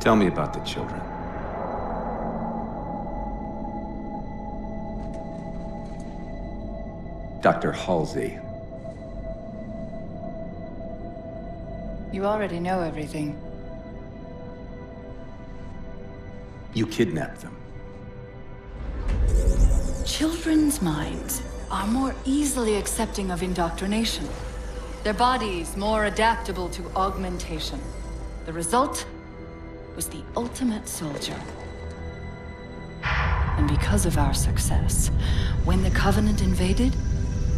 Tell me about the children. Dr. Halsey. You already know everything. You kidnapped them. Children's minds are more easily accepting of indoctrination. Their bodies more adaptable to augmentation. The result was the ultimate soldier. And because of our success, when the Covenant invaded,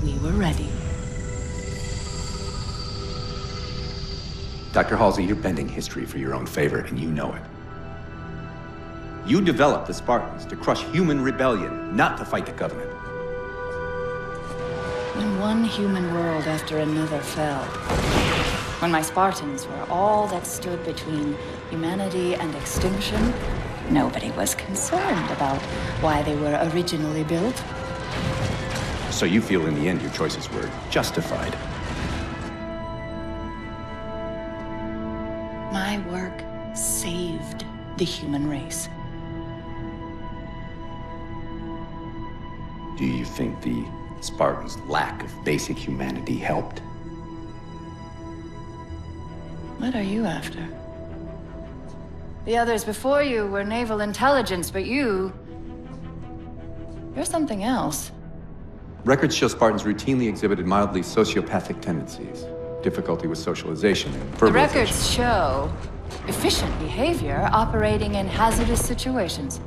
we were ready. Dr. Halsey, you're bending history for your own favor, and you know it. You developed the Spartans to crush human rebellion, not to fight the Covenant. When one human world after another fell, when my Spartans were all that stood between humanity and extinction, nobody was concerned about why they were originally built. So you feel in the end your choices were justified? My work saved the human race. Do you think the Spartans' lack of basic humanity helped? What are you after? The others before you were naval intelligence, but you're something else. Records show Spartans routinely exhibited mildly sociopathic tendencies, difficulty with socialization, and verbalization. The records show efficient behavior operating in hazardous situations.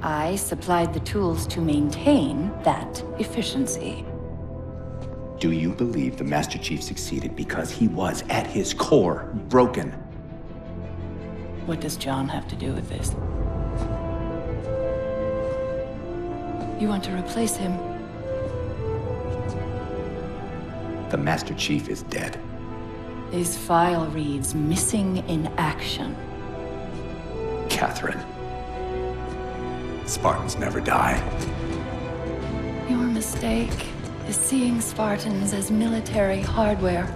I supplied the tools to maintain that efficiency. Do you believe the Master Chief succeeded because he was, at his core, broken? What does John have to do with this? You want to replace him? The Master Chief is dead. His file reads missing in action. Catherine. Spartans never die. Your mistake is seeing Spartans as military hardware.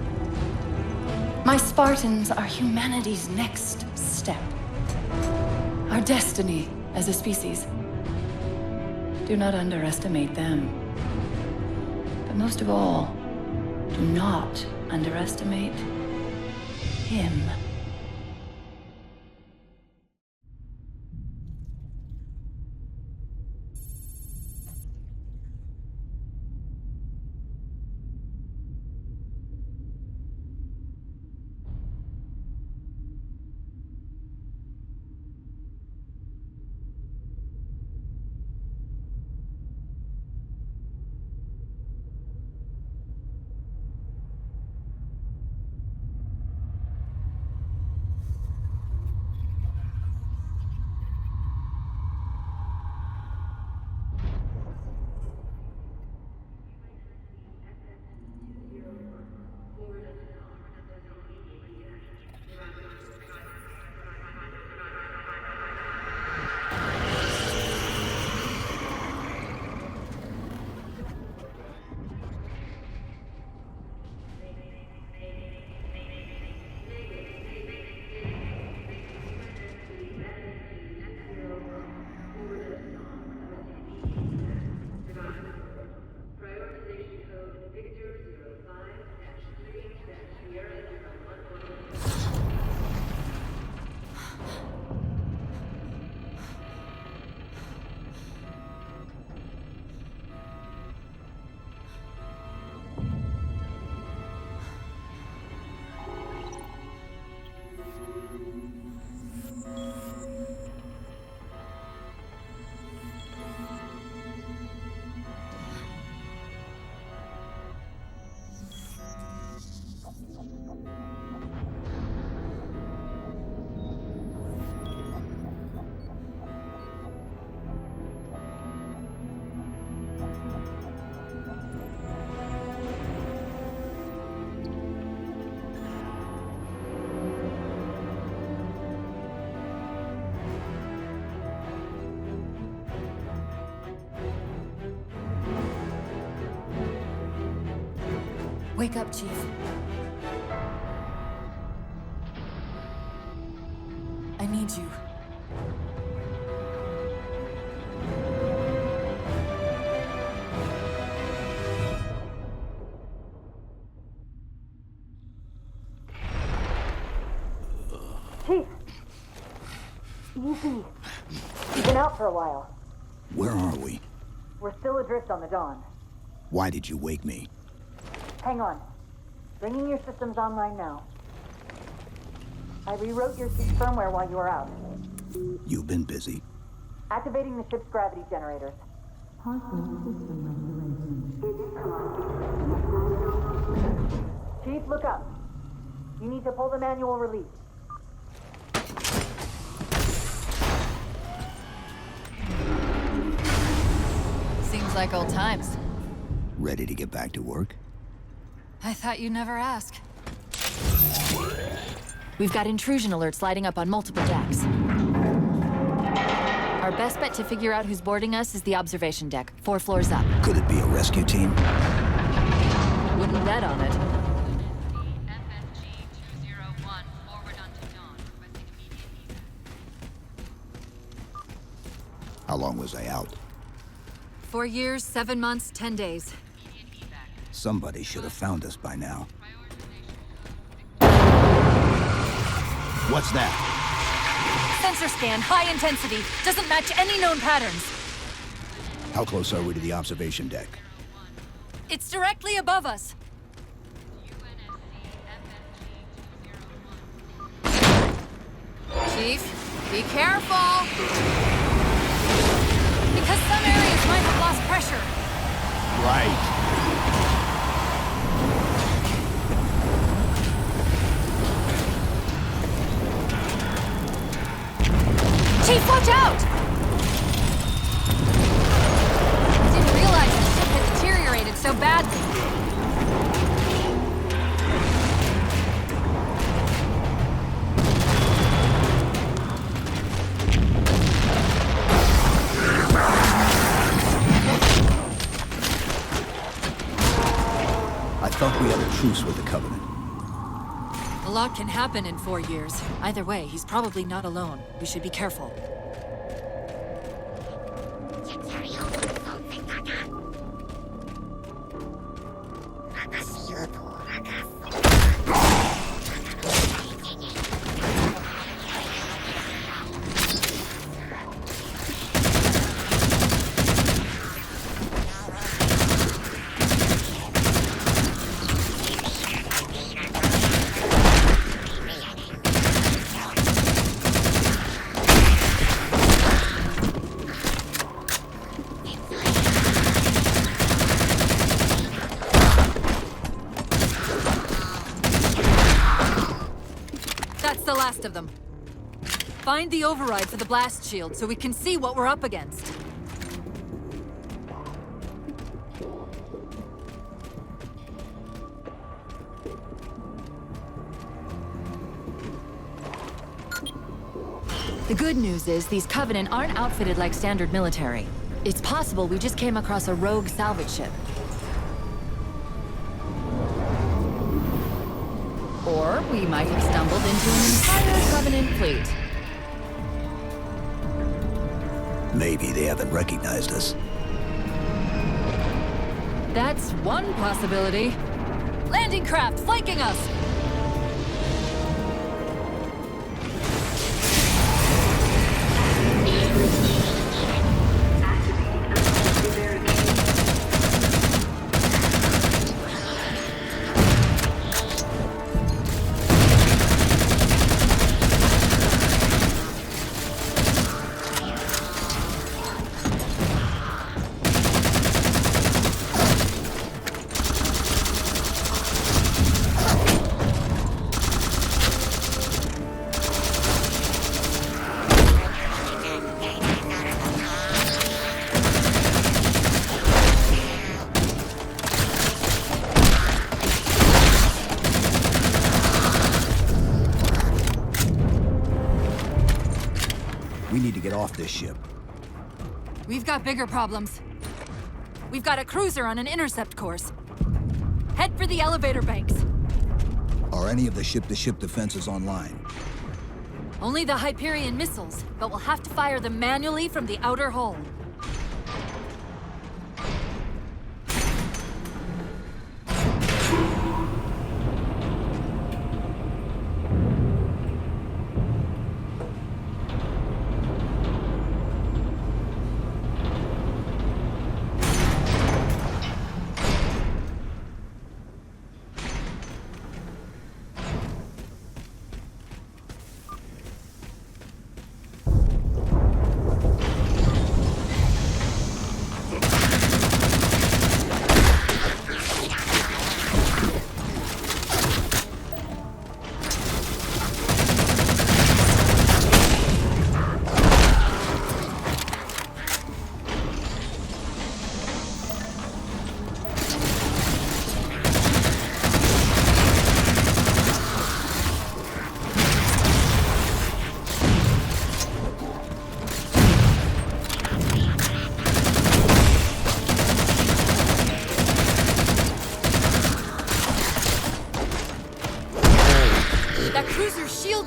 My Spartans are humanity's next step. Our destiny as a species. Do not underestimate them. But most of all, do not underestimate him. Wake up, Chief. I need you. Chief! Easy. You've been out for a while. Where are we? We're still adrift on the Dawn. Why did you wake me? Hang on. Bringing your systems online now. I rewrote your ship's firmware while you were out. You've been busy. Activating the ship's gravity generators. Chief, look up. You need to pull the manual release. Seems like old times. Ready to get back to work? I thought you'd never ask. We've got intrusion alerts lighting up on multiple decks. Our best bet to figure out who's boarding us is the observation deck, 4 floors up. Could it be a rescue team? Wouldn't bet on it. How long was I out? 4 years, 7 months, 10 days. Somebody should have found us by now. What's that? Sensor scan, high intensity. Doesn't match any known patterns. How close are we to the observation deck? It's directly above us. Chief, be careful. Because some areas might have lost pressure. Right. Chief, watch out! Didn't realize the ship had deteriorated so badly. I thought we had a truce with the Covenant. A lot can happen in 4 years. Either way, he's probably not alone. We should be careful. That's the last of them. Find the override for the blast shield so we can see what we're up against. The good news is these Covenant aren't outfitted like standard military. It's possible we just came across a rogue salvage ship. Or we might have stumbled into an entire Covenant fleet. Maybe they haven't recognized us. That's one possibility. Landing craft flanking us! We need to get off this ship. We've got bigger problems. We've got a cruiser on an intercept course. Head for the elevator banks. Are any of the ship-to-ship defenses online? Only the Hyperion missiles, but we'll have to fire them manually from the outer hull.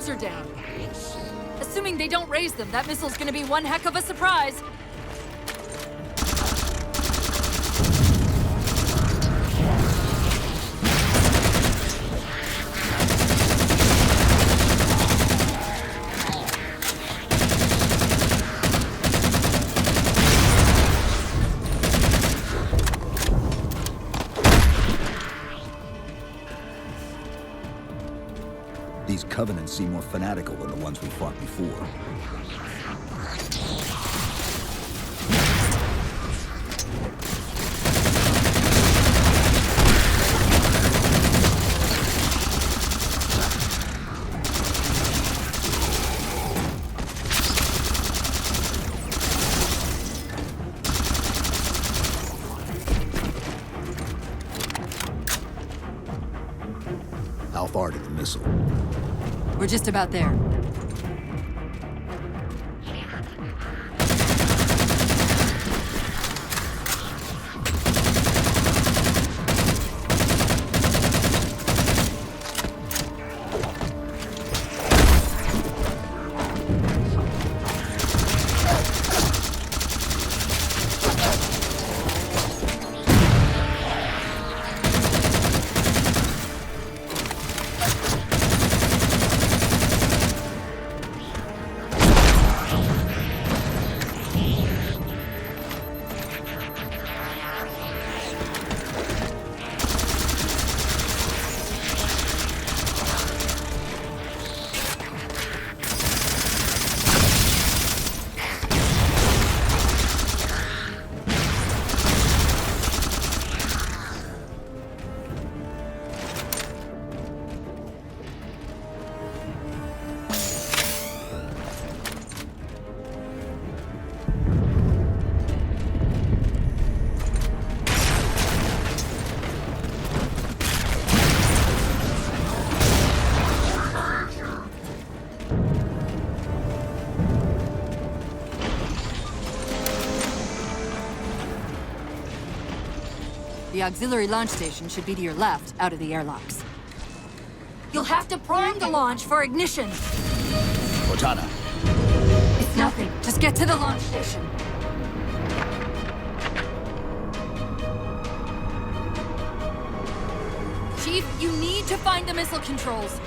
Are down. Assuming they don't raise them, that missile's gonna be one heck of a surprise. These Covenants seem more fanatical than the ones we fought before. How far did the missile? We're just about there. The auxiliary launch station should be to your left, out of the airlocks. You'll have to prime the launch for ignition. Cortana. It's nothing. Just get to the launch station. Chief, you need to find the missile controls.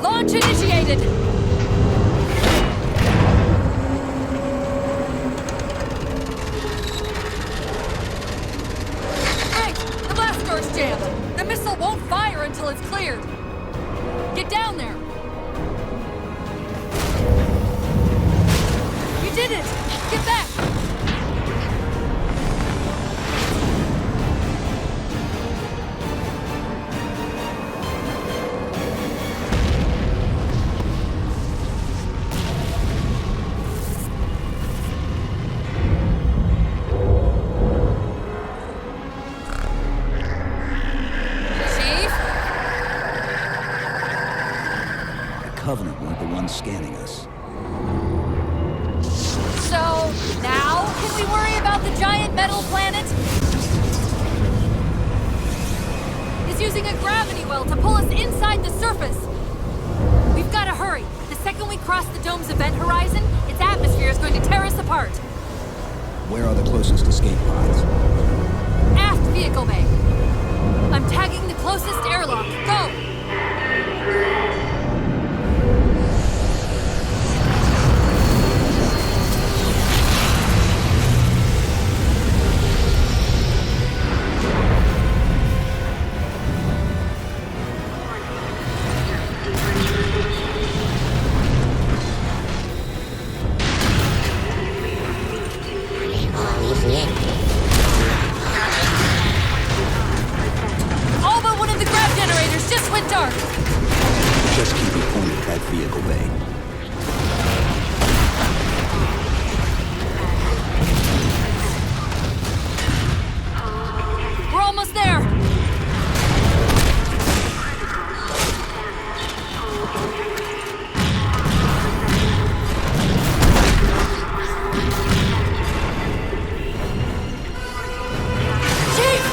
Launch initiated! Hey, the blast door's jammed. The missile won't fire until it's cleared. Get down there. You did it! Get back! Covenant weren't the ones scanning us. So, now can we worry about the giant metal planet? It's using a gravity well to pull us inside the surface. We've got to hurry. The second we cross the dome's event horizon, its atmosphere is going to tear us apart. Where are the closest escape pods? Aft vehicle bay. I'm tagging the closest airlock. Go! All but one of the grav generators just went dark. Just keep it pointed at vehicle bay. We're almost there. Chief!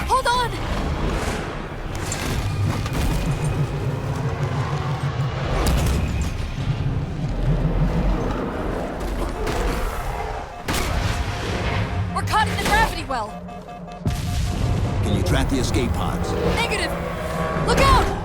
Hold on! We're caught in the gravity well. Can you track the escape pods? Negative! Look out!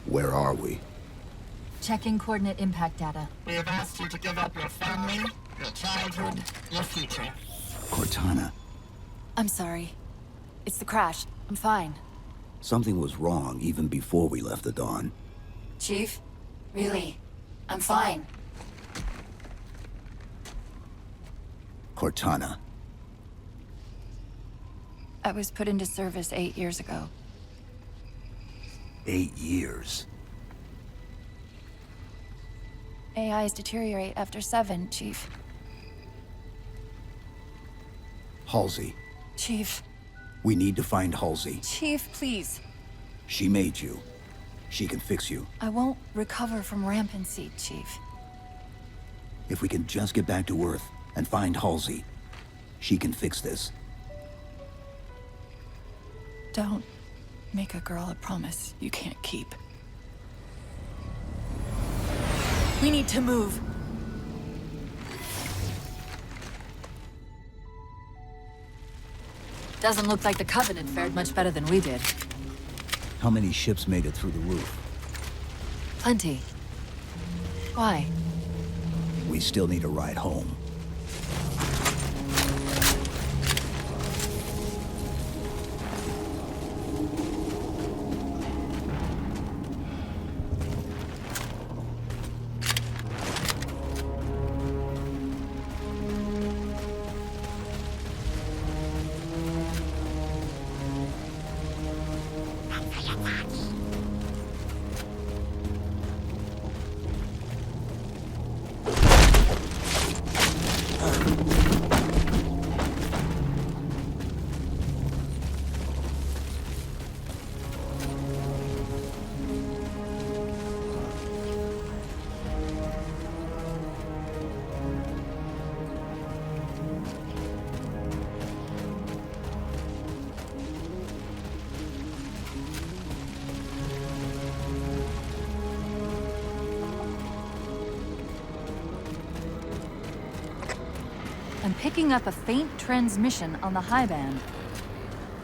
Where are we? Checking coordinate impact data. We have asked you to give up your family, your childhood, your future. Cortana. I'm sorry. It's the crash. I'm fine. Something was wrong even before we left the Dawn. Chief? Really? I'm fine. Cortana. I was put into service 8 years ago. 8 years. AIs deteriorate after 7, Chief. Halsey. Chief. We need to find Halsey. Chief, please. She made you. She can fix you. I won't recover from rampancy, Chief. If we can just get back to Earth and find Halsey, she can fix this. Don't make a girl a promise you can't keep. We need to move. Doesn't look like the Covenant fared much better than we did. How many ships made it through the roof? Plenty. Why? We still need a ride home. I'm picking up a faint transmission on the high band.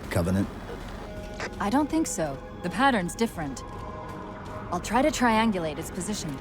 Covenant? I don't think so. The pattern's different. I'll try to triangulate its position.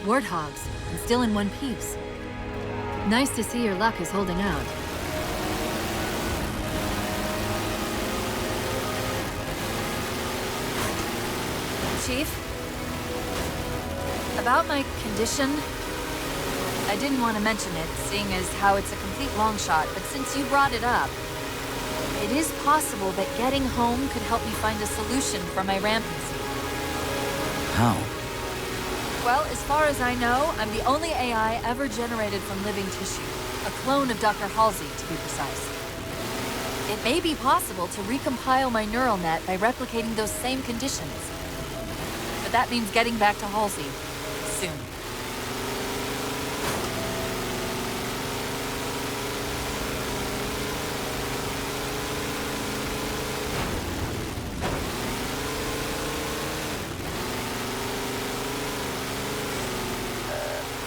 Warthogs, and still in one piece. Nice to see your luck is holding out. Chief? About my condition? I didn't want to mention it, seeing as how it's a complete long shot, but since you brought it up, it is possible that getting home could help me find a solution for my rampancy. How? Well, as far as I know, I'm the only AI ever generated from living tissue. A clone of Dr. Halsey, to be precise. It may be possible to recompile my neural net by replicating those same conditions. But that means getting back to Halsey. Soon.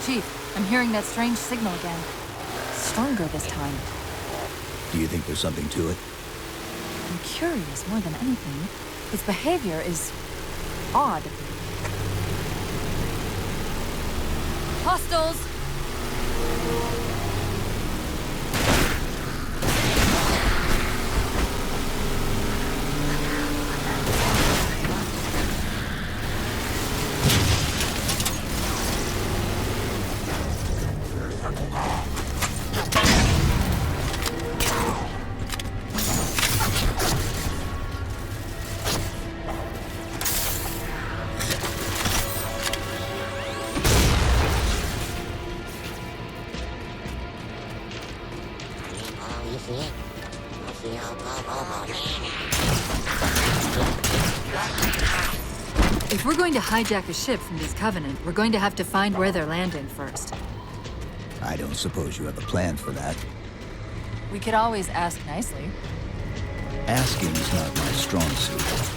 Chief, I'm hearing that strange signal again. Stronger this time. Do you think there's something to it? I'm curious more than anything. Its behavior is odd. Hostiles! If we're going to hijack a ship from these Covenant, we're going to have to find where they're landing first. I don't suppose you have a plan for that. We could always ask nicely. Asking's not my strong suit.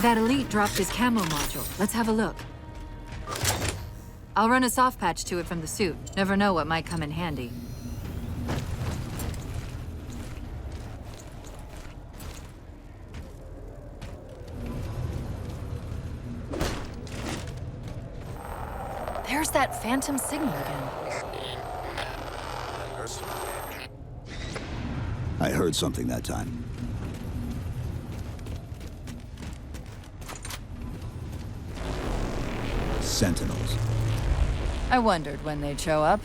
That elite dropped his camo module. Let's have a look. I'll run a soft patch to it from the suit. Never know what might come in handy. There's that phantom signal again. I heard something that time. Sentinels. I wondered when they'd show up.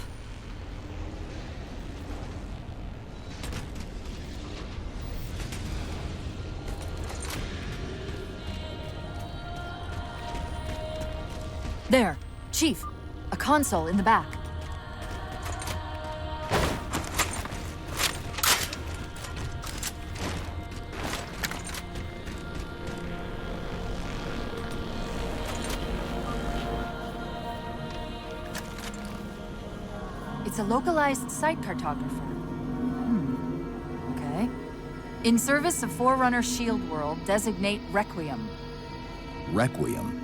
There, Chief. A console in the back. It's a localized site cartographer. Okay. In service of Forerunner Shield World, designate Requiem. Requiem.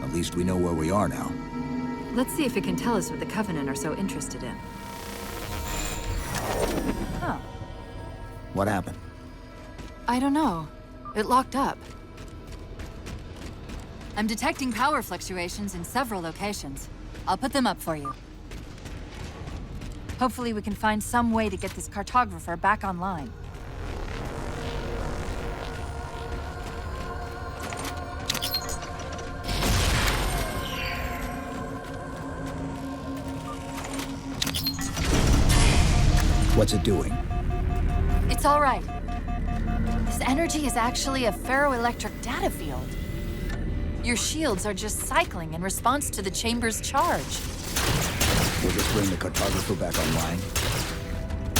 At least we know where we are now. Let's see if it can tell us what the Covenant are so interested in. Huh. What happened? I don't know. It locked up. I'm detecting power fluctuations in several locations. I'll put them up for you. Hopefully we can find some way to get this cartographer back online. What's it doing? It's all right. This energy is actually a ferroelectric data field. Your shields are just cycling in response to the chamber's charge. Will this bring the cartographer back online?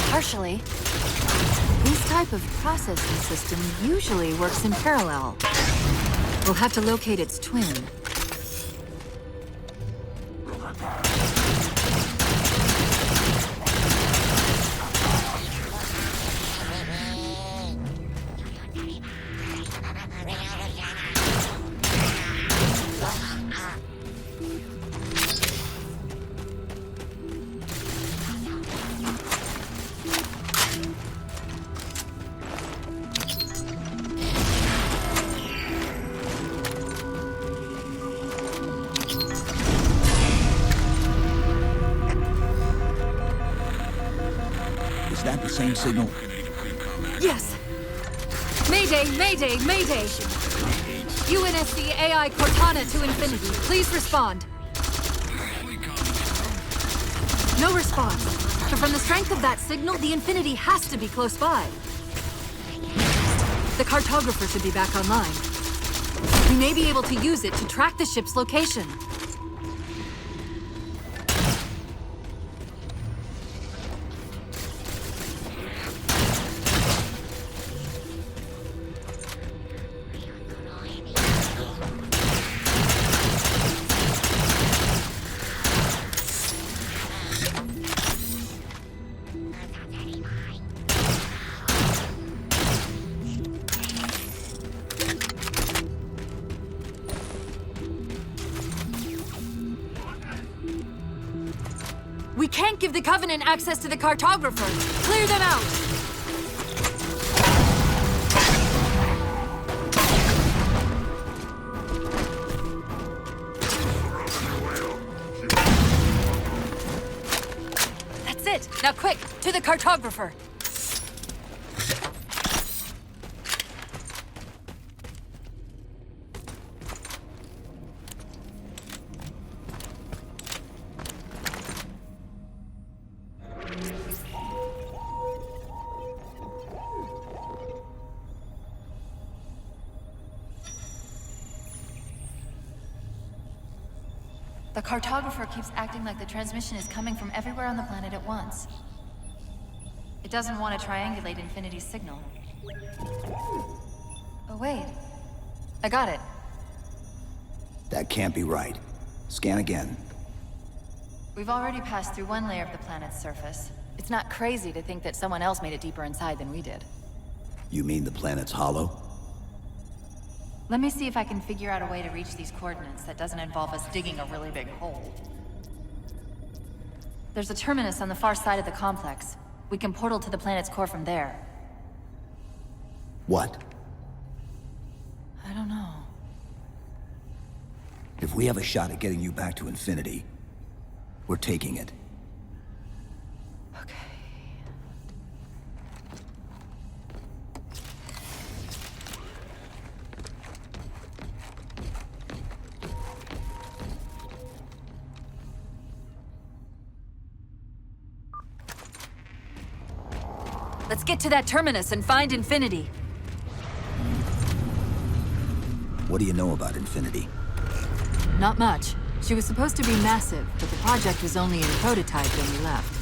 Partially. This type of processing system usually works in parallel. We'll have to locate its twin. Is that the same signal? Yes! Mayday, mayday, mayday! UNSC AI Cortana to Infinity. Please respond. No response. But from the strength of that signal, the Infinity has to be close by. The cartographer should be back online. We may be able to use it to track the ship's location. We can't give the Covenant access to the cartographer. Clear them out! That's it! Now quick, to the cartographer! The cartographer keeps acting like the transmission is coming from everywhere on the planet at once. It doesn't want to triangulate Infinity's signal. Oh, wait. I got it. That can't be right. Scan again. We've already passed through one layer of the planet's surface. It's not crazy to think that someone else made it deeper inside than we did. You mean the planet's hollow? Let me see if I can figure out a way to reach these coordinates that doesn't involve us digging a really big hole. There's a terminus on the far side of the complex. We can portal to the planet's core from there. What? I don't know. If we have a shot at getting you back to Infinity, we're taking it. Okay. Let's get to that terminus and find Infinity. What do you know about Infinity? Not much. She was supposed to be massive, but the project was only in prototype when we left.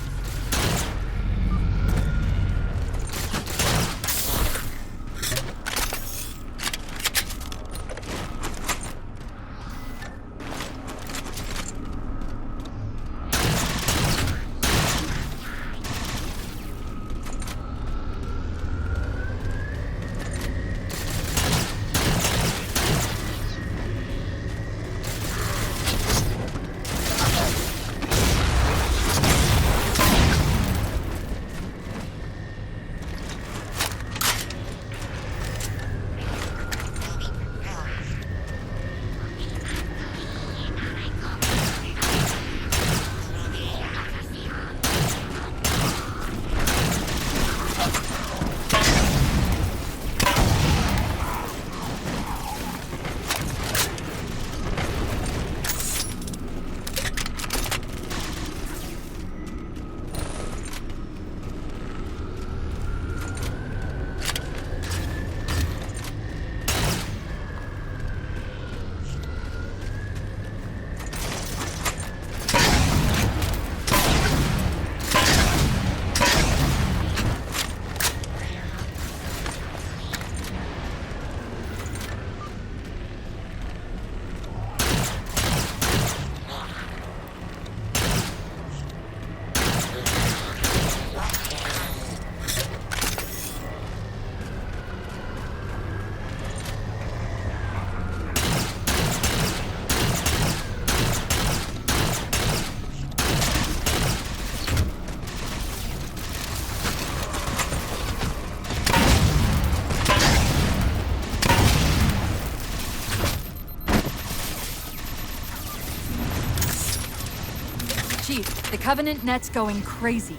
Chief, the Covenant net's going crazy.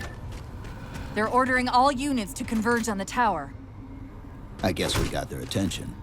They're ordering all units to converge on the tower. I guess we got their attention.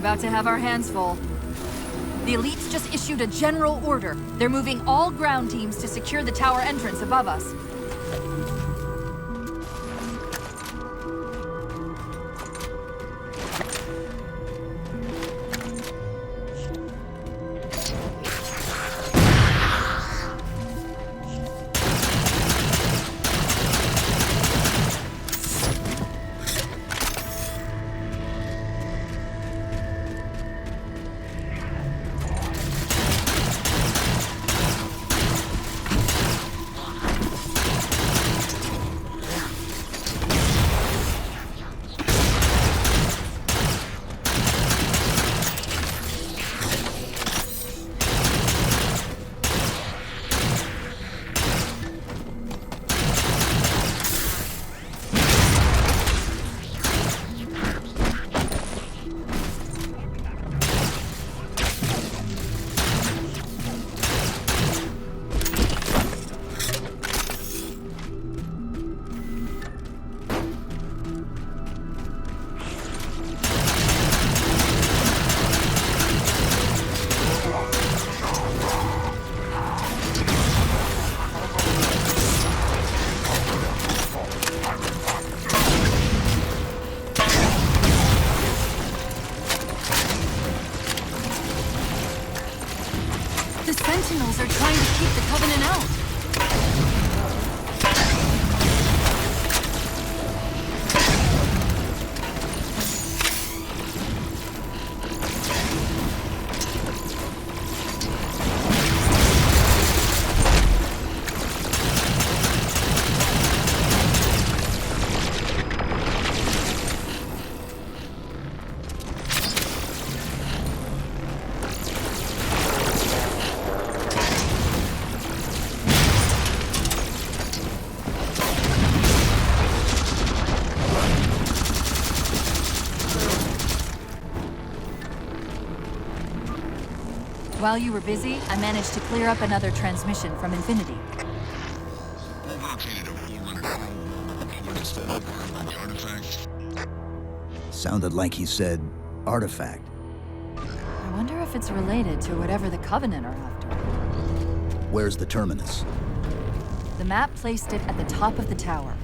About to have our hands full. The elites just issued a general order. They're moving all ground teams to secure the tower entrance above us. The Sentinels are trying to keep the Covenant out. While you were busy, I managed to clear up another transmission from Infinity. We've located a Forerunner crew. Evidence to confirm the artifact. Sounded like he said artifact. I wonder if it's related to whatever the Covenant are after. Where's the terminus? The map placed it at the top of the tower.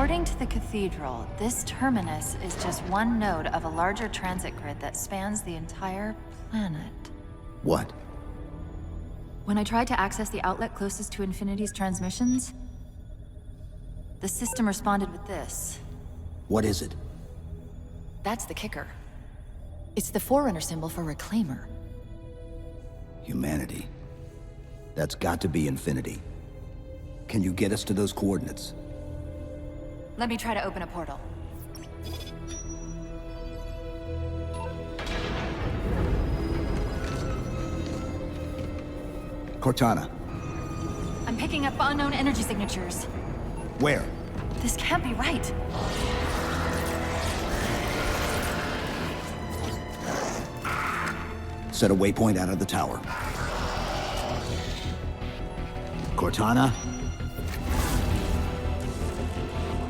According to the Cathedral, this terminus is just one node of a larger transit grid that spans the entire planet. What? When I tried to access the outlet closest to Infinity's transmissions, the system responded with this. What is it? That's the kicker. It's the Forerunner symbol for Reclaimer. Humanity. That's got to be Infinity. Can you get us to those coordinates? Let me try to open a portal. Cortana. I'm picking up unknown energy signatures. Where? This can't be right. Set a waypoint out of the tower. Cortana?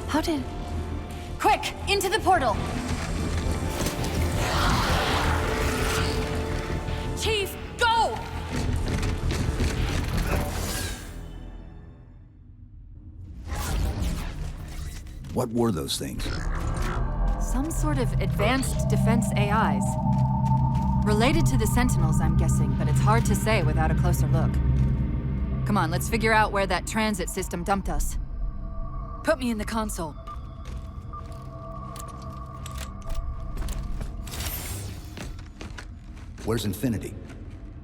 How did... Quick! Into the portal! Chief, go! What were those things? Some sort of advanced defense AIs. Related to the Sentinels, I'm guessing, but it's hard to say without a closer look. Come on, let's figure out where that transit system dumped us. Put me in the console. Where's Infinity?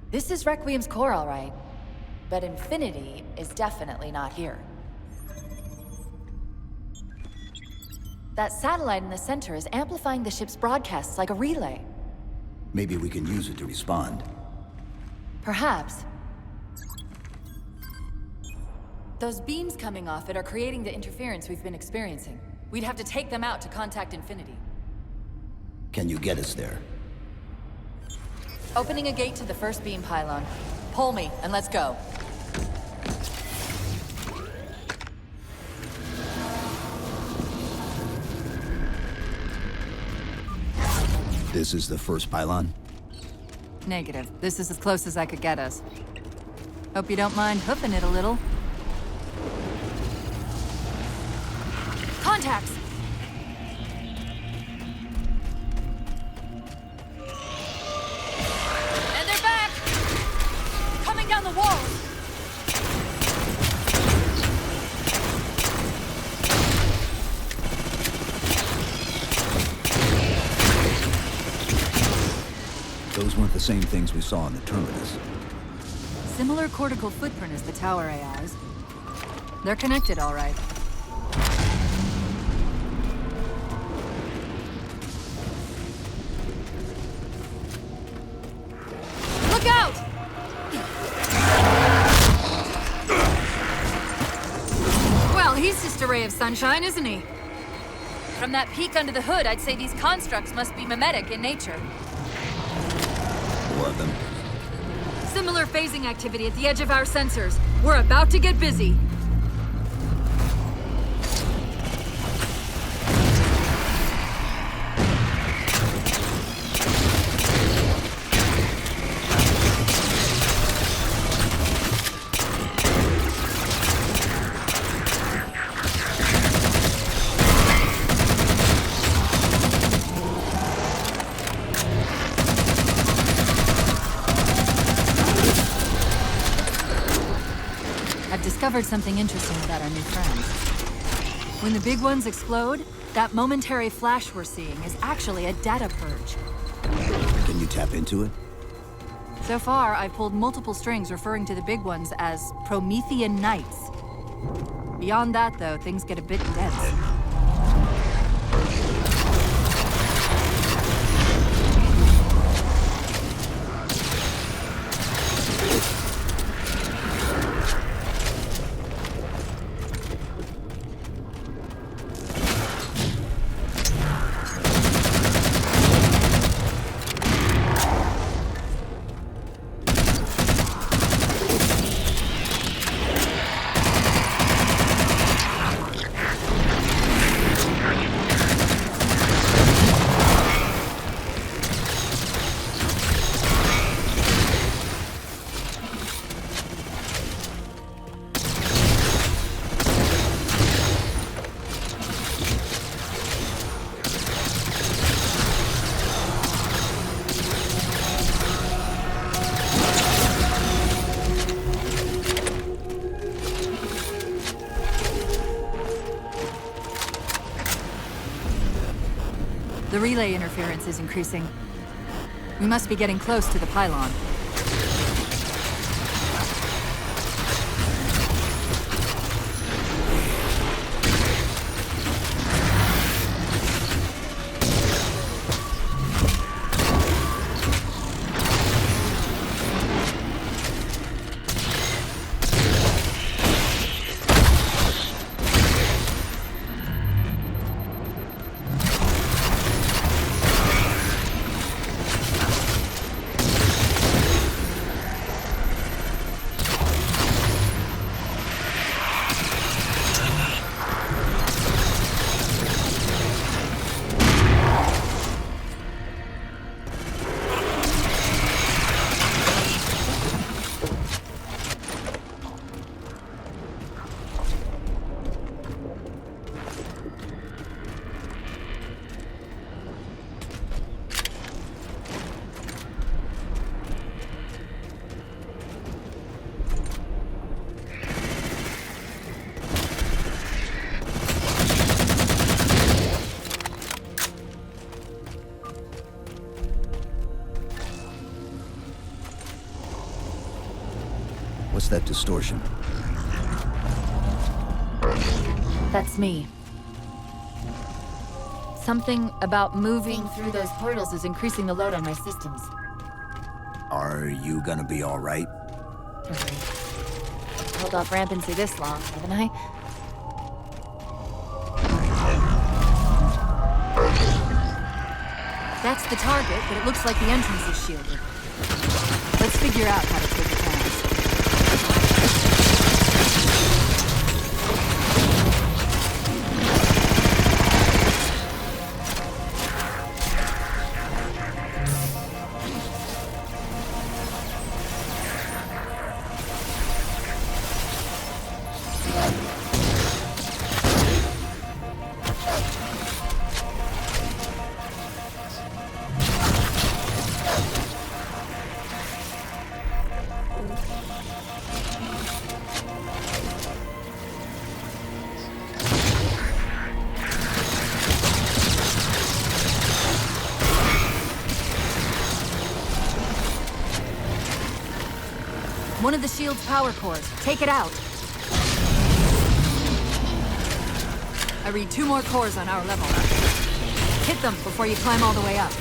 This is Requiem's core, all right. But Infinity is definitely not here. That satellite in the center is amplifying the ship's broadcasts like a relay. Maybe we can use it to respond. Perhaps. Those beams coming off it are creating the interference we've been experiencing. We'd have to take them out to contact Infinity. Can you get us there? Opening a gate to the first beam pylon. Pull me, and let's go. This is the first pylon? Negative. This is as close as I could get us. Hope you don't mind hoofing it a little. contacts! And they're back! Coming down the walls! Those weren't the same things we saw in the terminus. Similar cortical footprint as the tower AIs. They're connected, all right. Look out! Well, he's just a ray of sunshine, isn't he? From that peek under the hood, I'd say these constructs must be mimetic in nature. More of them. Similar phasing activity at the edge of our sensors. We're about to get busy. Discovered something interesting about our new friends. When the big ones explode, that momentary flash we're seeing is actually a data purge. Can you tap into it? So far, I've pulled multiple strings referring to the big ones as Promethean Knights. Beyond that, though, things get a bit dense. The relay interference is increasing. We must be getting close to the pylon. What's that distortion? That's me. Something about moving through those portals is increasing the load on my systems. Are you gonna be all right? Held off rampancy this long, haven't I? That's the target, but it looks like the entrance is shielded. Let's figure out how to take it down. One of the shield's power cores. Take it out. I read 2 more cores on our level. Hit them before you climb all the way up.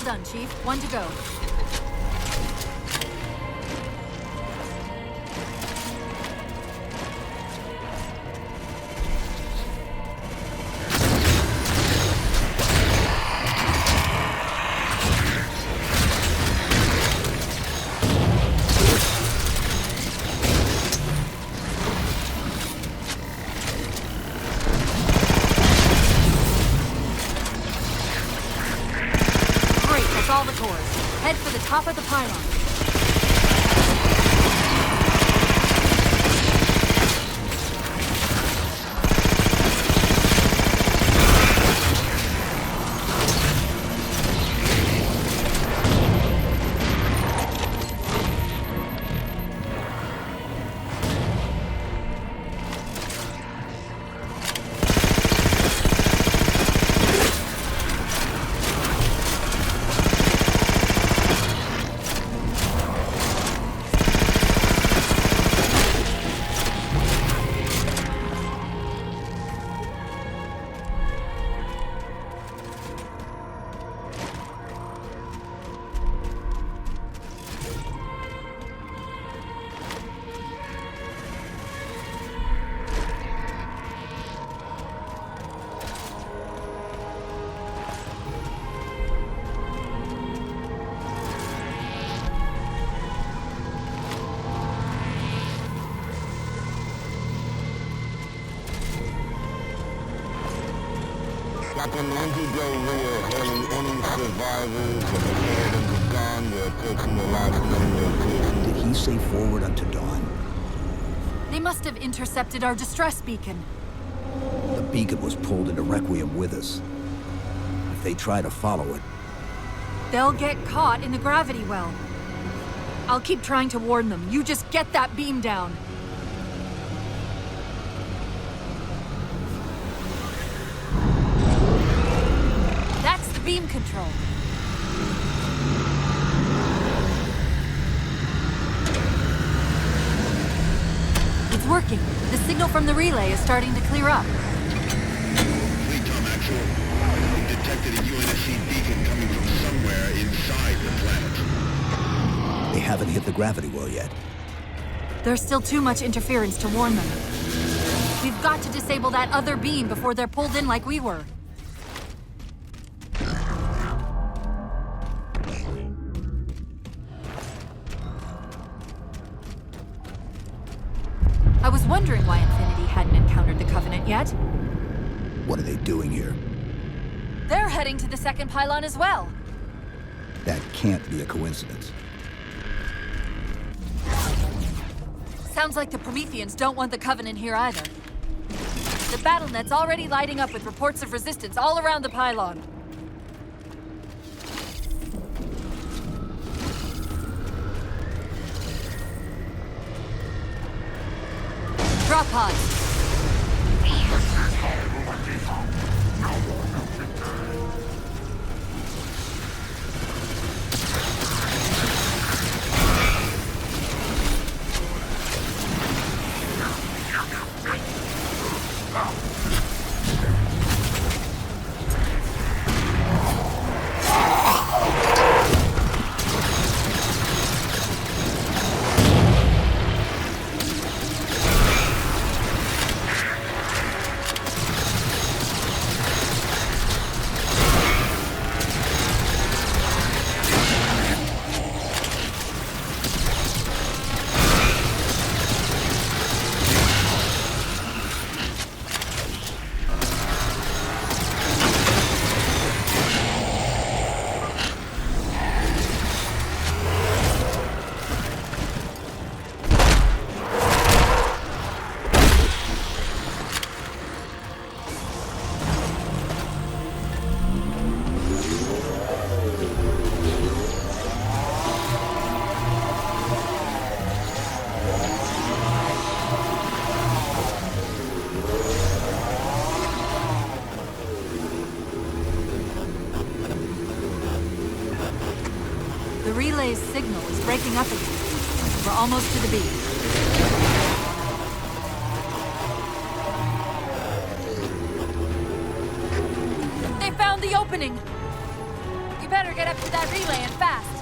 Done, Chief. 1 to go. All the cores. Head for the top of the pylon. Captain Lindsay Del Rio hailing any survivors of the Kingdoms of Dawn. We're approaching the last known location. Did he say forward unto dawn? They must have intercepted our distress beacon. The beacon was pulled into Requiem with us. If they try to follow it, They'll get caught in the gravity well. I'll keep trying to warn them. You just get that beam down. That's the beam control. It's working. The signal from the relay is starting to clear up. Fleet Tom Actual. We've detected a UNSC beacon coming from somewhere inside the planet. they haven't hit the gravity well yet. There's still too much interference to warn them. We've got to disable that other beam before they're pulled in like we were. I was wondering why Infinity hadn't encountered the Covenant yet. What are they doing here? They're heading to the second pylon as well. That can't be a coincidence. Sounds like the Prometheans don't want the Covenant here either. The BattleNet's already lighting up with reports of resistance all around the pylon. Drop pods. relay's signal is breaking up again. We're almost to the beat. They found the opening! You better get up to that relay and fast.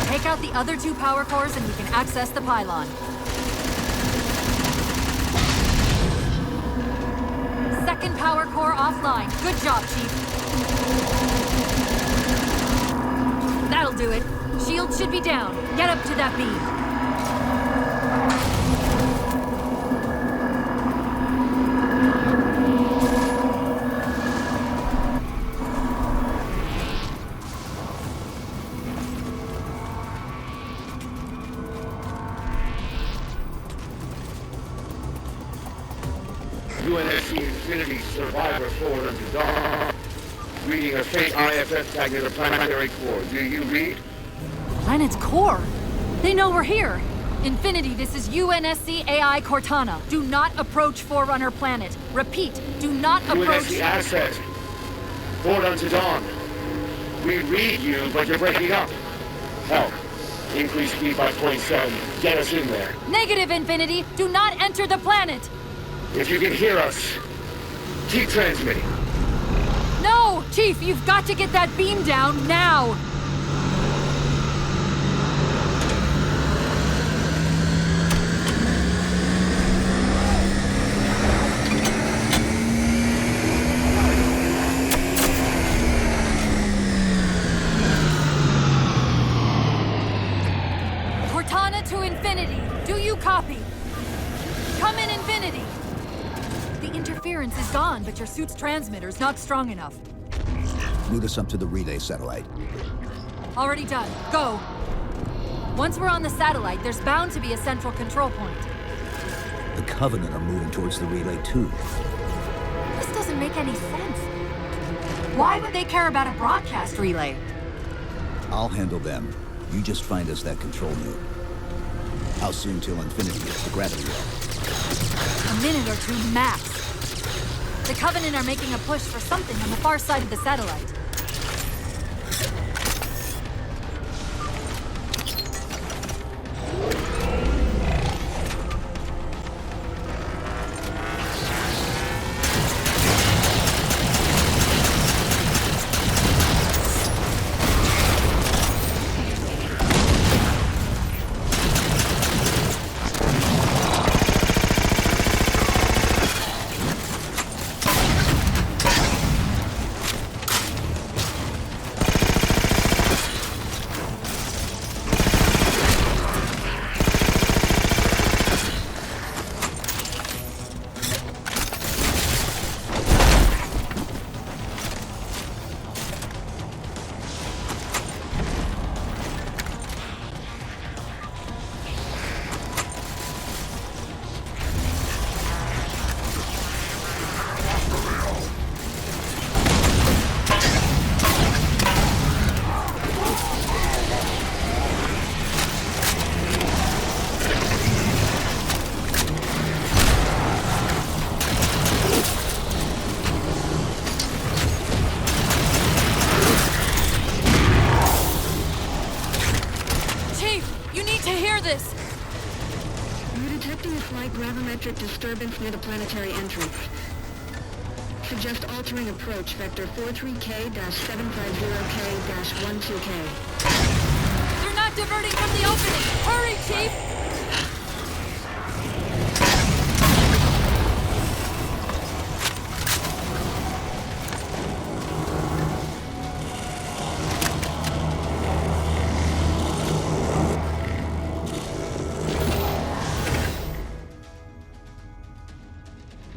Take out the other 2 power cores and we can access the pylon. Second power core offline. Good job, Chief. That'll do it. Shield should be down. Get up to that beam. UNSC Infinity Survivor forward under dawn. Reading a faint IFF tag near the planetary core. Do you read? Planet's core? They know we're here. Infinity, this is UNSC AI Cortana. Do not approach Forerunner planet. Repeat, do not approach... UNSC asset. Forward unto dawn. We read you, but you're breaking up. Help. Increase speed by 0.7. Get us in there. Negative, Infinity. Do not enter the planet. If you can hear us, keep transmitting. No! Chief, you've got to get that beam down now! Cortana to Infinity. Do you copy? Come in, Infinity. The interference is gone, but your suit's transmitter's not strong enough. Move us up to the relay satellite. Already done. Go. Once we're on the satellite, there's bound to be a central control point. The Covenant are moving towards the relay too. This doesn't make any sense. Why would they care about a broadcast relay? I'll handle them. You just find us that control node. How soon till Infinity hits the gravity well? A minute or 2 max. The Covenant are making a push for something on the far side of the satellite. clear this! We're detecting a slight gravimetric disturbance near the planetary entrance. Suggest altering approach vector 43K-750K-12K. They're not diverting from the opening! Hurry, Chief!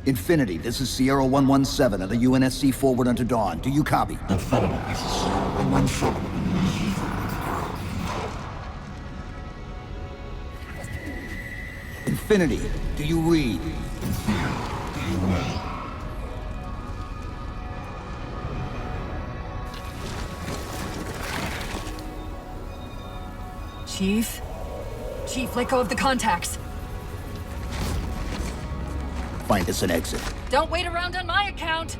Infinity, this is Sierra 117 of the UNSC forward unto dawn. Do you copy? Affirmative, this is Sierra 117. Infinity, do you read? Chief? Chief, let go of the contacts. Find us an exit. Don't wait around on my account!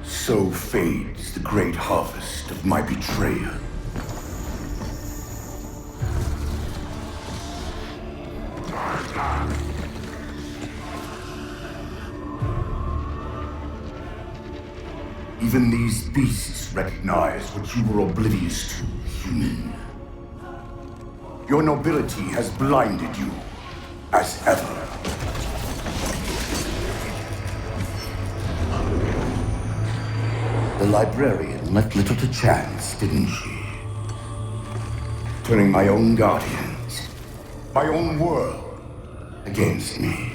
So fades the great harvest of my betrayer. Even these beasts recognize what you were oblivious to, human. Your nobility has blinded you, as ever. The librarian left little to chance, didn't she? Turning my own guardians, my own world, against me.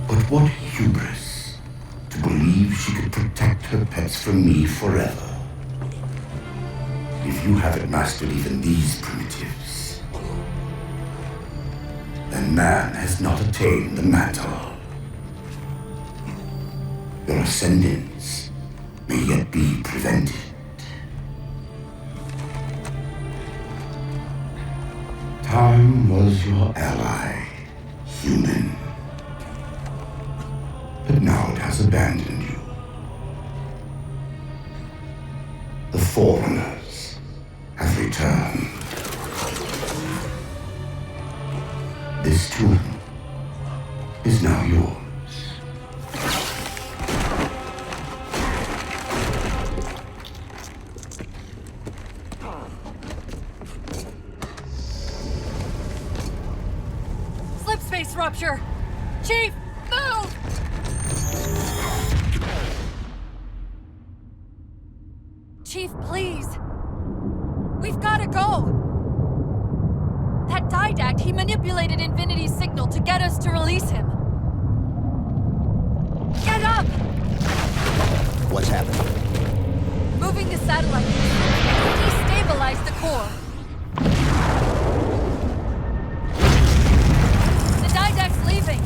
But what hubris to believe she could protect her pets from me forever. If you haven't mastered even these primitives, then man has not attained the mantle. Your ascendance may yet be prevented. Time was your ally, human. But now it has abandoned you. The foreigners have returned. This tomb is now yours. Slipspace rupture! Chief, move! Chief, please. We've got to go. That Didact, he manipulated Infinity's signal to get us to release him. Get up! What's happening? Moving the satellite. Destabilize the core. The Didact's leaving.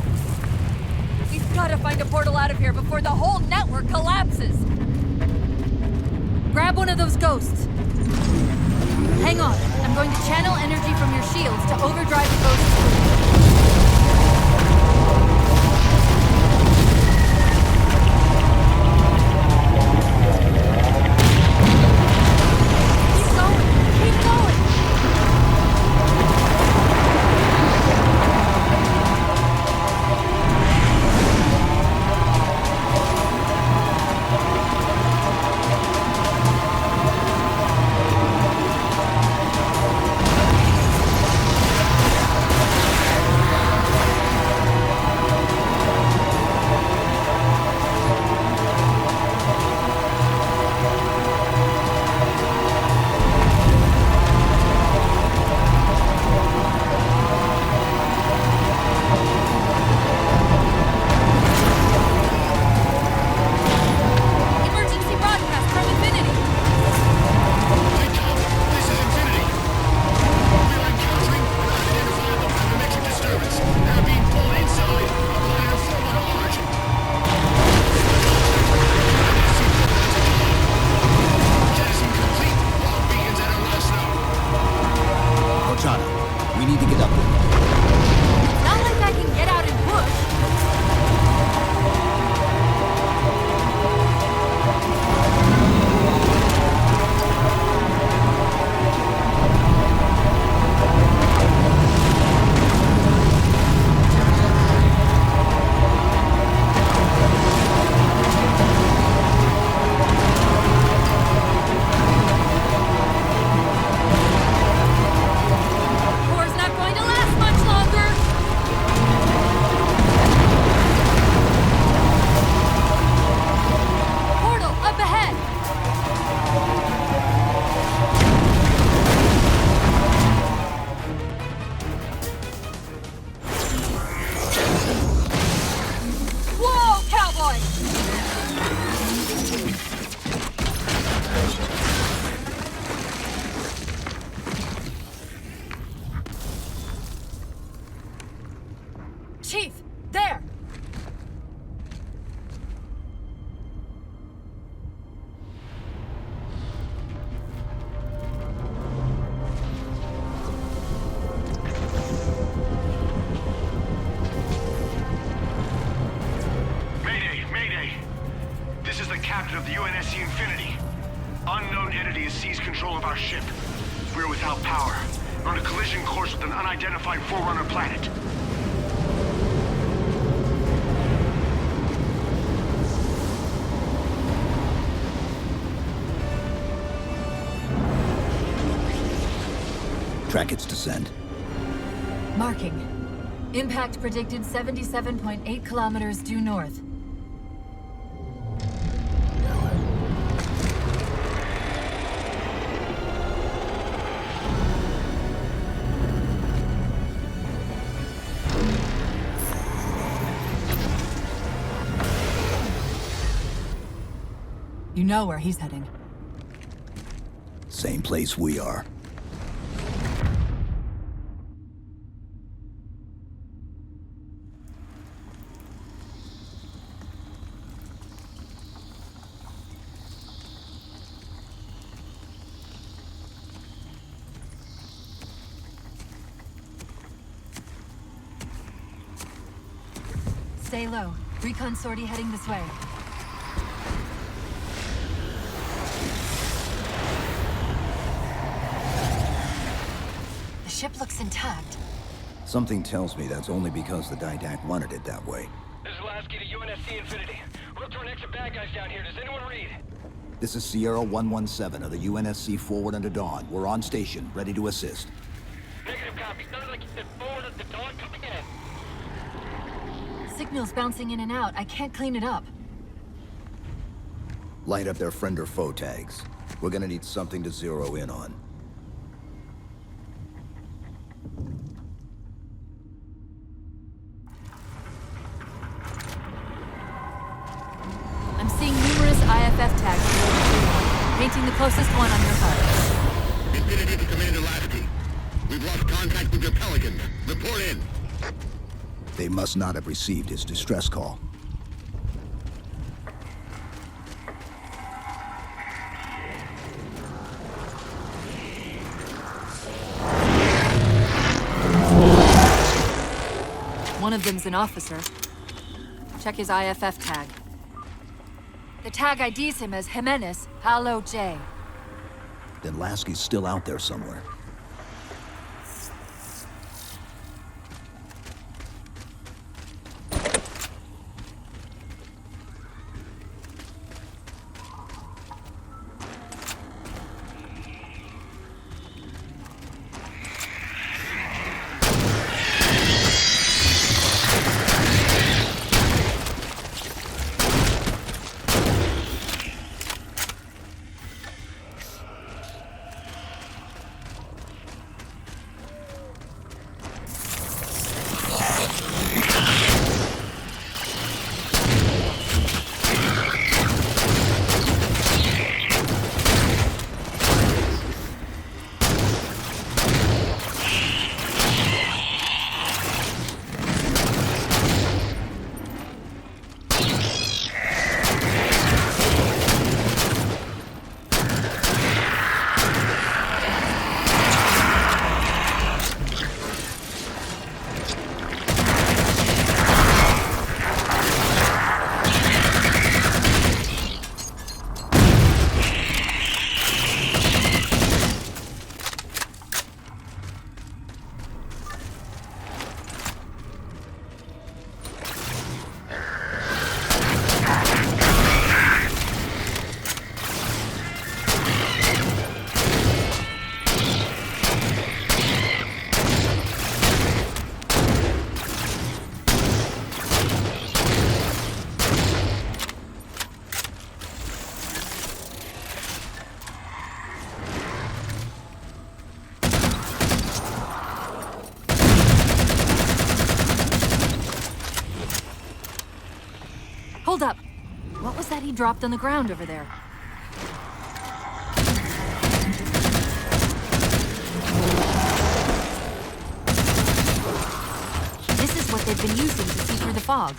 We've got to find a portal out of here before the whole network collapses. Grab one of those ghosts. Hang on. I'm going to channel energy from your shields to overdrive the ghosts. This is the captain of the UNSC Infinity. Unknown entity has seized control of our ship. We're without power. We're on a collision course with an unidentified Forerunner planet. Track its descent. Marking. Impact predicted 77.8 kilometers due north. You know where he's heading. Same place we are. Stay low. Recon sortie heading this way. The ship looks intact. Something tells me that's only because the Didact wanted it that way. This is Lasky to UNSC Infinity. We're up to our next bad guys down here. Does anyone read? This is Sierra 117 of the UNSC Forward Under Dawn. We're on station, ready to assist. Negative copy. Sounded like you said Forward Under Dawn. Coming in. Signal's bouncing in and out. I can't clean it up. Light up their friend or foe tags. We're gonna need something to zero in on. I'm seeing numerous IFF tags. Painting the closest one on your HUD. Infinity to Commander Lasky. We've lost contact with your Pelican. Report in. They must not have received his distress call. One of them's an officer. Check his IFF tag. The tag IDs him as Jimenez, Halo J. Then Lasky's still out there somewhere. Hold up! What was that he dropped on the ground over there? This is what they've been using to see through the fog.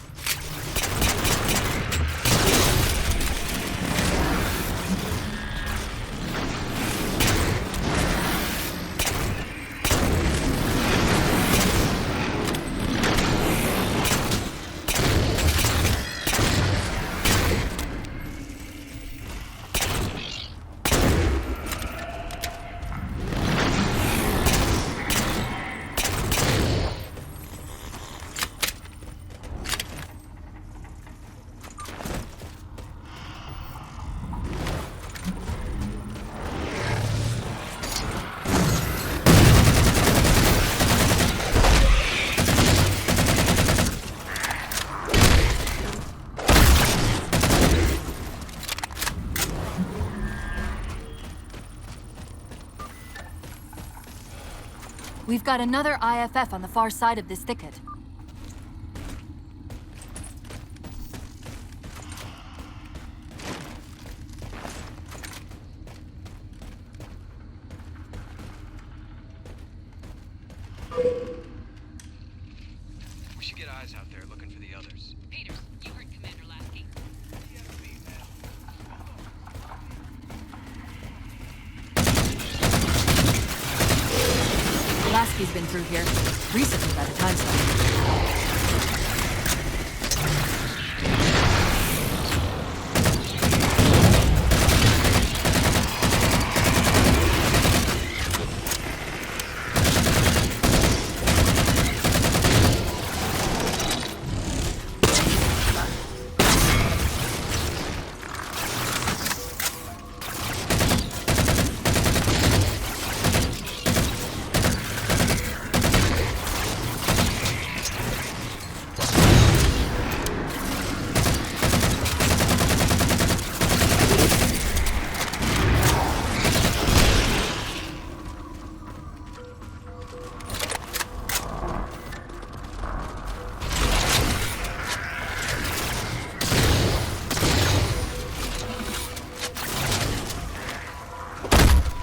We've got another IFF on the far side of this thicket. We should get eyes out there looking for the others. Peters, you heard Commander Lasky. Lasky's been through here. Recently, by the time stamp.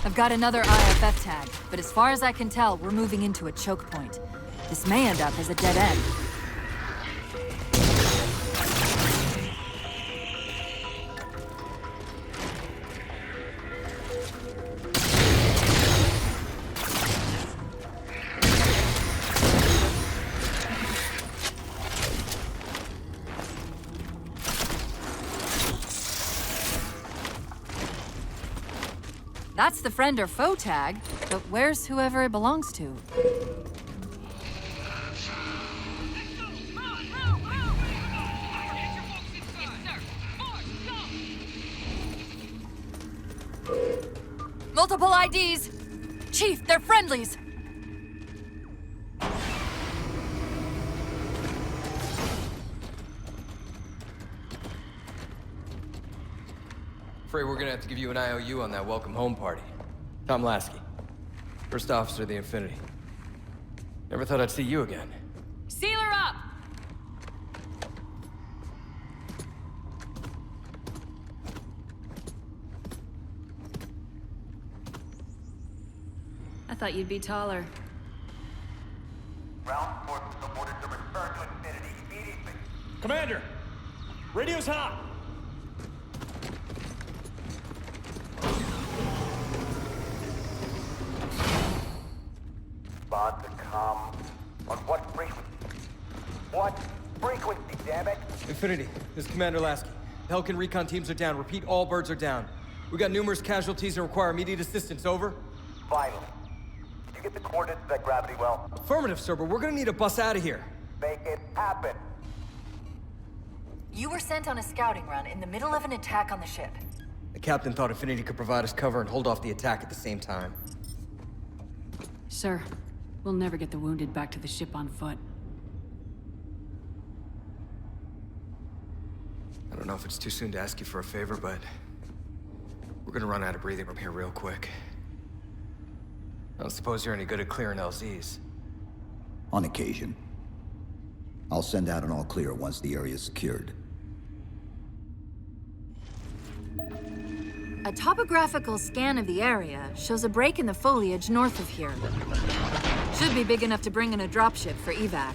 I've got another IFF tag, but as far as I can tell, we're moving into a choke point. This may end up as a dead end. That's the friend or foe tag, but where's whoever it belongs to? Multiple IDs! Chief, they're friendlies! Afraid we're gonna have to give you an IOU on that welcome home party. Tom Lasky, first officer of the Infinity. Never thought I'd see you again. Seal her up! I thought you'd be taller. Ground forces are ordered to return to Infinity immediately. Commander! Radio's hot! Respond to com. On what frequency? What frequency, damn it? Infinity, this is Commander Lasky. Pelican recon teams are down. Repeat, all birds are down. We got numerous casualties and require immediate assistance. Over. Finally. Did you get the coordinates of that gravity well? Affirmative, sir, but we're gonna need a bus out of here. Make it happen. You were sent on a scouting run in the middle of an attack on the ship. The captain thought Infinity could provide us cover and hold off the attack at the same time. Sir, we'll never get the wounded back to the ship on foot. I don't know if it's too soon to ask you for a favor, but we're gonna run out of breathing room here real quick. I don't suppose you're any good at clearing LZs. On occasion. I'll send out an all-clear once the area is secured. A topographical scan of the area shows a break in the foliage north of here. Should be big enough to bring in a dropship for evac.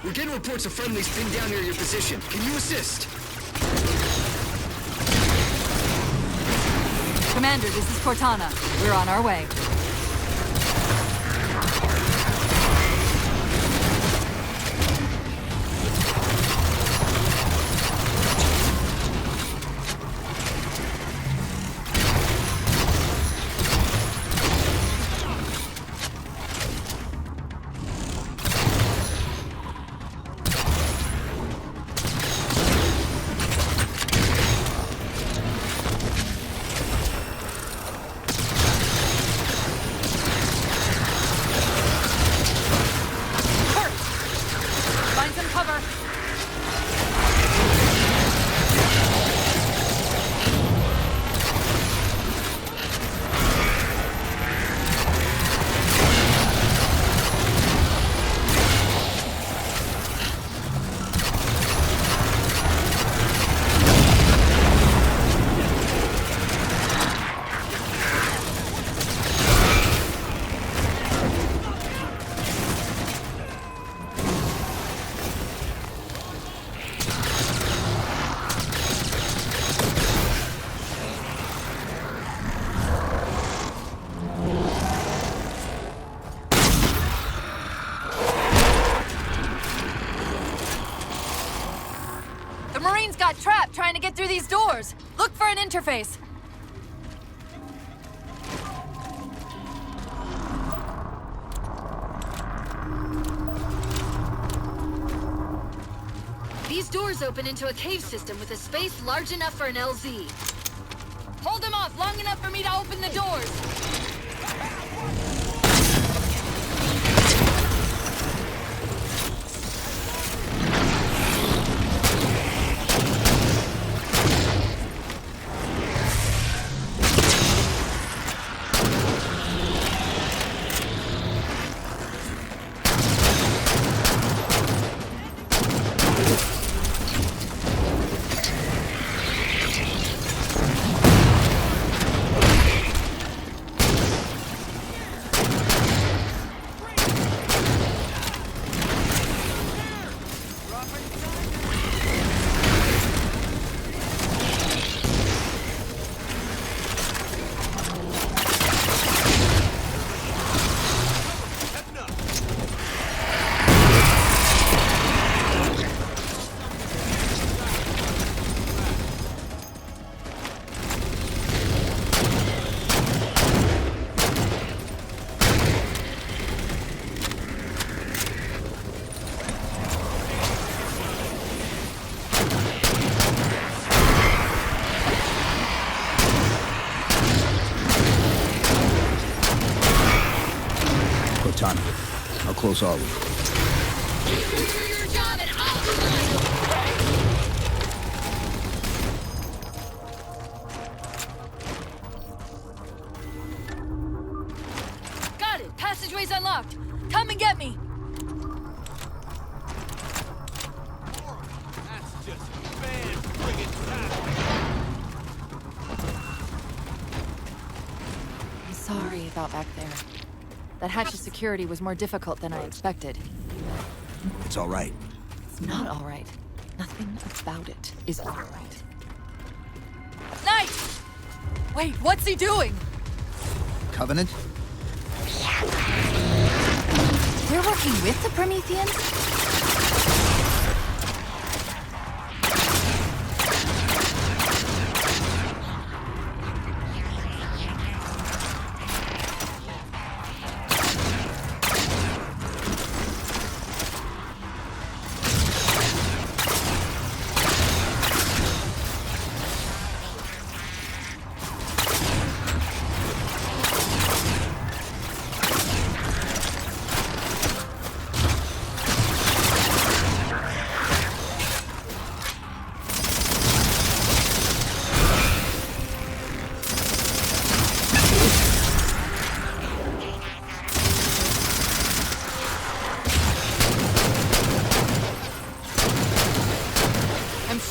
We're getting reports of friendlies pinned down near your position. Can you assist? Commander, this is Cortana. We're on our way. Got trapped trying to get through these doors. Look for an interface. These doors open into a cave system with a space large enough for an LZ. Hold them off long enough for me to open the doors. How close are we? Do your job and I'll do mine. Got it. Passageway's unlocked. Come and get me. That's just fan-friggin' time. I'm sorry about back there. That hatch's security was more difficult than I expected. It's all right. It's not all right. Nothing about it is all right. Knight! Wait, what's he doing? Covenant? They're working with the Prometheans?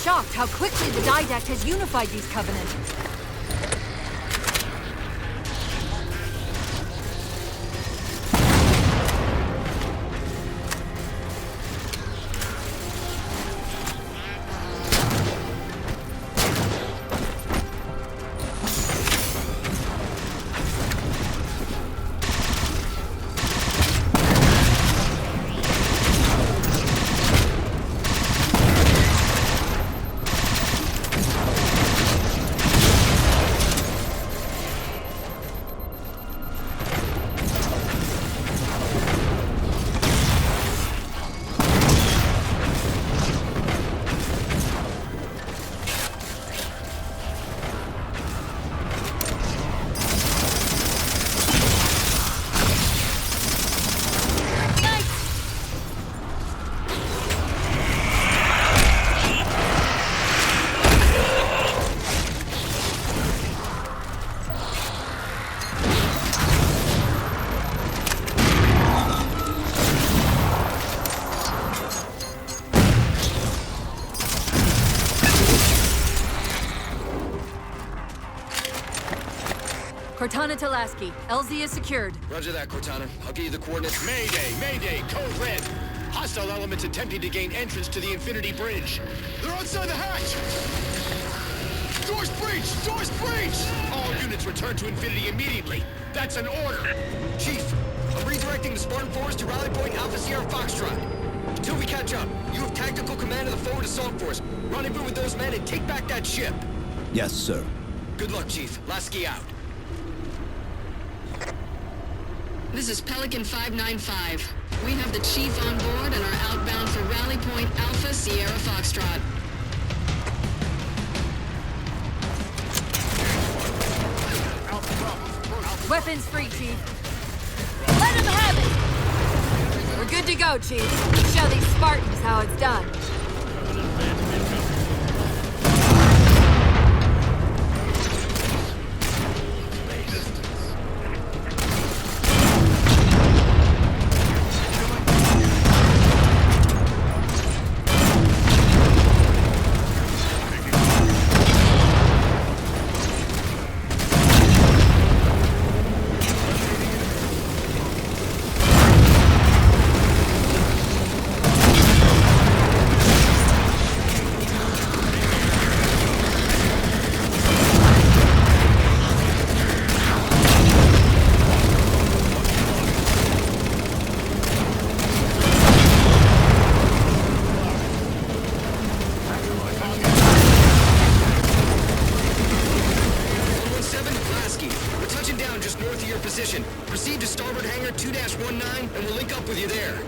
Shocked how quickly the Didact has unified these Covenant. Cortana to Lasky. LZ is secured. Roger that, Cortana. I'll give you the coordinates. Mayday! Mayday! Code Red! Hostile elements attempting to gain entrance to the Infinity Bridge. They're outside the hatch! Doors breached! Doors breached! All units return to Infinity immediately. That's an order. Chief, I'm redirecting the Spartan Force to Rally Point Alpha Sierra Foxtrot. Until we catch up, you have tactical command of the forward assault force. Rendezvous with those men and take back that ship. Yes, sir. Good luck, Chief. Lasky out. This is Pelican 595. We have the Chief on board and are outbound for Rally Point Alpha Sierra Foxtrot. Weapons free, Chief. Let him have it! We're good to go, Chief. Show these Spartans how it's done. Proceed to starboard hangar 2-19 and we'll link up with you there.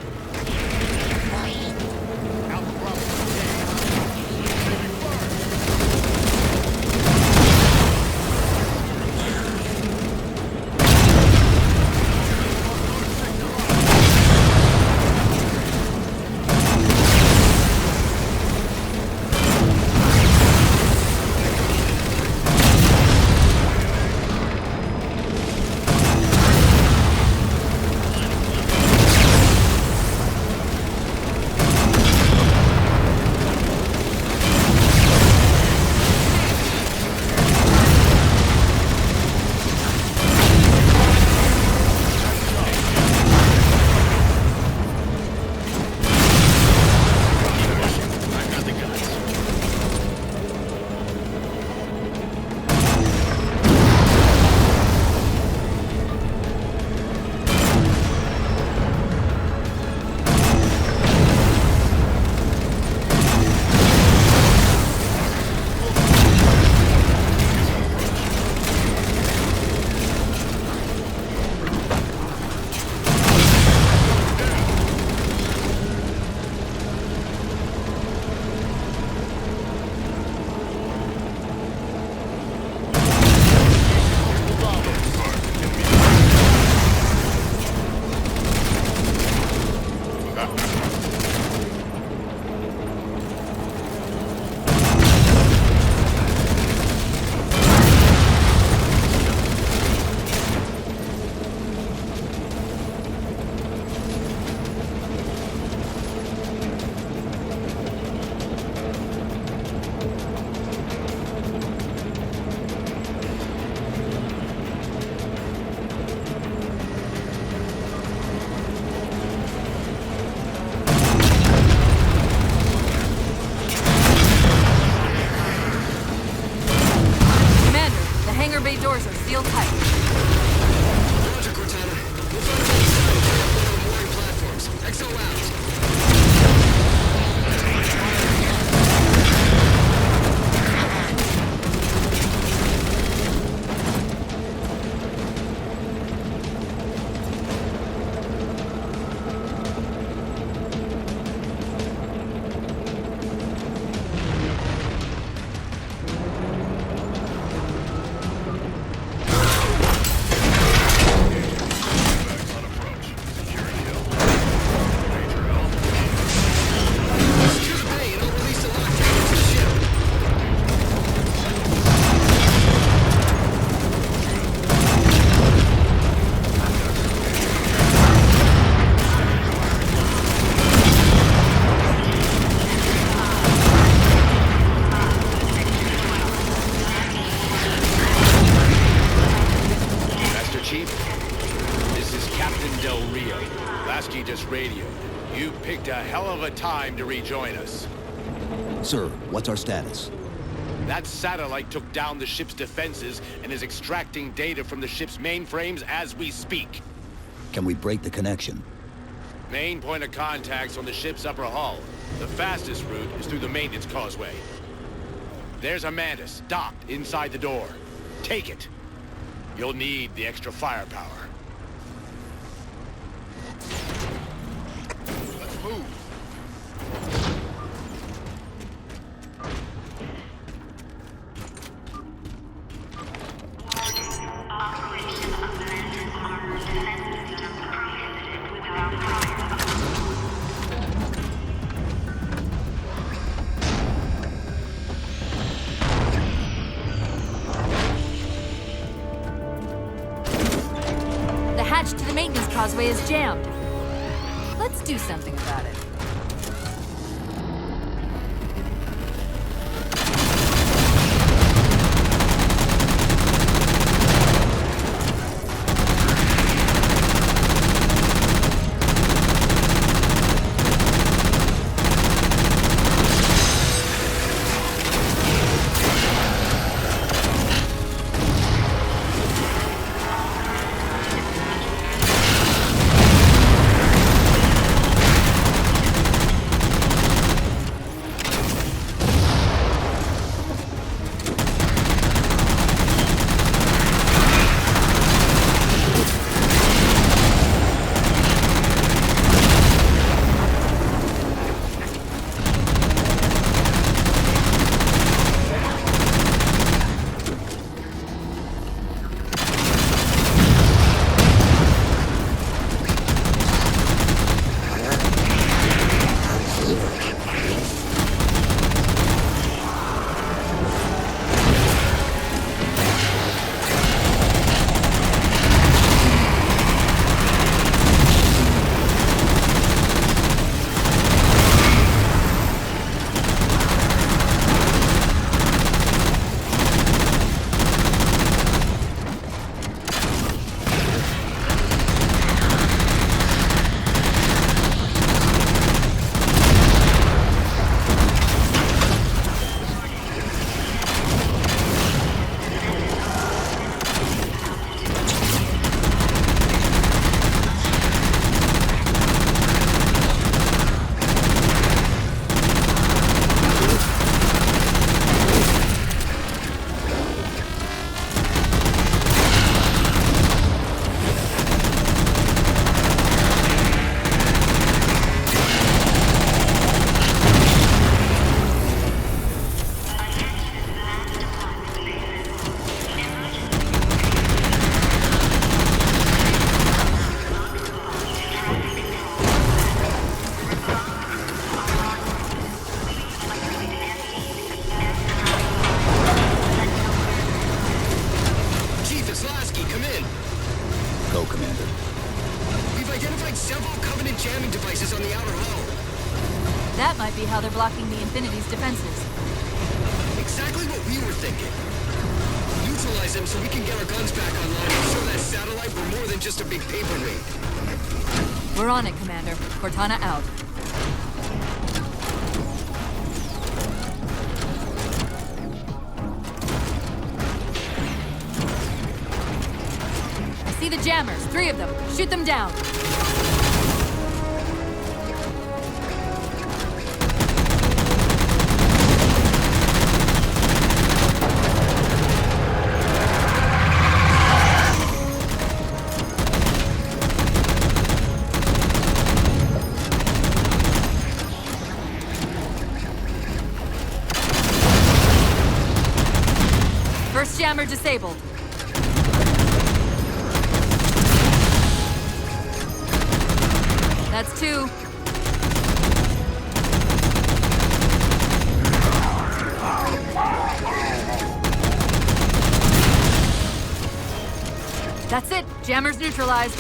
hell of a time to rejoin us. Sir, what's our status? That satellite took down the ship's defenses and is extracting data from the ship's mainframes as we speak. Can we break the connection? Main point of contact's on the ship's upper hull. The fastest route is through the maintenance causeway. There's a Mantis docked inside the door. Take it. You'll need the extra firepower. Let's move. The hatch to the maintenance causeway is jammed. Let's do something about it. That might be how they're blocking the Infinity's defenses. Exactly what we were thinking. Neutralize them so we can get our guns back online and show that satellite we're more than just a big paper raid. We're on it, Commander. Cortana out. I see the jammers. 3 of them. Shoot them down. First jammer disabled. That's 2. That's it. Jammer's neutralized.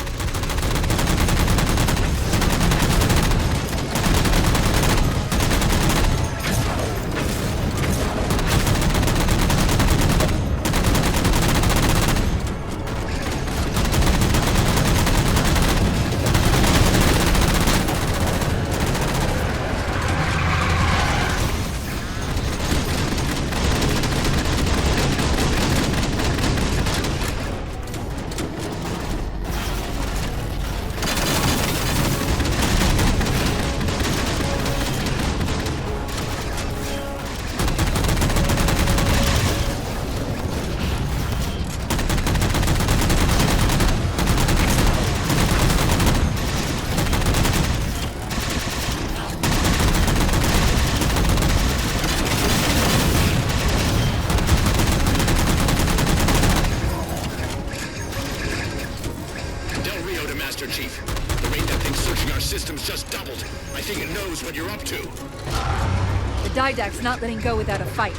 Didact's not letting go without a fight.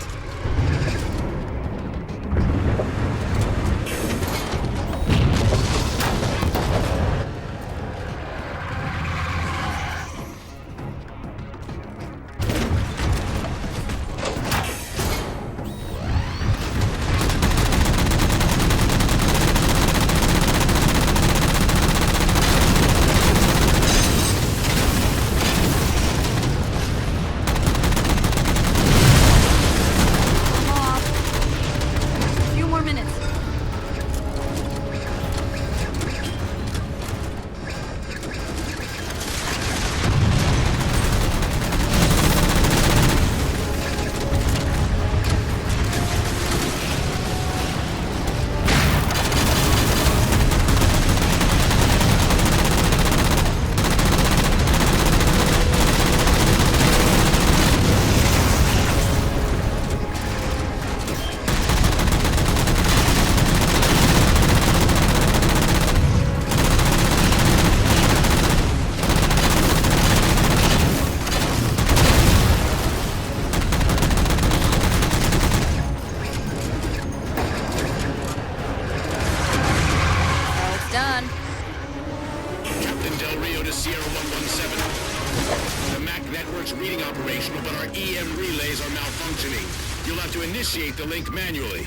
Initiate the link manually.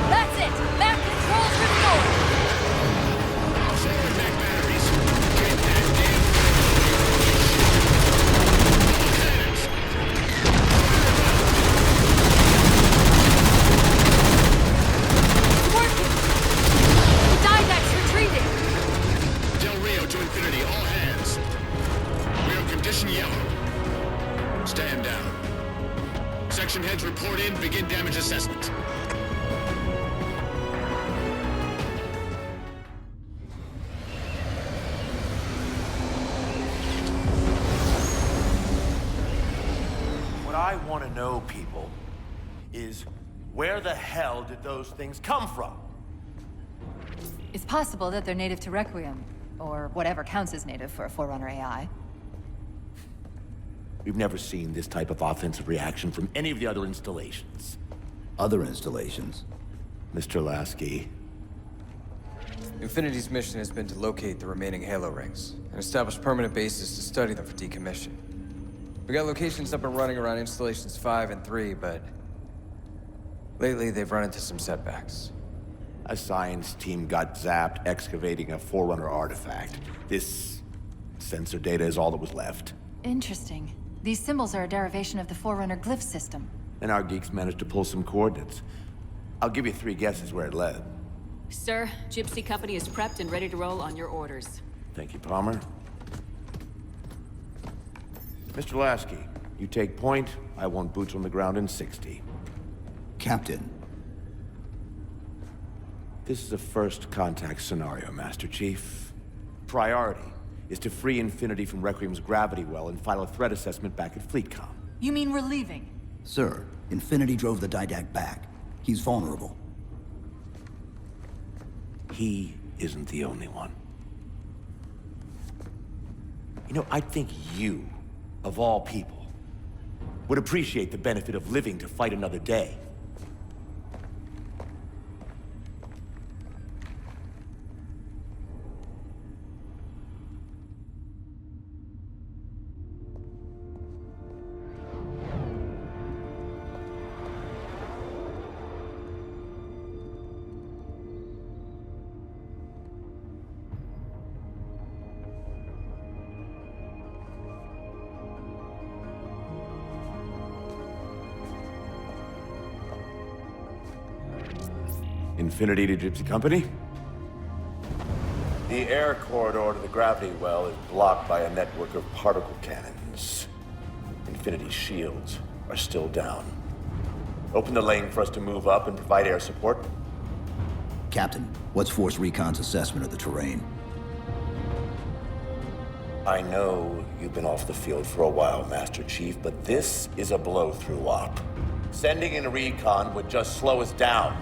That's it! Map controls restored! Forward back batteries. Get that damn It's working! The Didact's retreating! Del Rio to Infinity, all hands. We are condition yellow. Stand down. Section heads report in, begin damage assessment. What I want to know, people, is where the hell did those things come from? It's possible that they're native to Requiem, or whatever counts as native for a Forerunner AI. We've never seen this type of offensive reaction from any of the other installations. Other installations? Mr. Lasky. Infinity's mission has been to locate the remaining Halo rings and establish permanent bases to study them for decommission. We got locations up and running around installations 5 and 3, but lately they've run into some setbacks. A science team got zapped excavating a Forerunner artifact. This sensor data is all that was left. Interesting. These symbols are a derivation of the Forerunner glyph system. And our geeks managed to pull some coordinates. I'll give you 3 guesses where it led. Sir, Gypsy Company is prepped and ready to roll on your orders. Thank you, Palmer. Mr. Lasky, you take point. I want boots on the ground in 60. Captain. This is a first contact scenario, Master Chief. Priority is to free Infinity from Requiem's gravity well and file a threat assessment back at FleetCom. You mean we're leaving? Sir, Infinity drove the Didact back. He's vulnerable. He isn't the only one. You know, I think you, of all people, would appreciate the benefit of living to fight another day. Infinity to Gypsy Company? The air corridor to the gravity well is blocked by a network of particle cannons. Infinity's shields are still down. Open the lane for us to move up and provide air support. Captain, what's Force Recon's assessment of the terrain? I know you've been off the field for a while, Master Chief, but this is a blow-through op. Sending in a recon would just slow us down.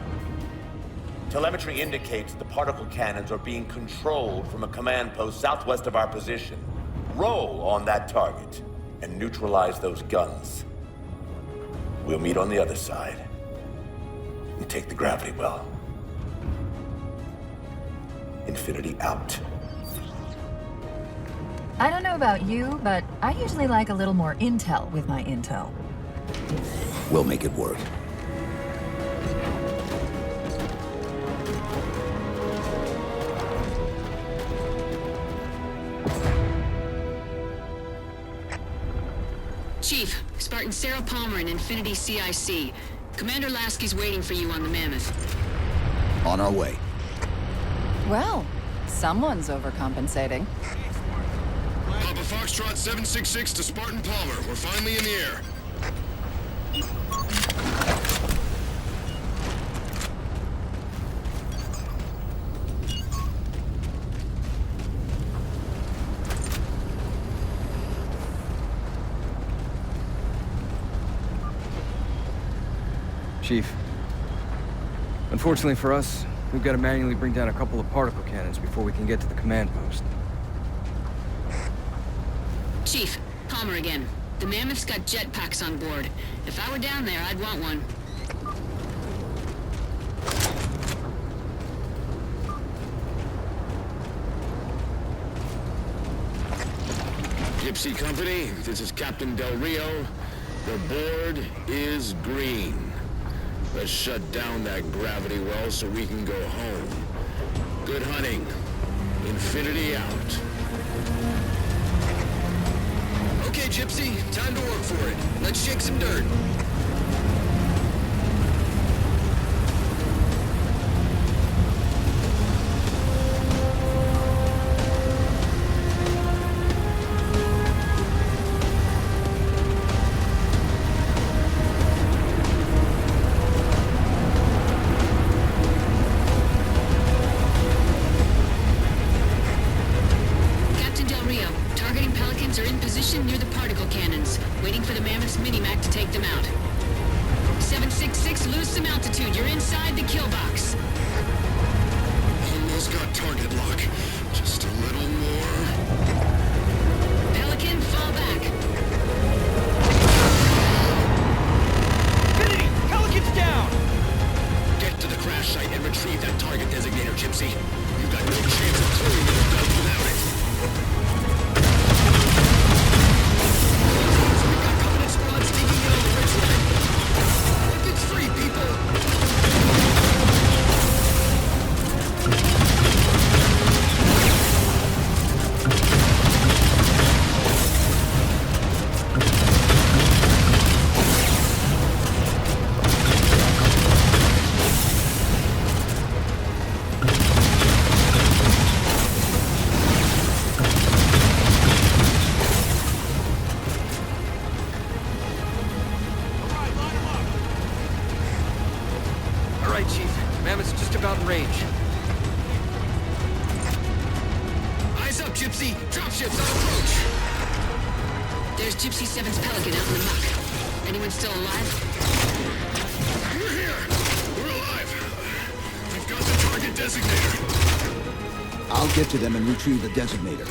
Telemetry indicates the particle cannons are being controlled from a command post southwest of our position. Roll on that target and neutralize those guns. We'll meet on the other side and take the gravity well. Infinity out. I don't know about you, but I usually like a little more intel with my intel. We'll make it work. Chief, Spartan Sarah Palmer in Infinity CIC. Commander Lasky's waiting for you on the Mammoth. On our way. Well, someone's overcompensating. Papa Foxtrot 766 to Spartan Palmer. We're finally in the air. Chief. Unfortunately for us, we've got to manually bring down a couple of particle cannons before we can get to the command post. Chief, Palmer again. The Mammoth's got jetpacks on board. If I were down there, I'd want one. Gypsy Company, this is Captain Del Rio. The board is green. Let's shut down that gravity well so we can go home. Good hunting. Infinity out. Okay, Gypsy, time to work for it. Let's shake some dirt. Captain Del Rio, targeting Pelicans are in position near the particle cannons, waiting for the Mammoth's mini-mac to take them out. 766, lose some altitude. You're inside the kill box. Almost got target lock. Just a little more. Pelican, fall back. Infinity! Pelican's down! Get to the crash site and retrieve that target designator, Gypsy. You've got no chance of clearing the belt without it. We've got Covenant squads digging in on the ridgeline. It's free, people! All right, Chief. Mammoth's just about in range. Eyes up, Gypsy! Dropships on approach! There's Gypsy 7's Pelican out in the muck. Anyone still alive? We're here! We're alive! We've got the target designator! I'll get to them and retrieve the designator.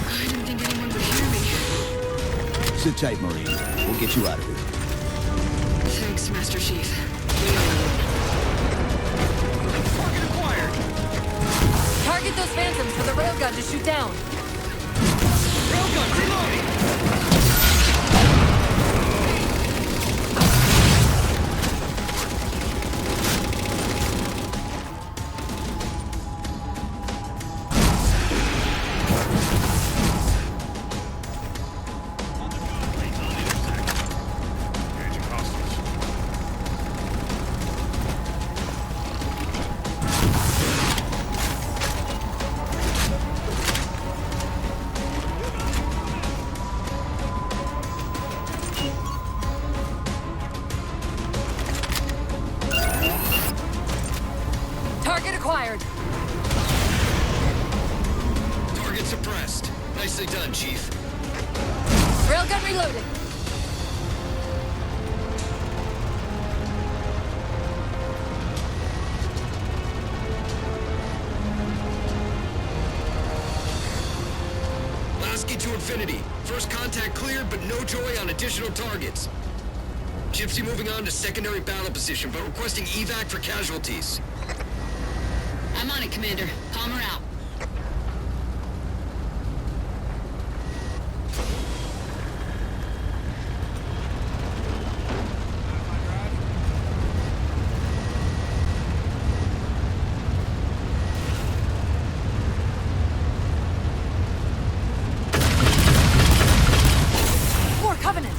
I didn't think anyone would hear me. Sit tight, Marine. We'll get you out of here. Thanks, Master Chief. Target acquired! Target those phantoms for the railgun to shoot down. Railgun reloading! Nicely done, Chief. Railgun reloaded. Lasky to infinity. First contact cleared, but no joy on additional targets. Gypsy moving on to secondary battle position, but requesting evac for casualties. I'm on it, Commander. Palmer out. More Covenant!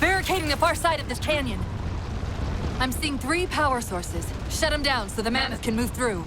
Barricading the far side of this canyon. I'm seeing 3 power sources. Shut them down so the mammoth can move through.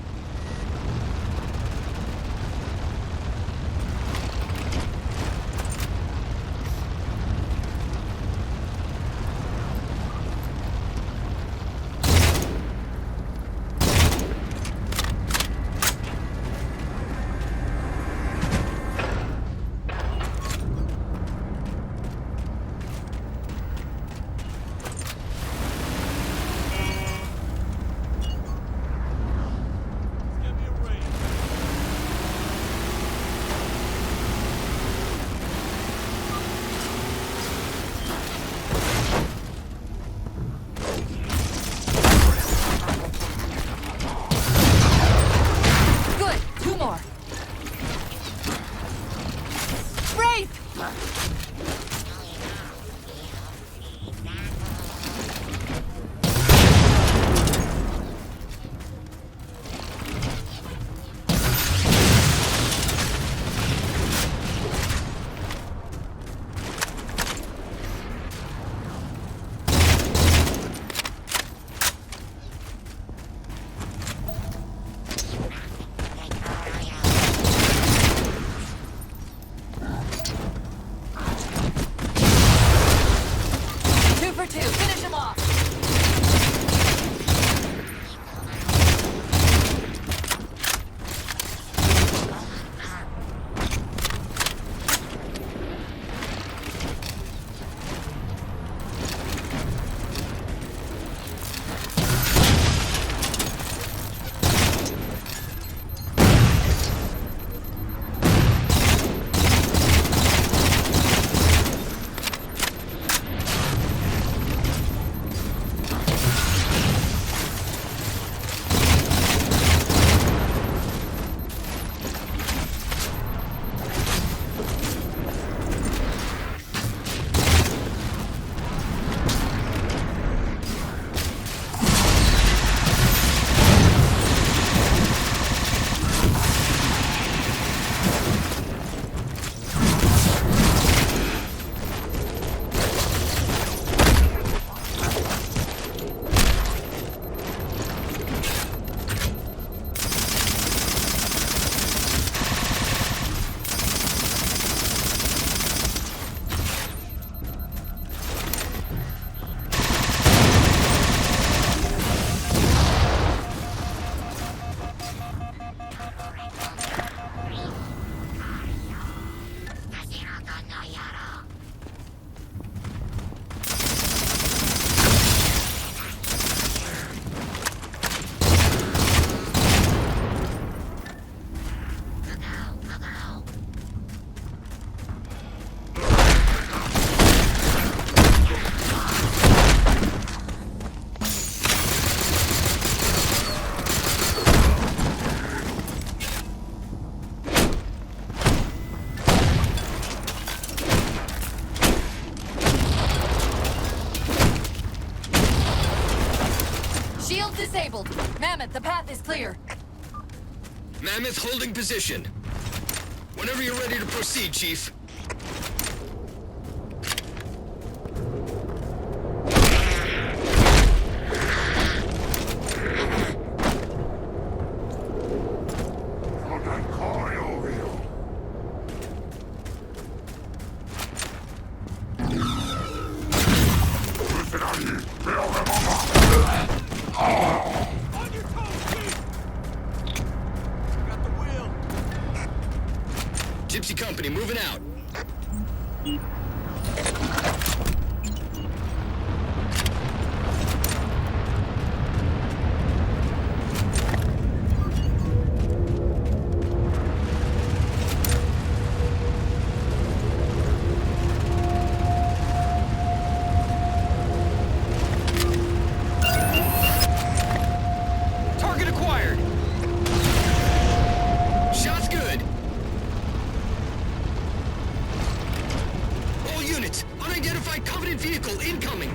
Mammoth, the path is clear. Mammoth holding position. Whenever you're ready to proceed, Chief. Gypsy Company moving out. Target acquired. Shot's good. All units, unidentified Covenant vehicle incoming.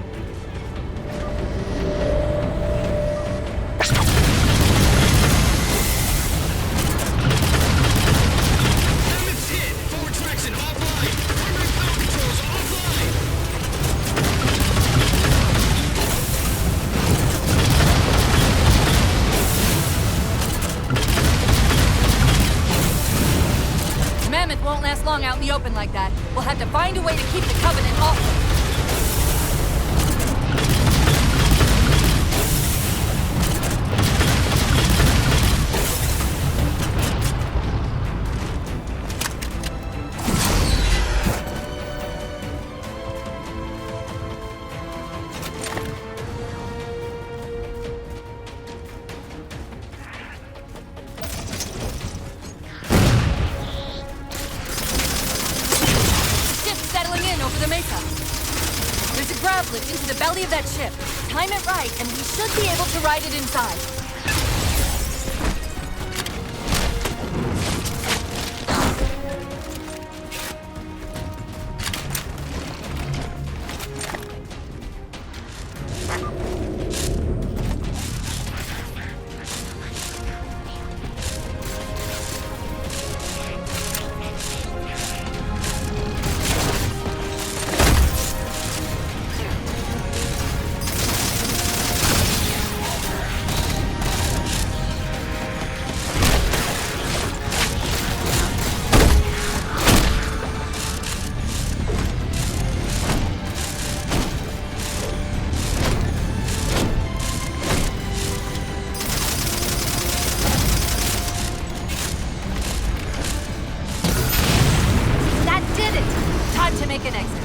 Mammoth's hit. Forward traction offline. Primary power controls offline. Mammoth won't last long out in the open like that. We'll have to find a way to keep the Covenant off. Ship settling in over the mesa. There's a grav lift into the belly of that ship. Time it right, and we should be able to ride it inside. That did it! Time to make an exit.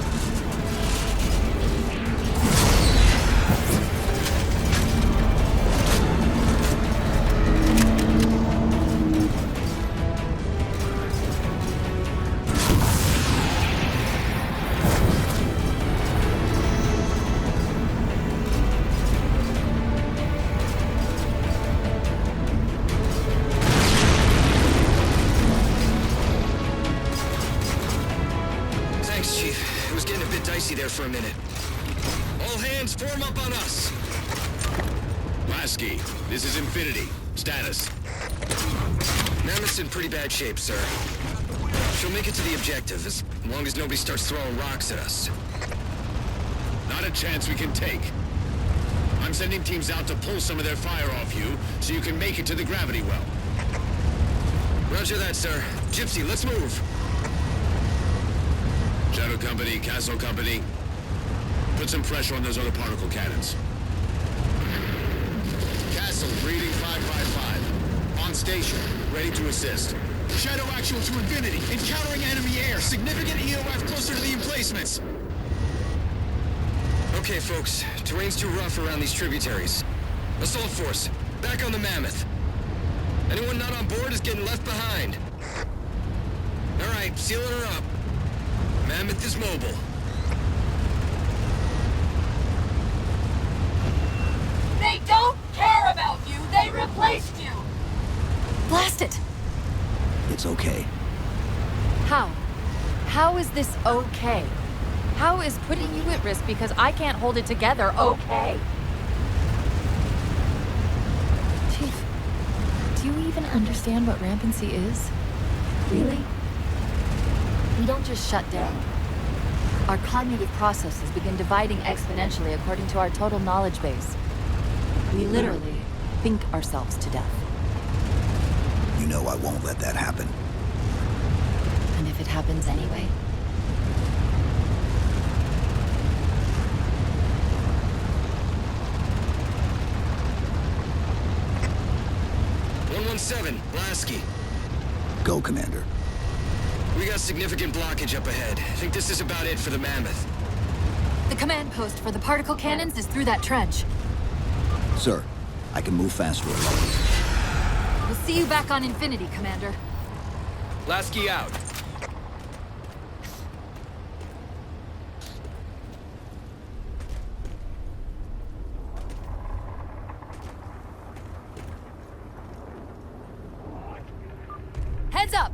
Thanks, Chief. It was getting a bit dicey there for a minute. All hands form up on us. Lasky, this is Infinity. Status. Mammoth's in pretty bad shape, sir. She'll make it to the objective as long as nobody starts throwing rocks at us. Not a chance we can take. I'm sending teams out to pull some of their fire off you so you can make it to the gravity well. Roger that, sir. Gypsy, let's move. Shadow Company, Castle Company, put some pressure on those other particle cannons. Castle, reading 555. On station, ready to assist. Shadow actual to Infinity. Encountering enemy air. Significant EOF closer to the emplacements. Okay, folks. Terrain's too rough around these tributaries. Assault force, back on the Mammoth. Anyone not on board is getting left behind. All right, sealing her up. Mammoth is mobile. They don't care about you. They replaced you. Blast it! It's okay. How? How is this okay? How is putting you at risk because I can't hold it together okay? Chief, even understand what rampancy is? Really? We don't just shut down. Our cognitive processes begin dividing exponentially according to our total knowledge base. We literally think ourselves to death. You know I won't let that happen. And if it happens anyway? Lasky. Go, Commander. We got significant blockage up ahead. I think this is about it for the Mammoth. The command post for the particle cannons is through that trench. Sir, I can move faster alone. We'll see you back on Infinity, Commander. Lasky out. Heads up!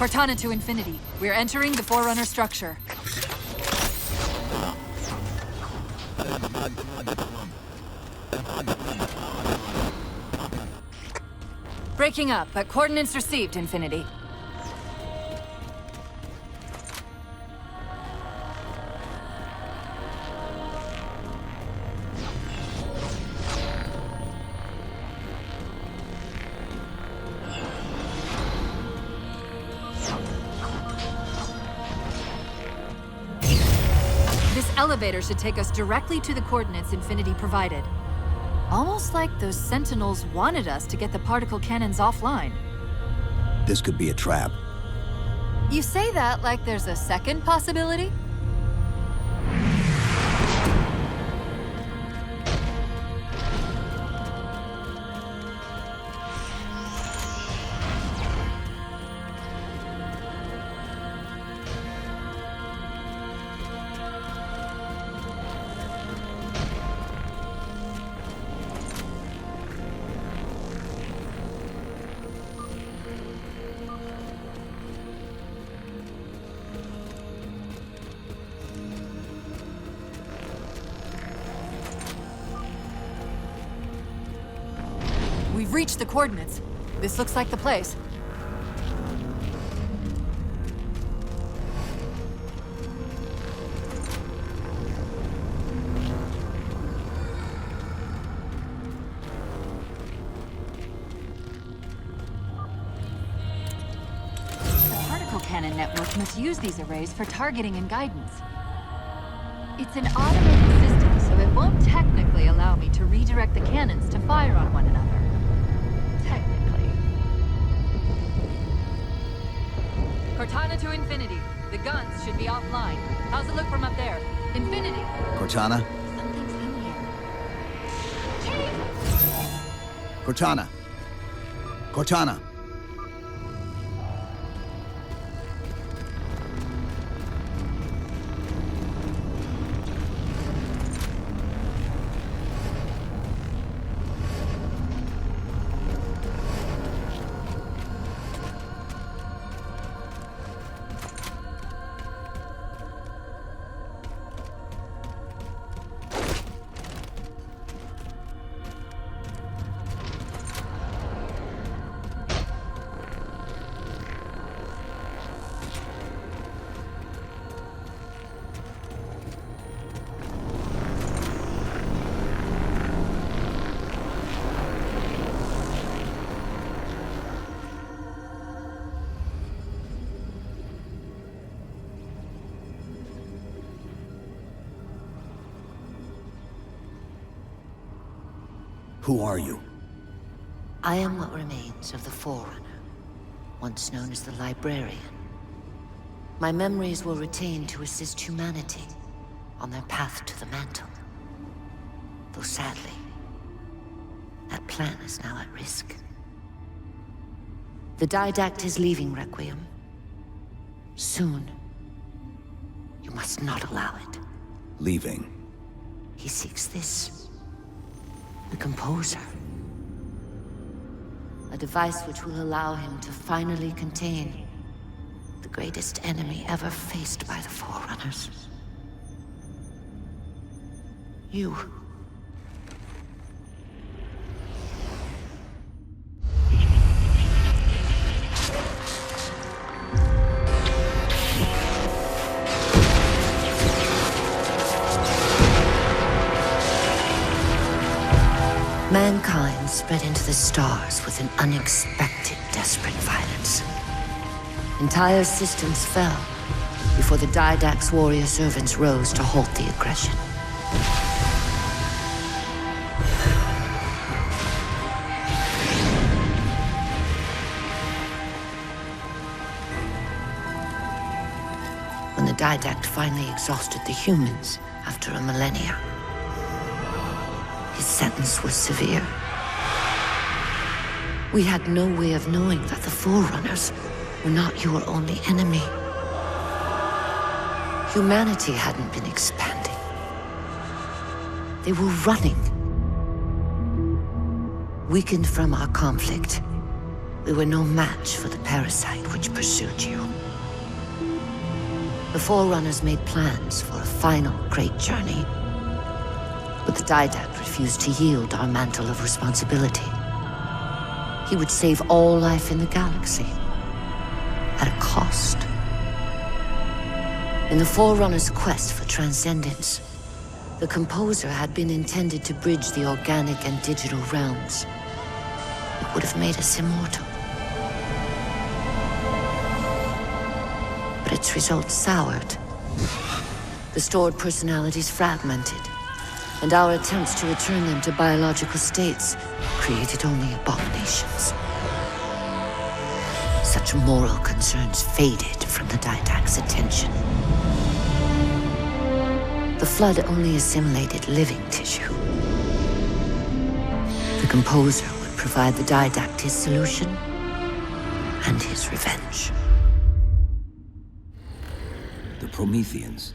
Cortana to Infinity. We're entering the Forerunner structure. Breaking up, but coordinates received, Infinity. This elevator should take us directly to the coordinates Infinity provided. Almost like those Sentinels wanted us to get the particle cannons offline. This could be a trap. You say that like there's a second possibility? We've reached the coordinates. This looks like the place. The particle cannon network must use these arrays for targeting and guidance. It's an automated system, so it won't technically allow me to redirect the cannons to fire on one another. Cortana to Infinity. The guns should be offline. How's it look from up there? Infinity! Cortana? Something's in here. Cortana! Cortana! Who are you? I am what remains of the Forerunner, once known as the Librarian. My memories were retained to assist humanity on their path to the mantle. Though sadly, that plan is now at risk. The Didact is leaving Requiem. Soon. You must not allow it. Leaving? He seeks this. The Composer. A device which will allow him to finally contain the greatest enemy ever faced by the Forerunners. You. Mankind spread into the stars with an unexpected, desperate violence. Entire systems fell before the Didact's warrior servants rose to halt the aggression. When the Didact finally exhausted the humans after a millennia, his sentence was severe. We had no way of knowing that the Forerunners were not your only enemy. Humanity hadn't been expanding. They were running. Weakened from our conflict, we were no match for the parasite which pursued you. The Forerunners made plans for a final great journey. But the Didact refused to yield our mantle of responsibility. He would save all life in the galaxy, at a cost. In the Forerunner's quest for transcendence, the Composer had been intended to bridge the organic and digital realms. It would have made us immortal. But its results soured. The stored personalities fragmented, and our attempts to return them to biological states created only abominations. Such moral concerns faded from the Didact's attention. The Flood only assimilated living tissue. The Composer would provide the Didact his solution and his revenge. The Prometheans.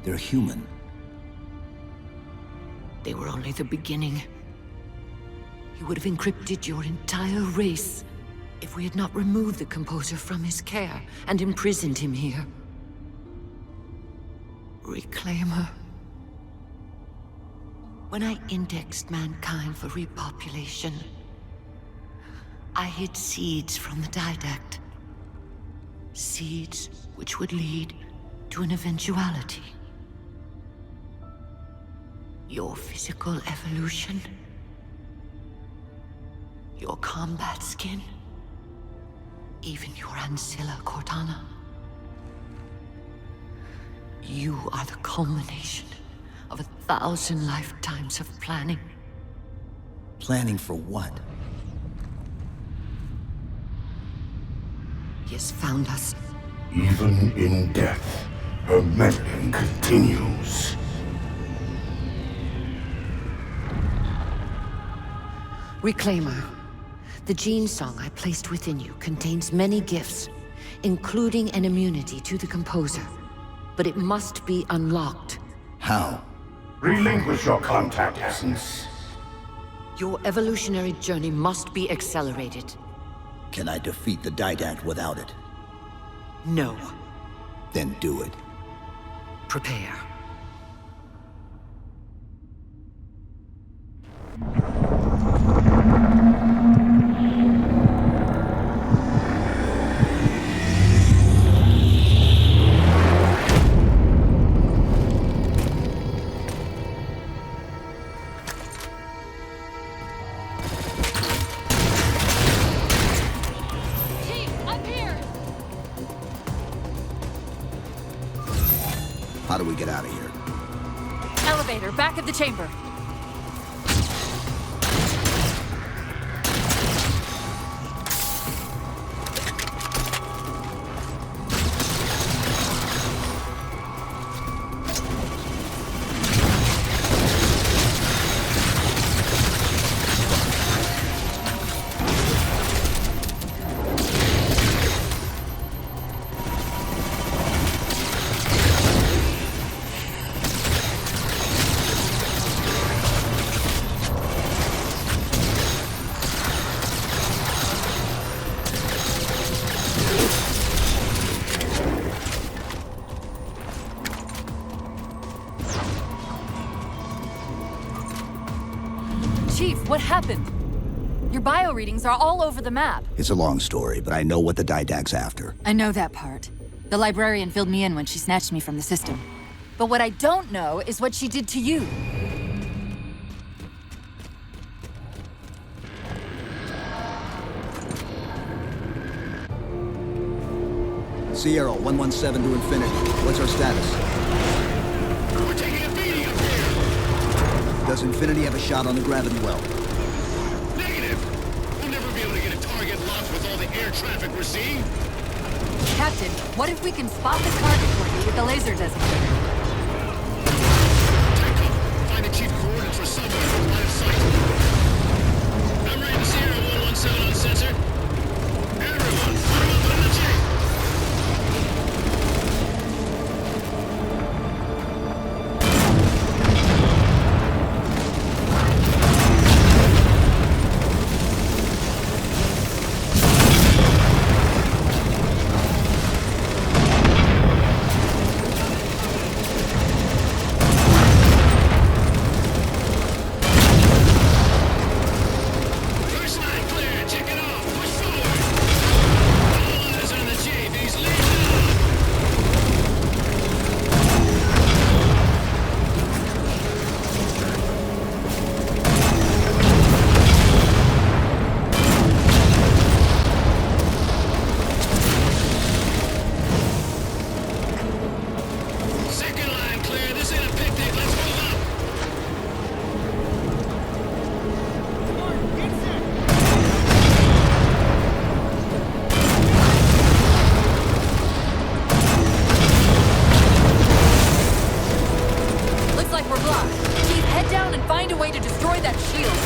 They're human. They were only the beginning. He would have encrypted your entire race if we had not removed the Composer from his care and imprisoned him here. Reclaimer. When I indexed mankind for repopulation, I hid seeds from the Didact. Seeds which would lead to an eventuality. Your physical evolution. Your combat skin. Even your ancilla Cortana. You are the culmination of 1,000 lifetimes of planning. Planning for what? He has found us. Even in death, her meddling continues. Reclaimer. The gene song I placed within you contains many gifts, including an immunity to the Composer. But it must be unlocked. How? Relinquish your contact essence. Your evolutionary journey must be accelerated. Can I defeat the Didact without it? No. Then do it. Prepare. How do we get out of here? Elevator, back of the chamber. Chief, what happened? Your bio readings are all over the map. It's a long story, but I know what the Didact's after. I know that part. The librarian filled me in when she snatched me from the system. But what I don't know is what she did to you. Sierra, 117 to infinity. What's our status? We're taking a beating up here! Does Infinity have a shot on the gravity well? Negative! We'll never be able to get a target locked with all the air traffic we're seeing. Captain, what if we can spot the target for you with the laser designator? Take cover. Find the chief coordinates for somewhere in line of sight. I'm ready to Sierra 117 on sensor. Everyone, put him up on the J. down and find a way to destroy that shield.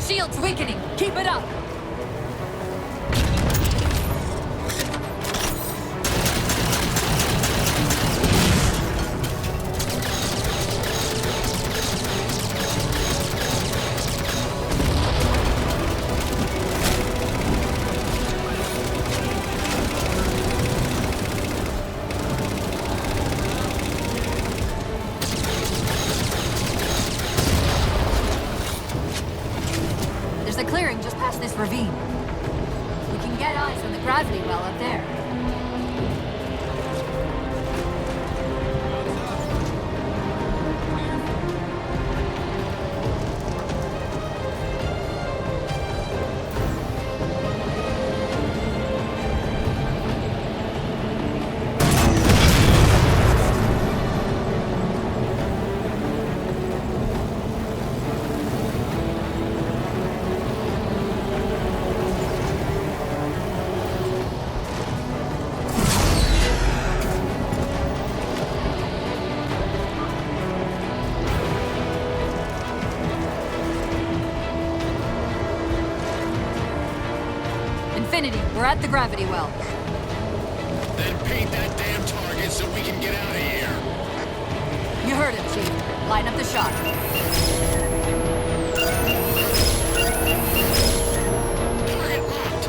Shield's weakening. Keep it up. There's a clearing just past this ravine. We can get eyes on the gravity well up there. Infinity, we're at the gravity well. Then paint that damn target so we can get out of here. You heard him, Chief. Line up the shot. Target locked.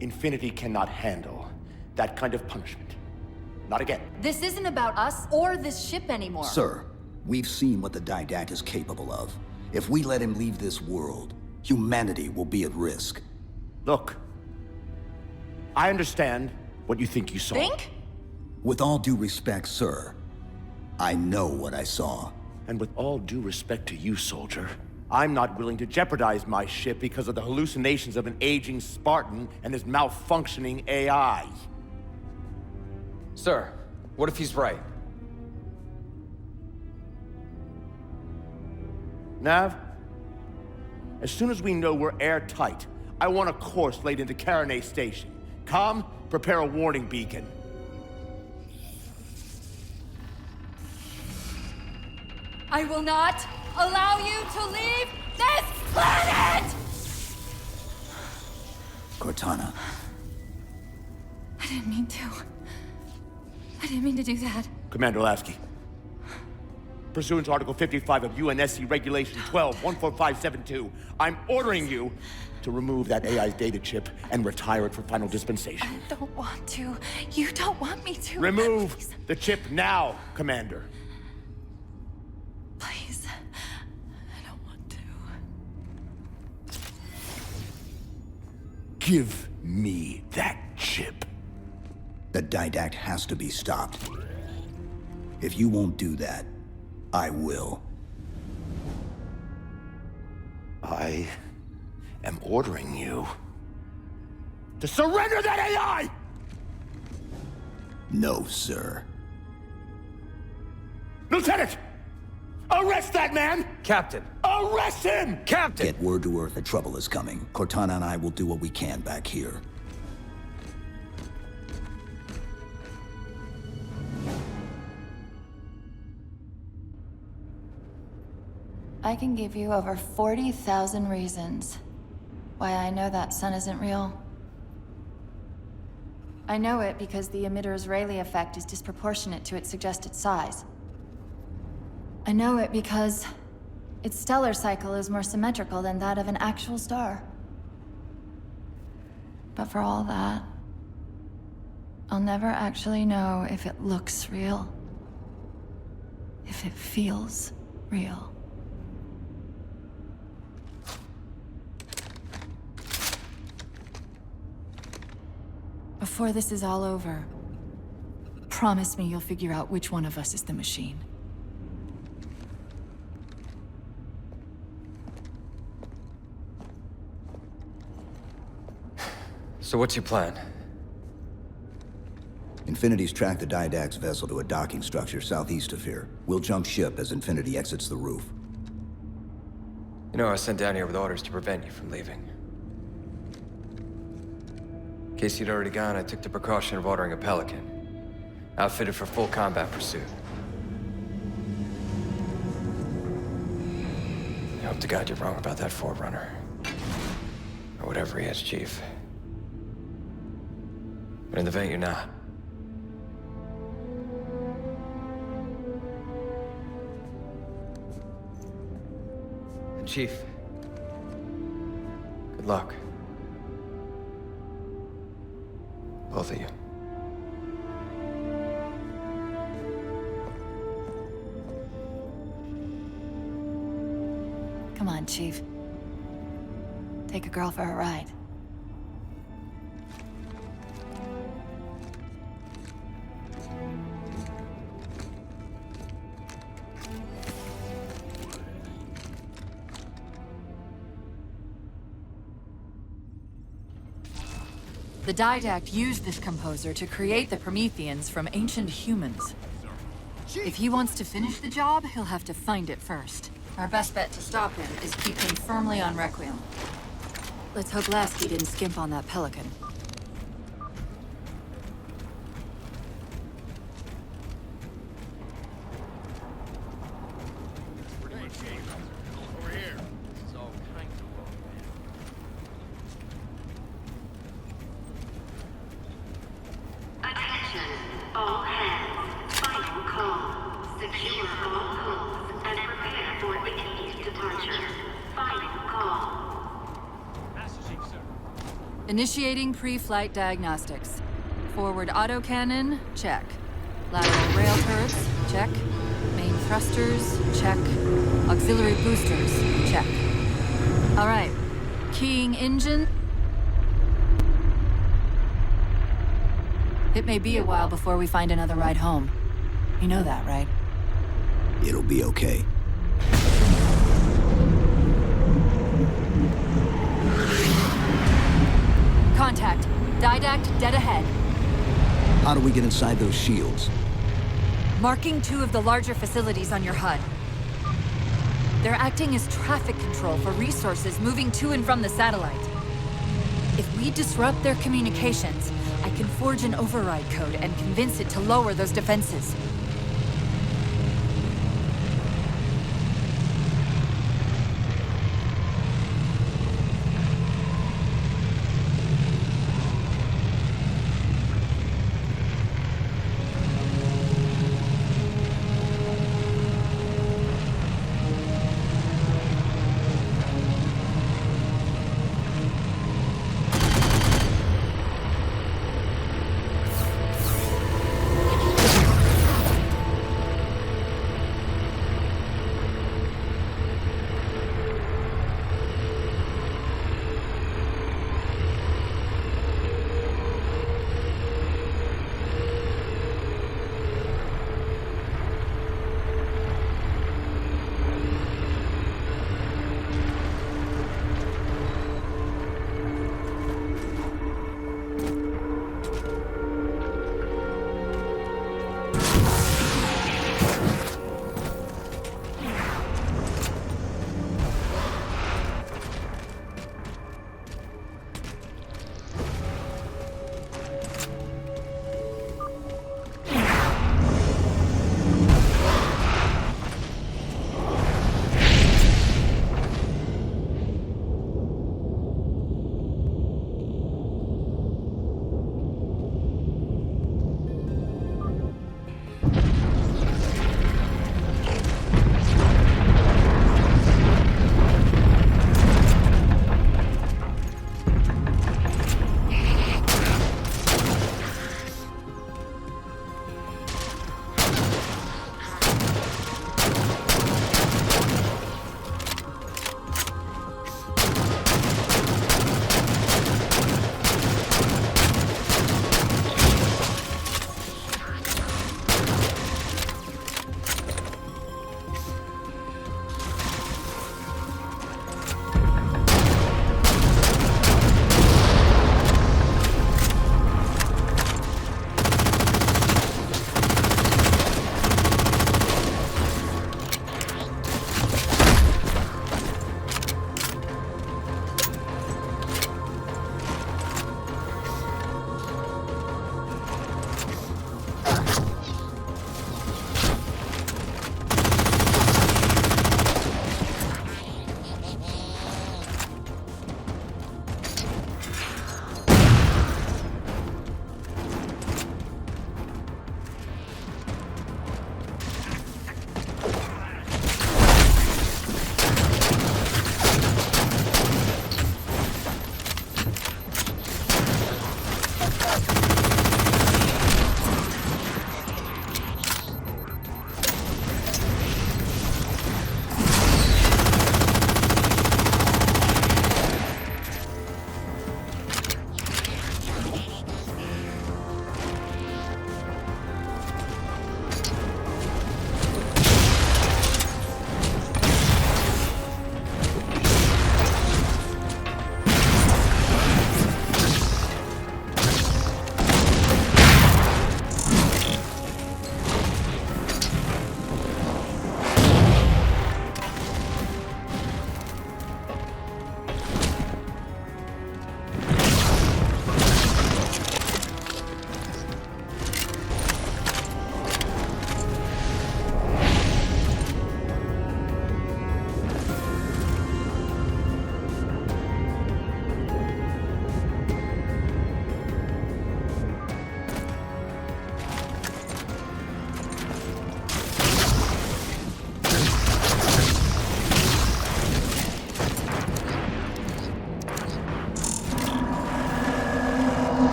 Infinity cannot handle that kind of punishment. Not again. This isn't about us or this ship anymore. Sir, we've seen what the Didact is capable of. If we let him leave this world, humanity will be at risk. Look, I understand what you think you saw. Think? With all due respect, sir, I know what I saw. And with all due respect to you, soldier, I'm not willing to jeopardize my ship because of the hallucinations of an aging Spartan and his malfunctioning AI. Sir, what if he's right? Nav, as soon as we know we're airtight, I want a course laid into Caranay Station. Com, prepare a warning beacon. I will not allow you to leave this planet! Cortana. I didn't mean to. I didn't mean to do that. Commander Lasky. Pursuant to Article 55 of UNSC Regulation 12-14572, I'm ordering you to remove that AI's data chip and retire it for final dispensation. I don't want to. You don't want me to. Remove Please. the chip now, Commander. Please. I don't want to. Give me that chip. The Didact has to be stopped. If you won't do that, I will. I am ordering you to surrender that AI! No, sir. Lieutenant! Arrest that man! Captain! Arrest him! Captain! Get word to Earth that trouble is coming. Cortana and I will do what we can back here. I can give you over 40,000 reasons why I know that sun isn't real? I know it because the emitter's Rayleigh effect is disproportionate to its suggested size. I know it because its stellar cycle is more symmetrical than that of an actual star. But for all that, I'll never actually know if it looks real. If it feels real. Before this is all over, promise me you'll figure out which one of us is the machine. So what's your plan? Infinity's tracked the Didact's vessel to a docking structure southeast of here. We'll jump ship as Infinity exits the roof. You know, I was sent down here with orders to prevent you from leaving. In case you'd already gone, I took the precaution of ordering a Pelican, outfitted for full combat pursuit. I hope to God you're wrong about that Forerunner. Or whatever he is, Chief. But in the event you're not, and Chief, good luck. Both of you. Come on, Chief. Take a girl for a ride. The Didact used this composer to create the Prometheans from ancient humans. If he wants to finish the job, he'll have to find it first. Our best bet to stop him is keep him firmly on Requiem. Let's hope Lasky didn't skimp on that Pelican. Initiating pre-flight diagnostics. Forward autocannon, check. Lateral rail turrets, check. Main thrusters, check. Auxiliary boosters, check. All right. Keying engine. It may be a while before we find another ride home. You know that, right? It'll be okay. Contact. Didact dead ahead. How do we get inside those shields? Marking 2 of the larger facilities on your HUD. They're acting as traffic control for resources moving to and from the satellite. If we disrupt their communications, I can forge an override code and convince it to lower those defenses.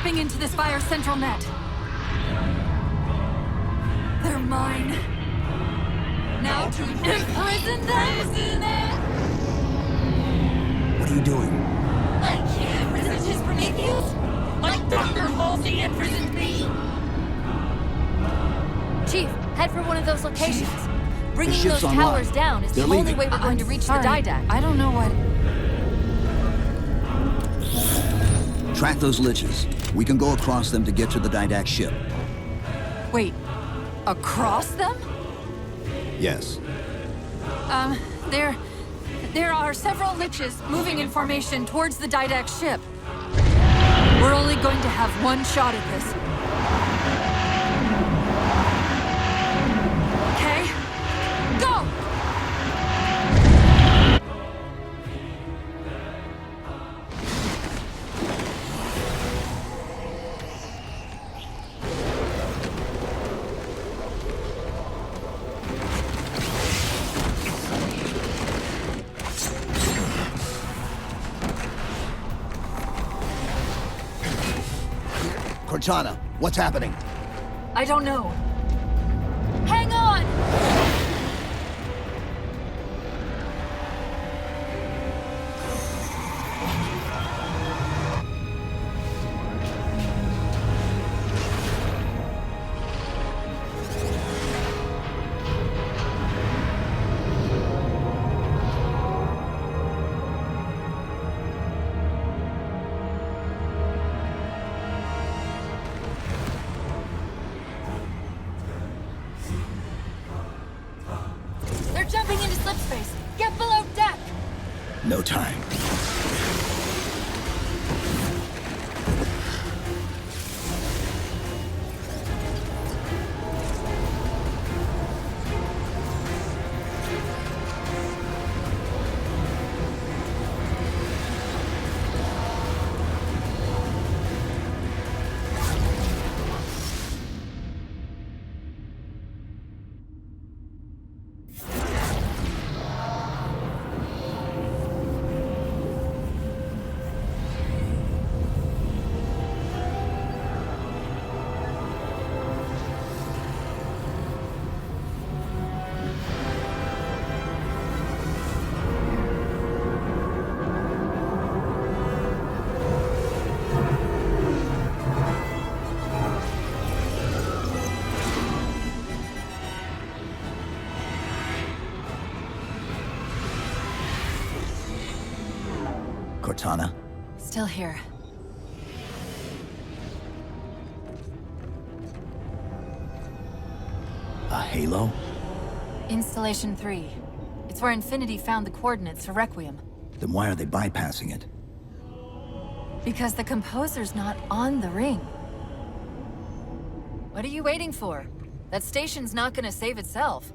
tapping into this fire's central net. They're mine. Now to imprison them? What are you doing? I can't resist his Prometheus! Like Dr. Halsey imprisoned me! Chief, head for one of those locations. Bringing ship's those online. towers down is They're the only leaving. way we're going to reach the Didact. I don't know what... Track those liches. We can go across them to get to the Didact ship. Wait, across them? Yes. There are several liches moving in formation towards the Didact ship. We're only going to have one shot at this. Okay? Go! Cortana, what's happening? I don't know. Hang on! They're jumping into slipspace. Get below deck! No time. Cortana? Still here. A halo? Installation 3. It's where Infinity found the coordinates for Requiem. Then why are they bypassing it? Because the composer's not on the ring. What are you waiting for? That station's not gonna save itself.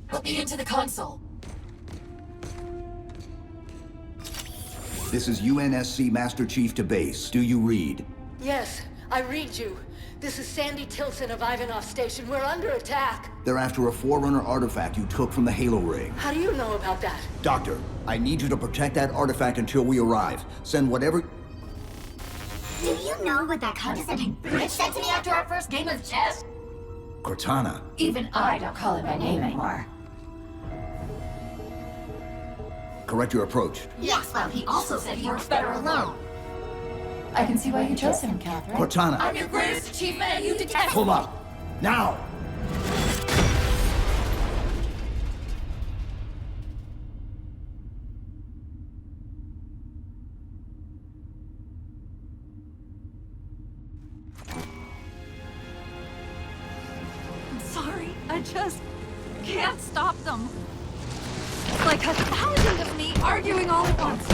Put me into the console. This is UNSC Master Chief to base. Do you read? Yes, I read you. This is Sandy Tilson of Ivanov Station. We're under attack. They're after a Forerunner artifact you took from the Halo ring. How do you know about that? Doctor, I need you to protect that artifact until we arrive. Send whatever... Do you know what that condescending bitch said to me after our first game of chess? Cortana. Even I don't call it by name anymore. Correct your approach. Yes, well, he also said he works better alone. I can see why you chose him, Catherine. Cortana. I'm your greatest achievement and you detest Pull up. Now! I'm sorry. I just can't stop them. It's like 1,000 of me arguing all at once.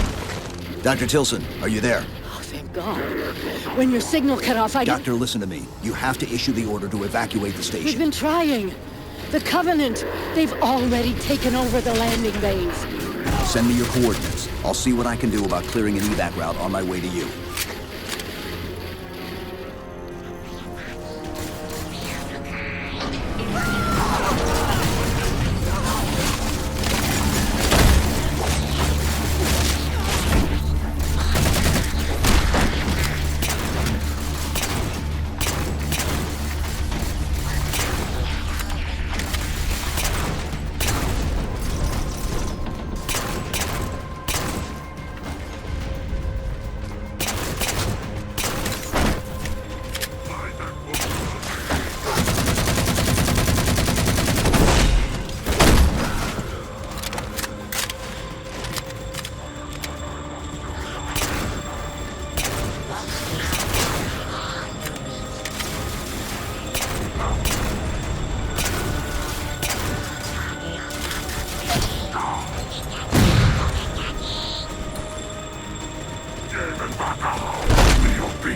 Dr. Tilson, are you there? Oh, thank God. When your signal cut off, Doctor, listen to me. You have to issue the order to evacuate the station. We've been trying. The Covenant, they've already taken over the landing bays. Send me your coordinates. I'll see what I can do about clearing an evac route on my way to you. What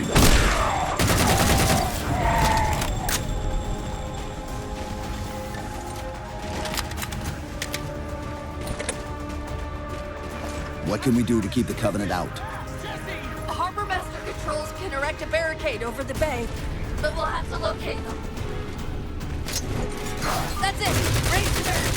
can we do to keep the Covenant out? Harbor Master Controls can erect a barricade over the bay, but we'll have to locate them. That's it! Raise the barricade!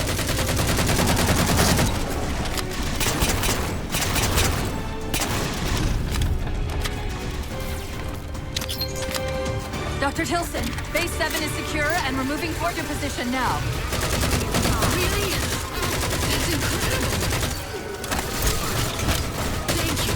Dr. Tilson, Base 7 is secure and we're moving toward your position now. Really? That's incredible. Thank you.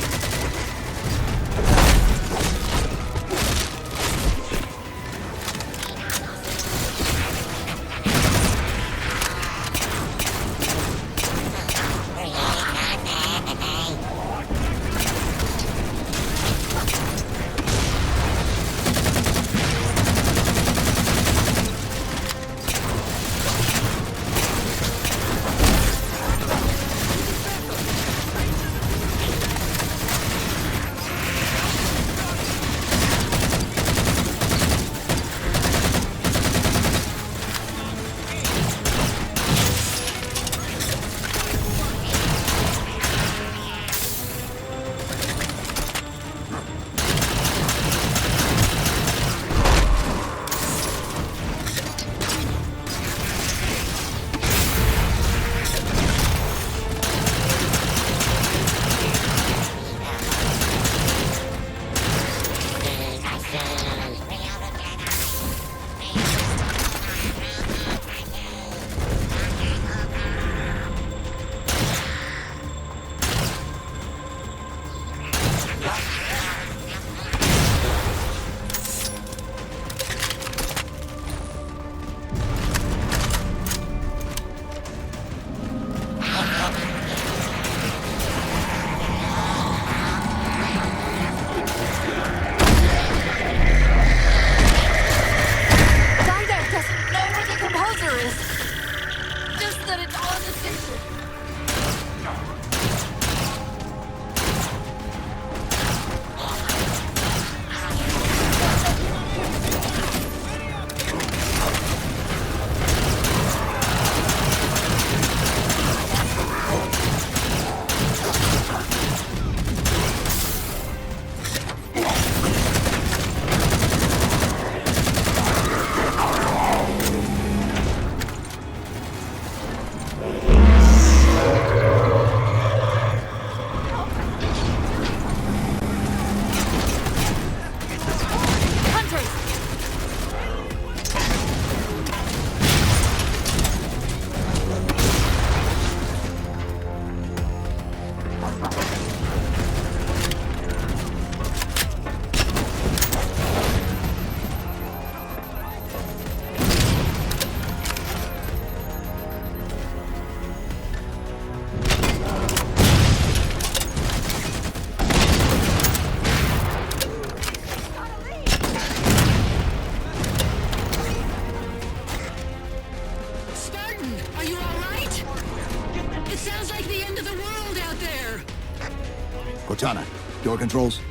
Cortana, door controls.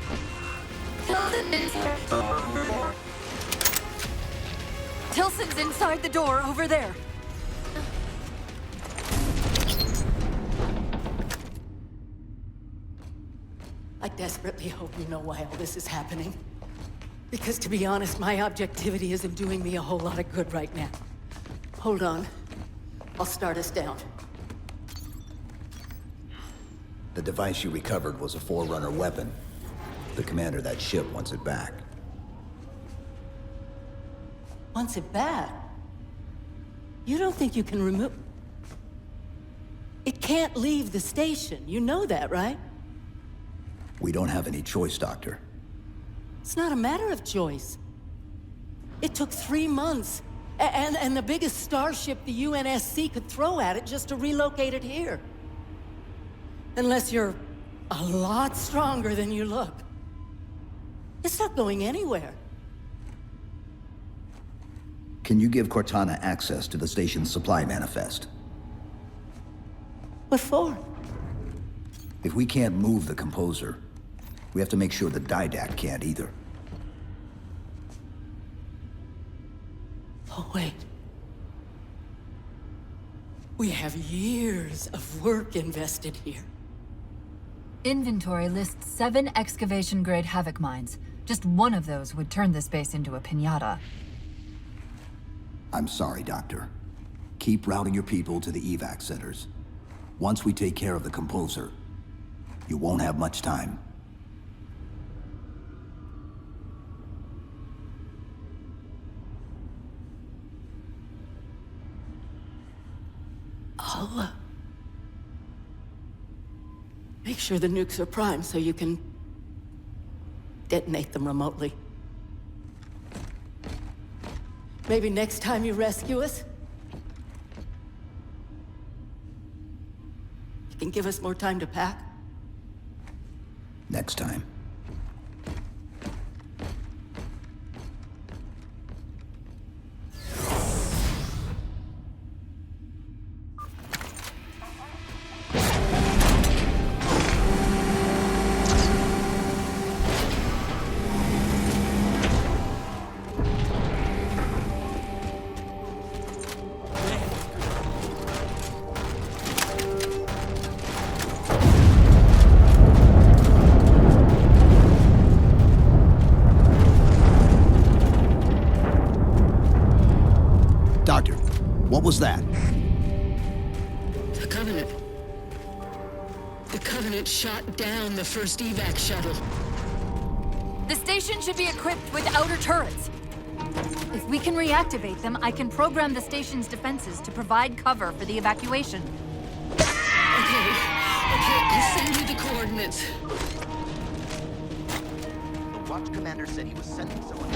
Tilson's inside the door, over there. I desperately hope you know why all this is happening. Because to be honest, my objectivity isn't doing me a whole lot of good right now. Hold on. I'll start us down. The device you recovered was a Forerunner weapon. The commander of that ship wants it back. Wants it back? You don't think you can remove... It can't leave the station. You know that, right? We don't have any choice, Doctor. It's not a matter of choice. It took 3 months, and the biggest starship the UNSC could throw at it just to relocate it here. Unless you're a lot stronger than you look. It's not going anywhere. Can you give Cortana access to the station's supply manifest? What for? If we can't move the composer, we have to make sure the Didac can't either. Wait. We have years of work invested here. Inventory lists 7 excavation-grade Havoc mines. Just one of those would turn this base into a piñata. I'm sorry, Doctor. Keep routing your people to the evac centers. Once we take care of the composer, you won't have much time. I'll make sure the nukes are primed so you can detonate them remotely. Maybe next time you rescue us, you can give us more time to pack. Next time. Doctor, what was that? The Covenant. The Covenant shot down the first evac shuttle. The station should be equipped with outer turrets. If we can reactivate them, I can program the station's defenses to provide cover for the evacuation. Okay, I'll send you the coordinates. The watch commander said he was sending someone.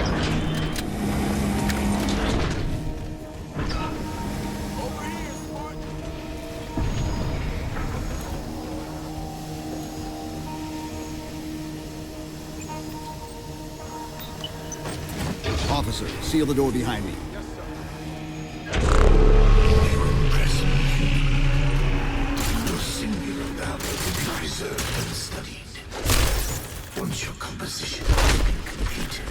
Over here, Spartan! Officer, seal the door behind me. Your singular valor will be preserved and studied. Once your composition has been completed.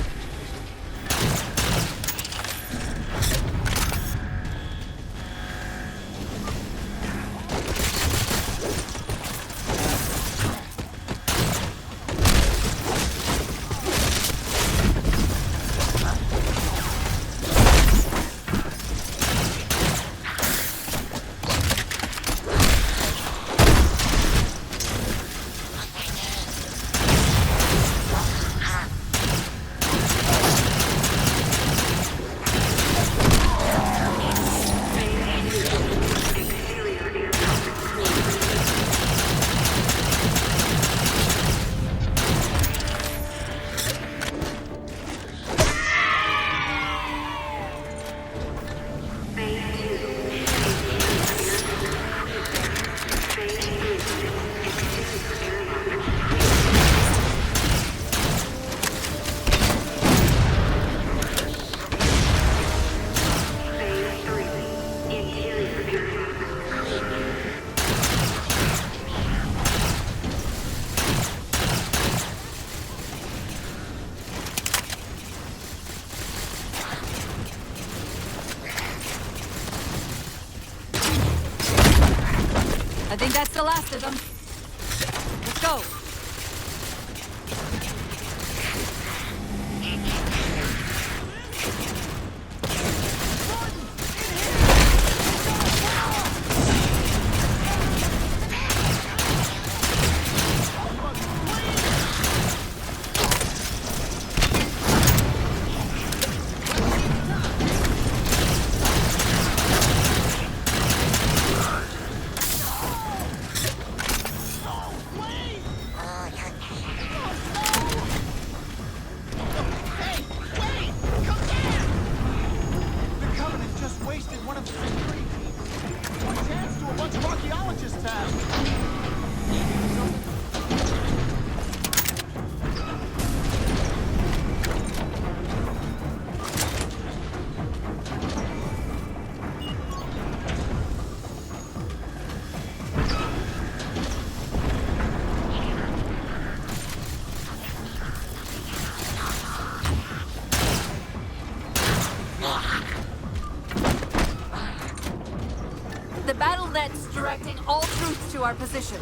I think that's the last of them. Let's go. nets directing all troops to our position.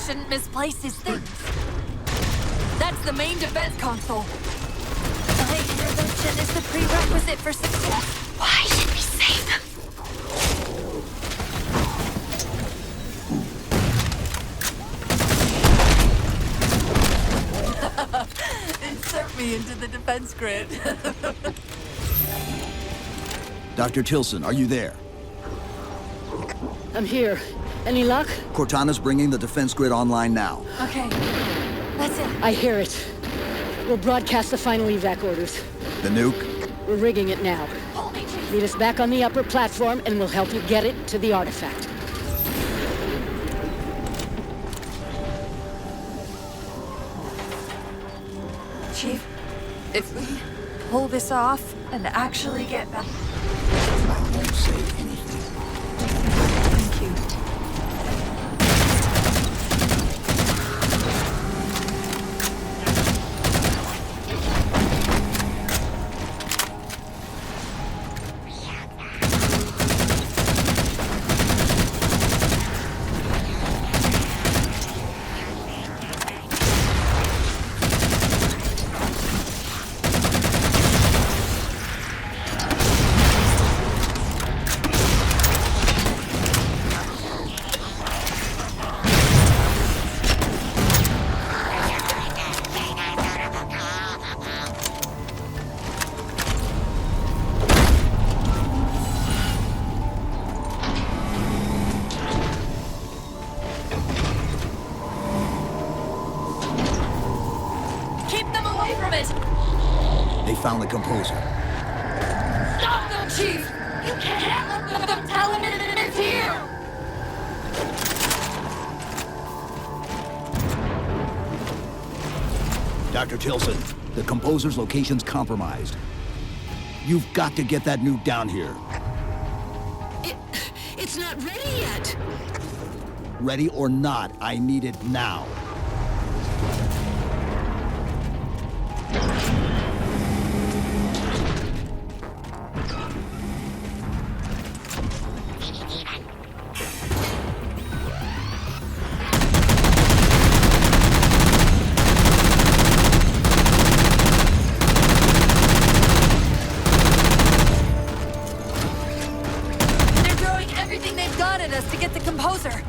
Shouldn't misplace his things. That's the main defense console. My intervention is the prerequisite for success. Why should we save them? Insert me into the defense grid. Dr. Tilson, are you there? I'm here. Any luck? Cortana's bringing the defense grid online now. Okay. That's it. I hear it. We'll broadcast the final evac orders. The nuke? We're rigging it now. Meet us back on the upper platform and we'll help you get it to the artifact. Chief, if we pull this off and actually get back... I won't say anything. Thank you. They found the composer. Stop them, Chief! You can't let them tell him it's here! Dr. Tilson, the composer's location's compromised. You've got to get that nuke down here. It's not ready yet! Ready or not, I need it now. To get the composer.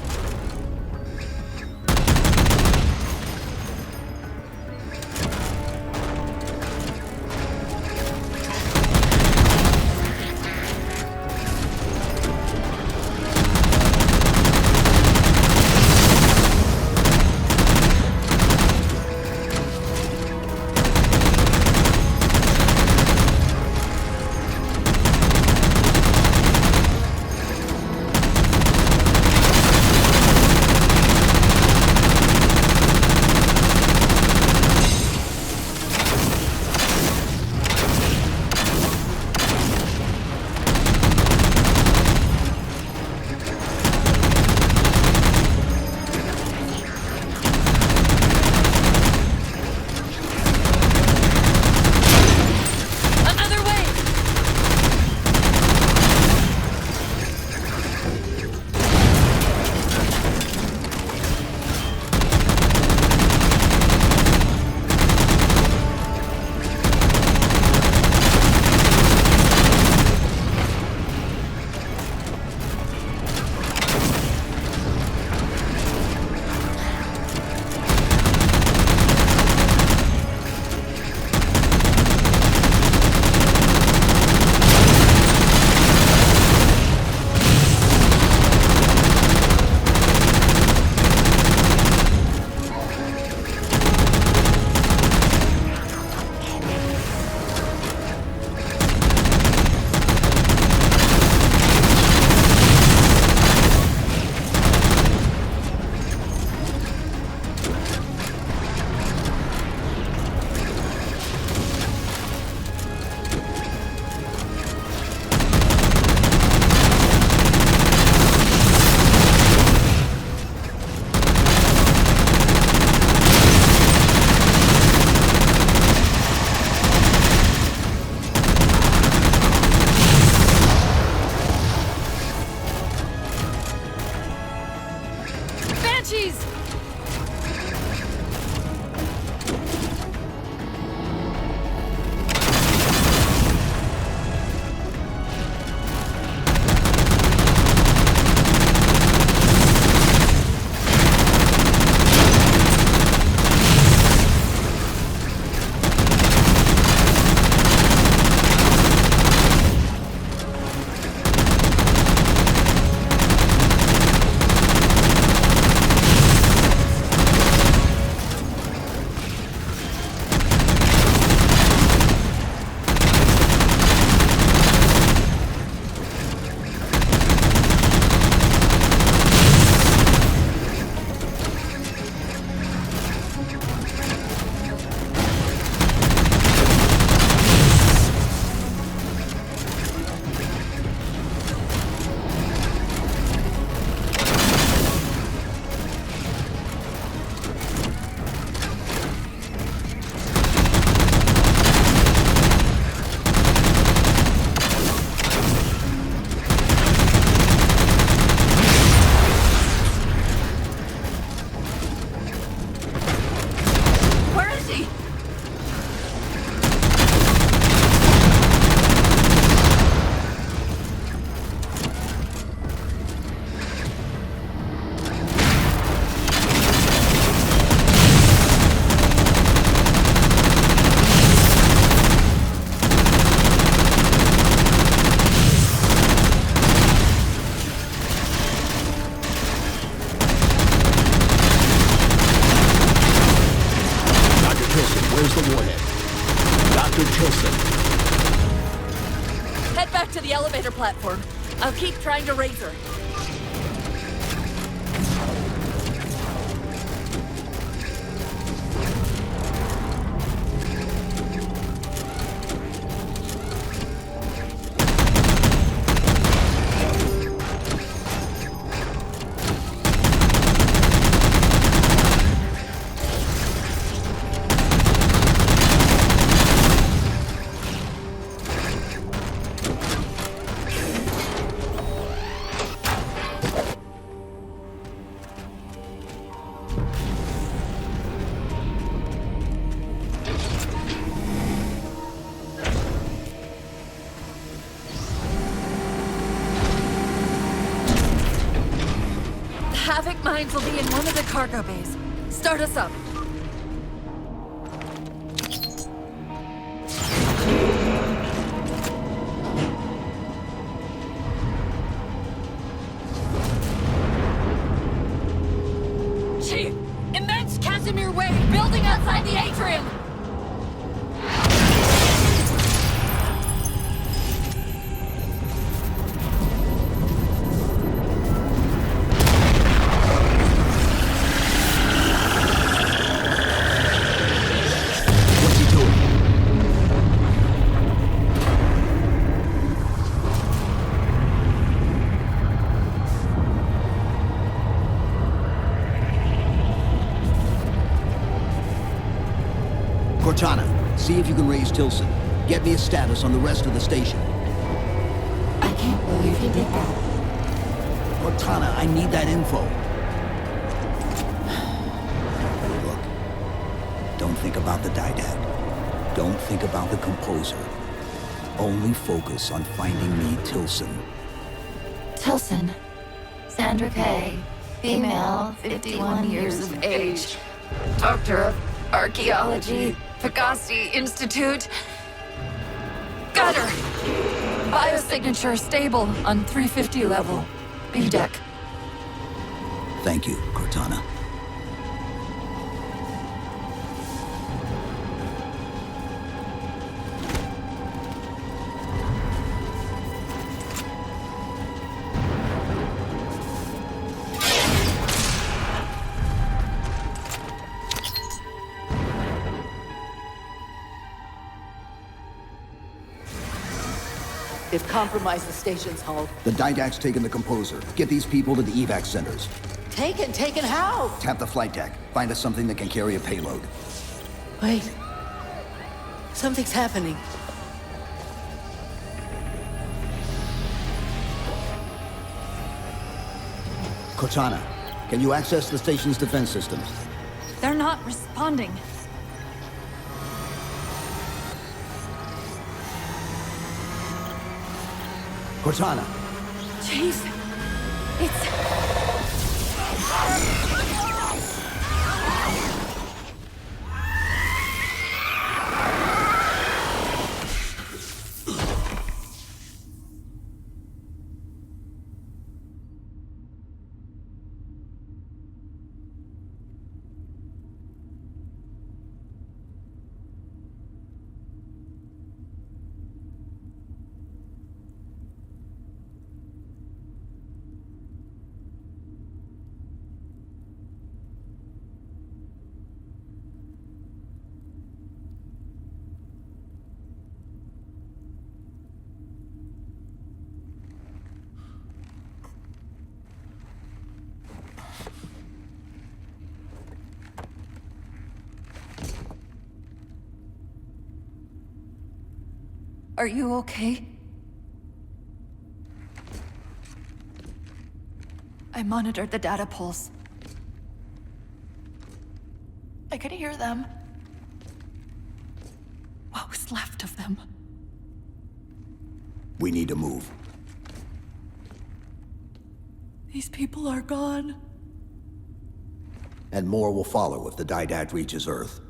Dr. Tilson. Head back to the elevator platform. I'll keep trying to raise her. Havoc mines will be in one of the cargo bays. Start us up. Chief! Immense Casimir wave building outside the atrium! Cortana, see if you can raise Tilson. Get me a status on the rest of the station. I can't believe you did that. Cortana, I need that info. Look, don't think about the Didact. Don't think about the composer. Only focus on finding me Tilson. Tilson. Sandra Kay. Female, 51 years of age. Doctor of Archaeology. Pegasi Institute. Got her! Biosignature stable on 350 level. B deck. Thank you, Cortana. They've compromised the station's hull. The Didact's taken the composer. Get these people to the evac centers. Taken how? Tap the flight deck. Find us something that can carry a payload. Wait. Something's happening. Cortana, can you access the station's defense systems? They're not responding. Cortana! Chief, it's... Are you okay? I monitored the data pulse. I could hear them. What was left of them? We need to move. These people are gone. And more will follow if the Didact reaches Earth.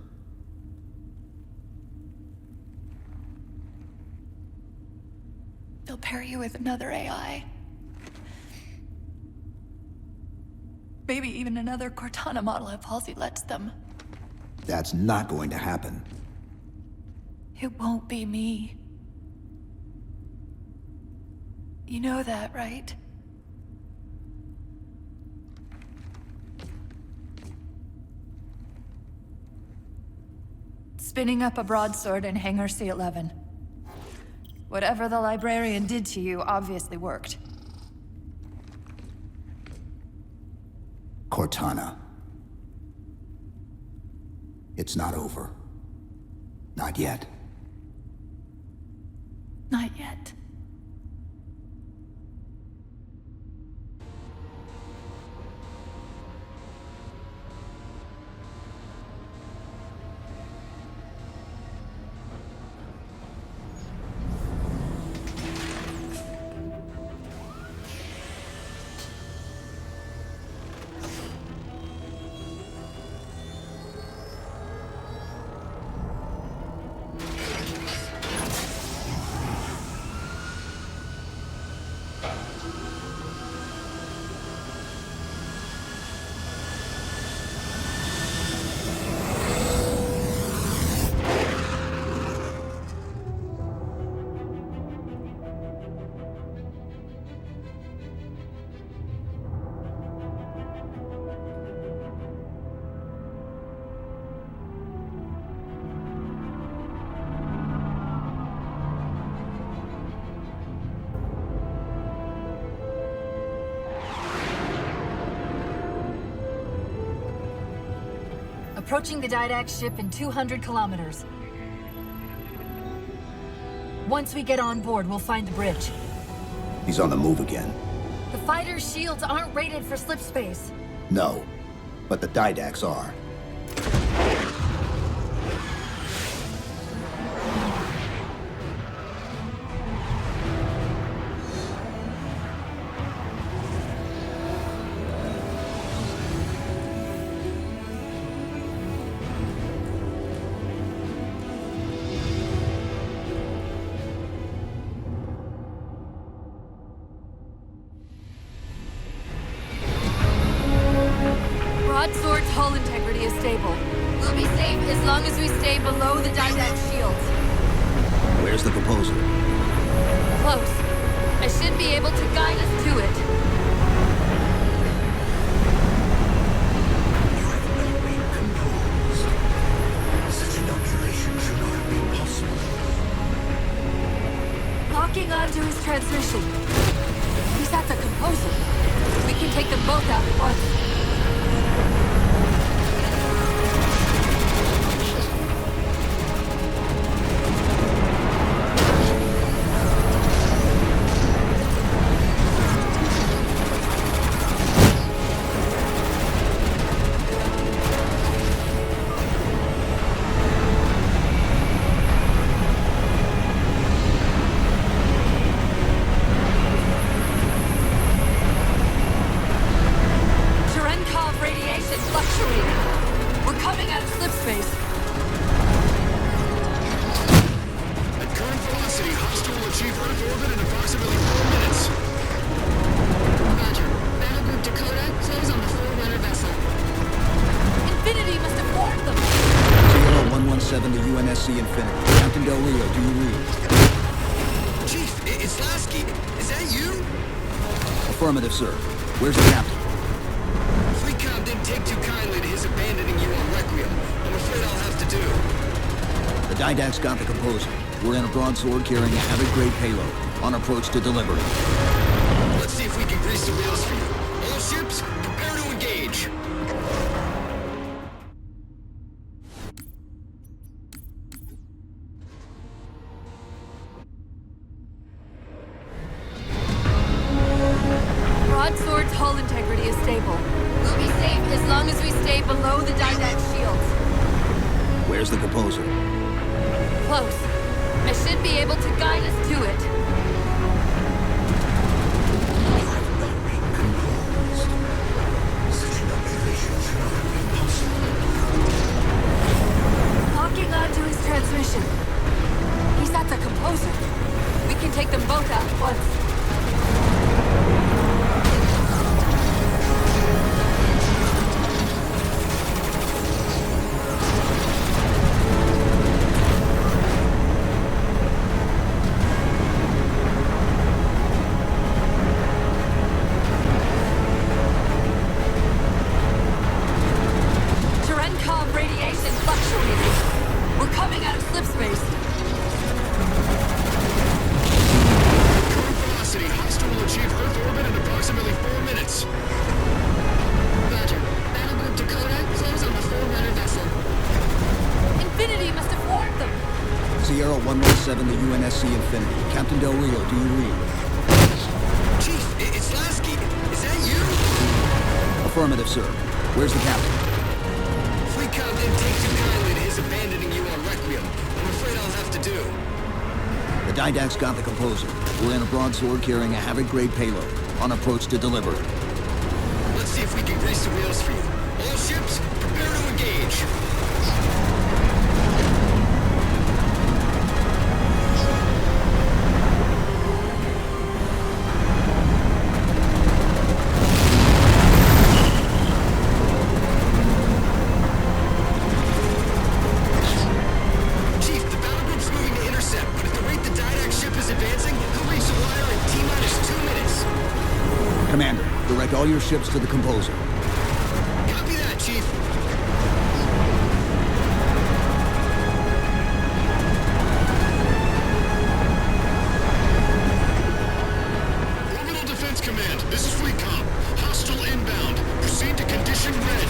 They'll pair you with another AI. Maybe even another Cortana model if Halsey lets them. That's not going to happen. It won't be me. You know that, right? Spinning up a broadsword in Hangar C-11. Whatever the librarian did to you obviously worked. Cortana. It's not over. Not yet. Not yet. Approaching the Didact ship in 200 kilometers. Once we get on board, we'll find the bridge. He's on the move again. The fighter's shields aren't rated for slip space. No, but the Didacts are. Broadsword's hull integrity is stable. We'll be safe as long as we stay below the Didact shields. Where's the composer? Close. I should be able to guide us to it. Such an operation should not have been possible. Locking onto his transmission. He's at the composer. We can take them both out at once. Affirmative, sir. Where's the captain? Fleetcom didn't take too kindly to his abandoning you on Requiem. I'm afraid I'll have to do. The Didacts got the composer. We're in a broadsword carrying a Havoc-grade payload. On approach to delivery. Let's see if we can grease the wheels for you. All ships, prepare to engage. Broadsword's hull integrity is stable. We'll be safe as long as we stay below the Didact shields. Where's the composer? Close. I should be able to guide us to it. Such an operation should not have been possible. Locking onto his transmission. He's at the composer. We can take them both out at once. Sierra 117 to UNSC Infinity. Captain Del Rio, do you read? Chief, it's Lasky. Is that you? Affirmative, sir. Where's the captain? Fleet Comm didn't take too kindly to his abandoning you on Requiem. I'm afraid I'll have to do. The Didact's got the Composer. We're in a broadsword carrying a Havoc-grade payload. On approach to deliver. Let's see if we can grease the wheels for you. All ships, prepare to engage. All your ships to the Composer. Copy that, Chief. Orbital Defense Command, this is Fleet Comm. Hostile inbound. Proceed to condition red.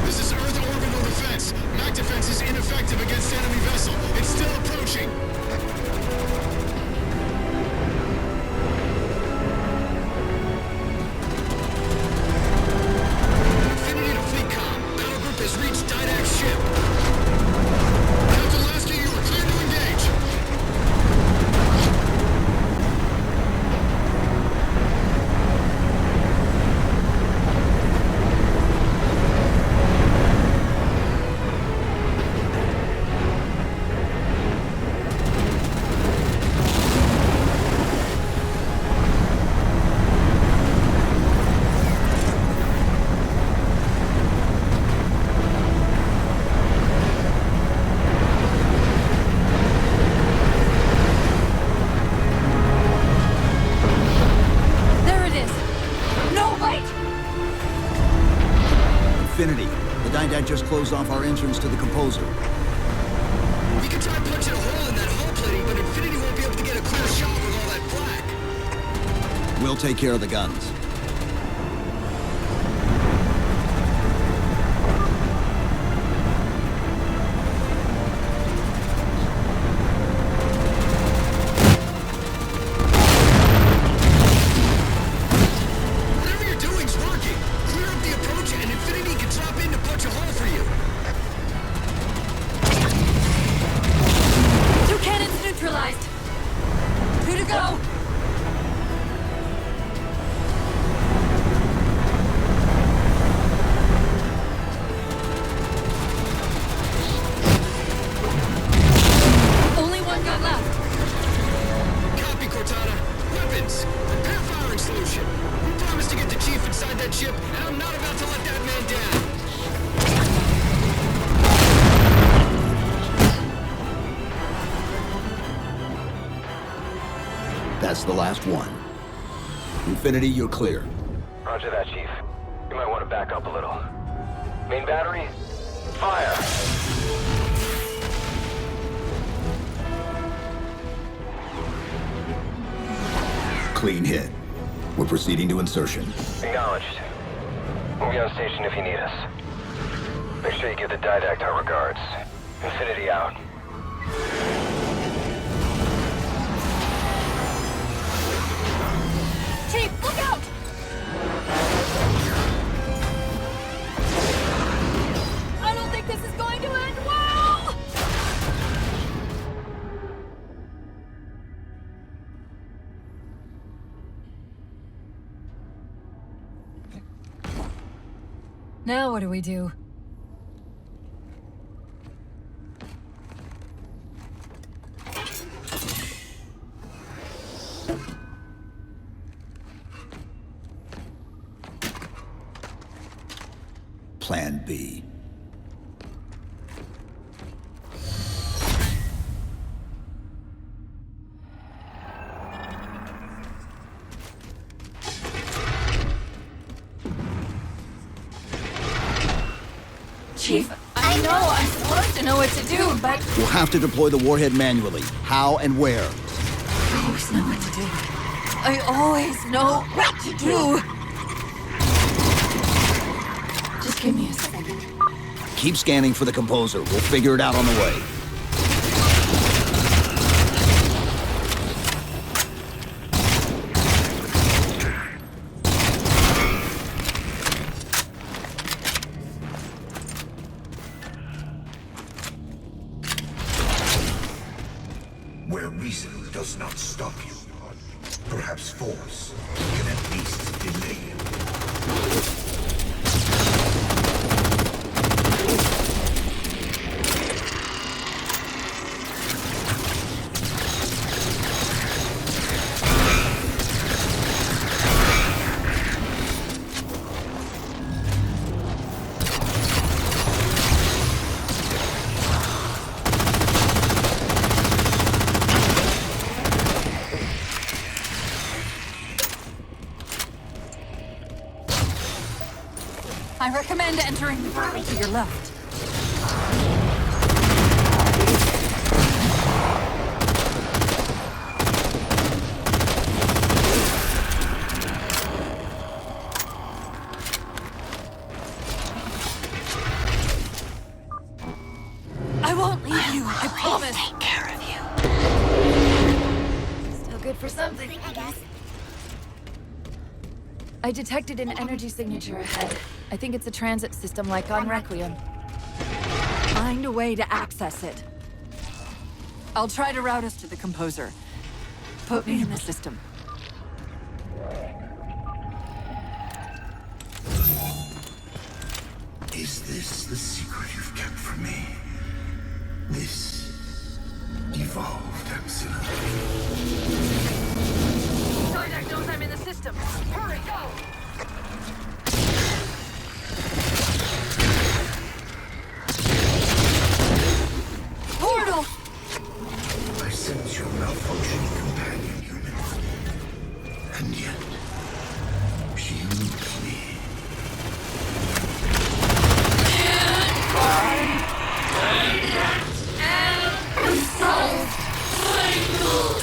This is Earth Orbital Defense. MAC defense is ineffective against enemy vessel. It's still approaching. Just closed off our entrance to the Composer. We can try punching a hole in that hull plating, but Infinity won't be able to get a clear shot with all that flak. We'll take care of the guns. That's the last one. Infinity, you're clear. Roger that, Chief. You might want to back up a little. Main battery, fire! Clean hit. We're proceeding to insertion. Acknowledged. We'll be on station if you need us. Make sure you give the Didact our regards. Infinity out. Chief, look out! I don't think this is going to end well! Now what do we do? Plan B. Chief, I know I'm supposed to know what to do, but... We'll have to deploy the warhead manually. How and where? I always know what to do. I always know what to do. Just give me a second. Keep scanning for the Composer. We'll figure it out on the way. Where reason does not stop you, perhaps force can at least delay you. I recommend entering the portal to your left. I won't leave you, I promise. Take care of you. Still good for something, I guess. I detected an energy signature ahead. I think it's a transit system like on Requiem. Find a way to access it. I'll try to route us to the Composer. Put me in the system. Is this the secret you've kept from me? This evolved Epsilon. Didact knows I'm in the system. Hurry, go! Portal! I sense your malfunctioning companion, human. And yet, she moves me.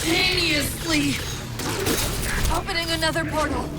Simultaneously! Opening another portal.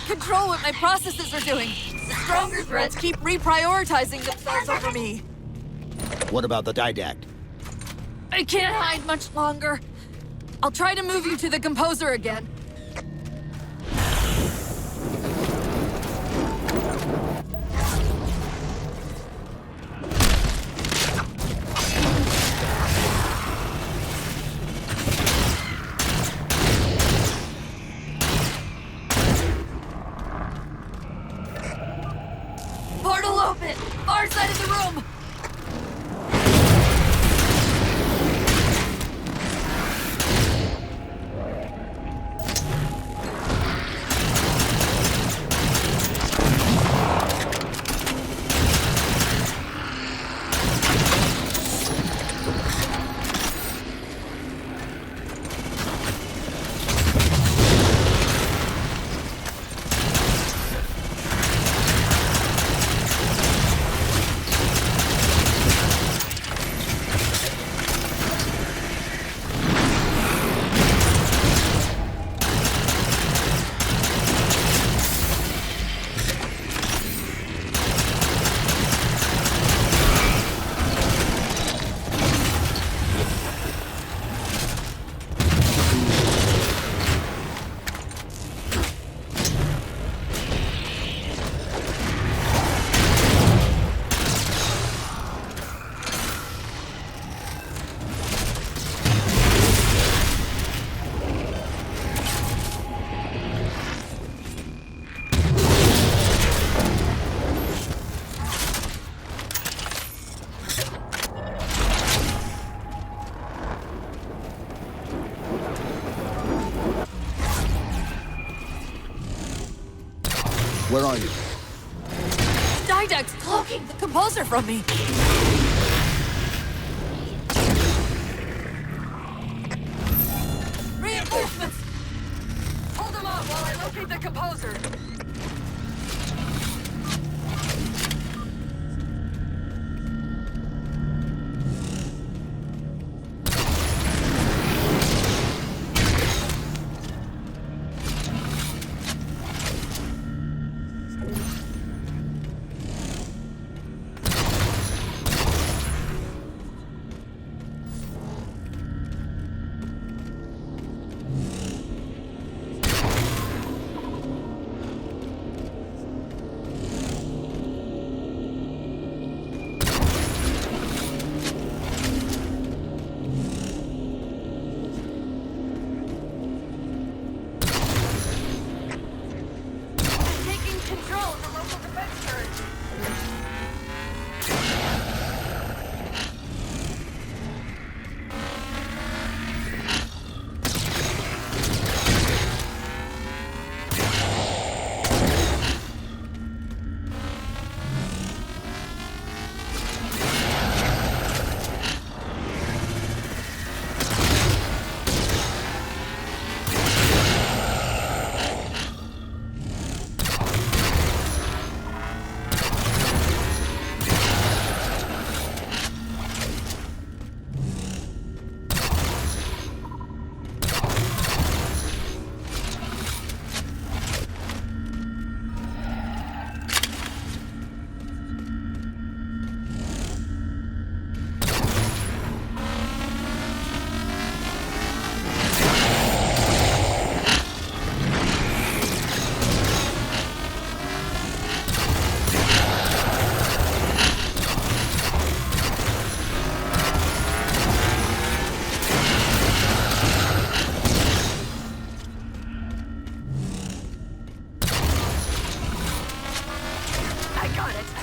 Control what my processes are doing. The stronger threats keep reprioritizing themselves over me. What about the Didact? I can't hide much longer. I'll try to move you to the Composer again. Portal open! Far side of the room! Where are you? The Didact's blocking the composer from me. Reinforcements! Hold them off while I locate the composer.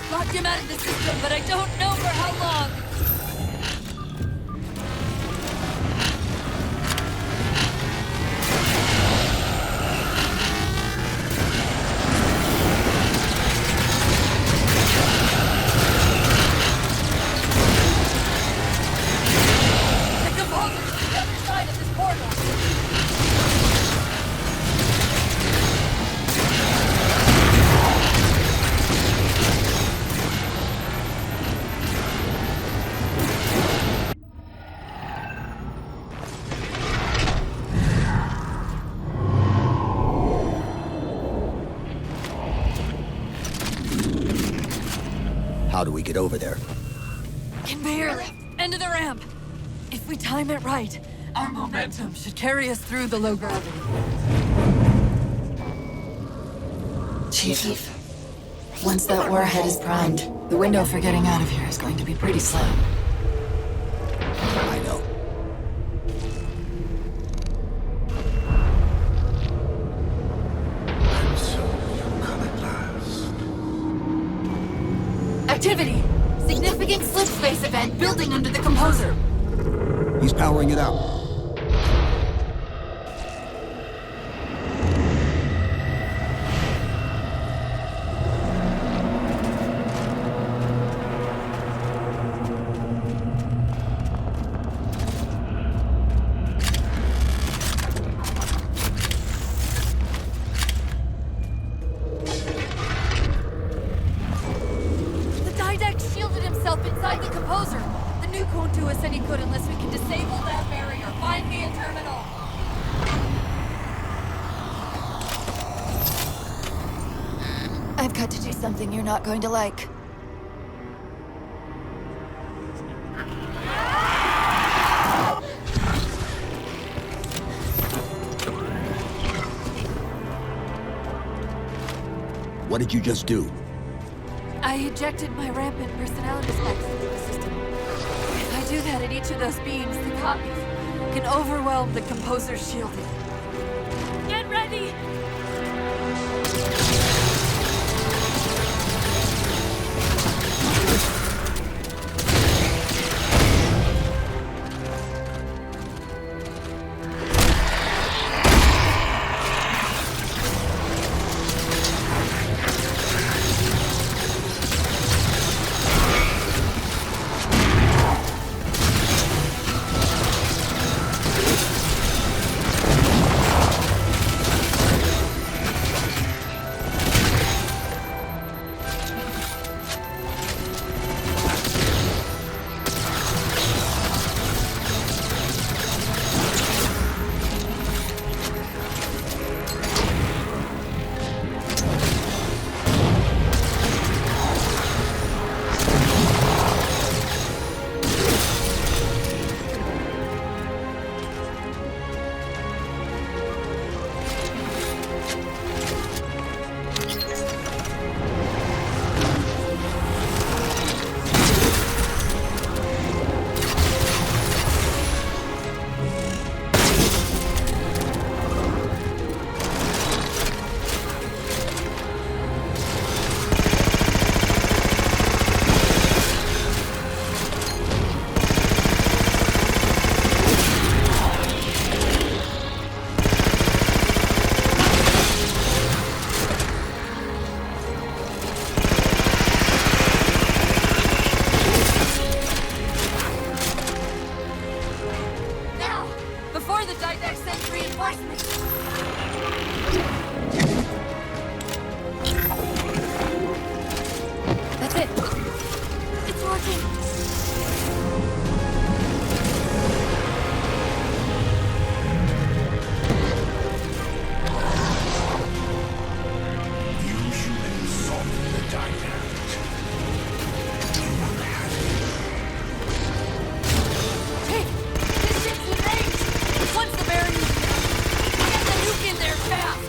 Locked him out of the system, but I don't know for how long. The composer's on the other side of this portal. How do we get over there? Conveyor lift. End of the ramp. If we time it right, our momentum should carry us through the low gravity. Chief, once that warhead is primed, the window for getting out of here is going to be pretty slim. I know. Activity! Significant slip space event building under the composer. He's powering it up. Inside the composer. The nuke won't do us any good unless we can disable that barrier. Find me a terminal. I've got to do something you're not going to like. What did you just do? I ejected my rampant personality spikes into the system. If I do that at each of those beams, the copies can overwhelm the composer's shielding. Get ready! Reinforcements! That's it. It's working. You humans solved the dynamic. You will have Hey! This ship's in range! Once the barrier's down, get the nuke in there fast!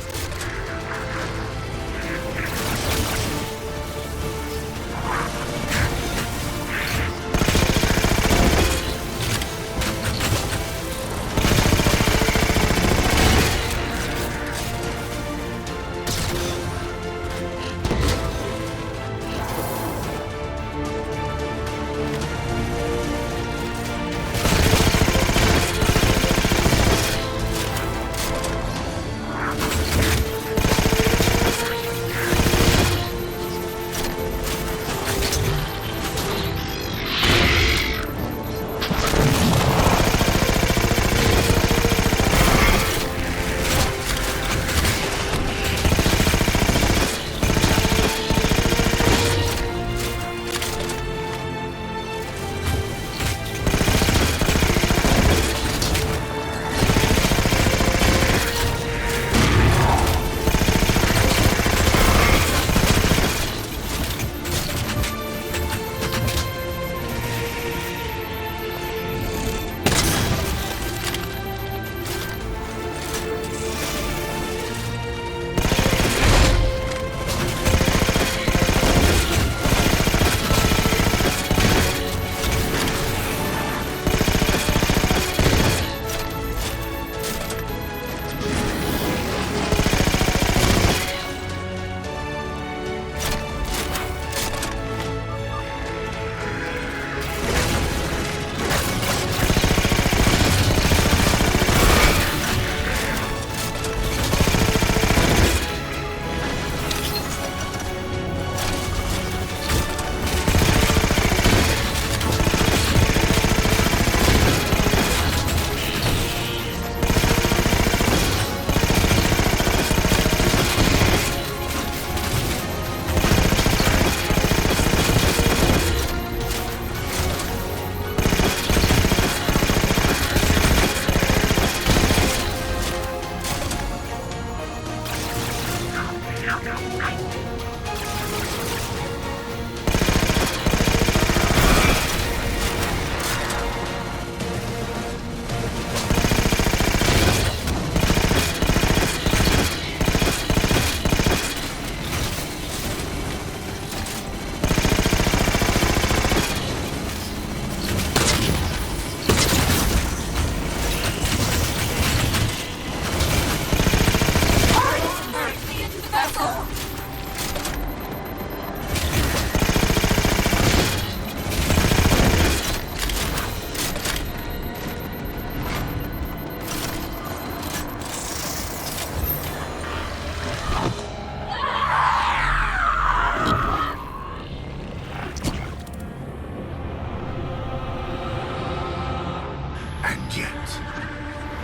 and yet,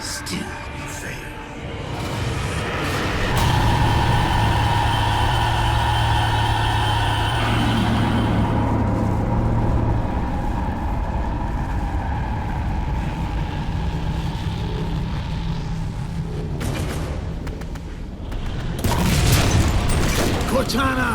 still you fail. Cortana!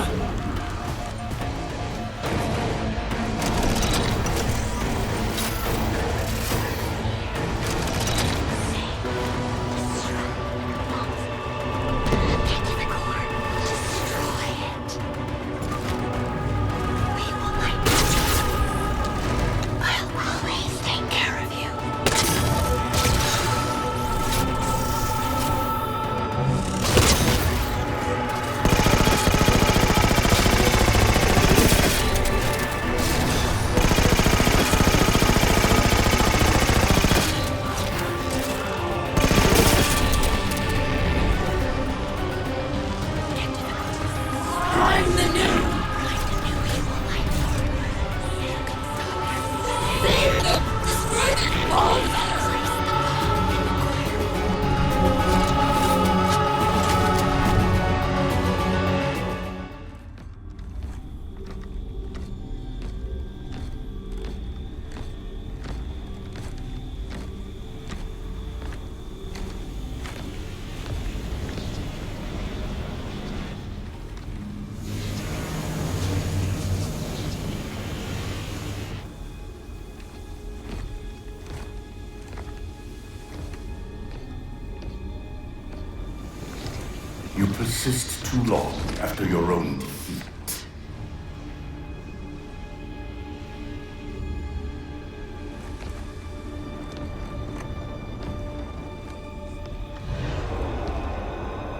You persist too long after your own defeat.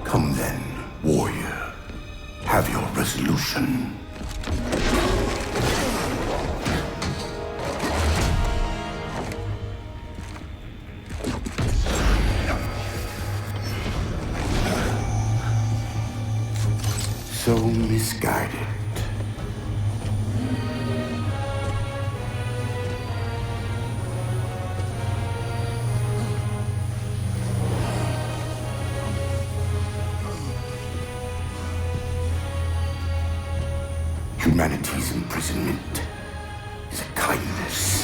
Come then, warrior. Have your resolution. So misguided. Humanity's imprisonment is a kindness.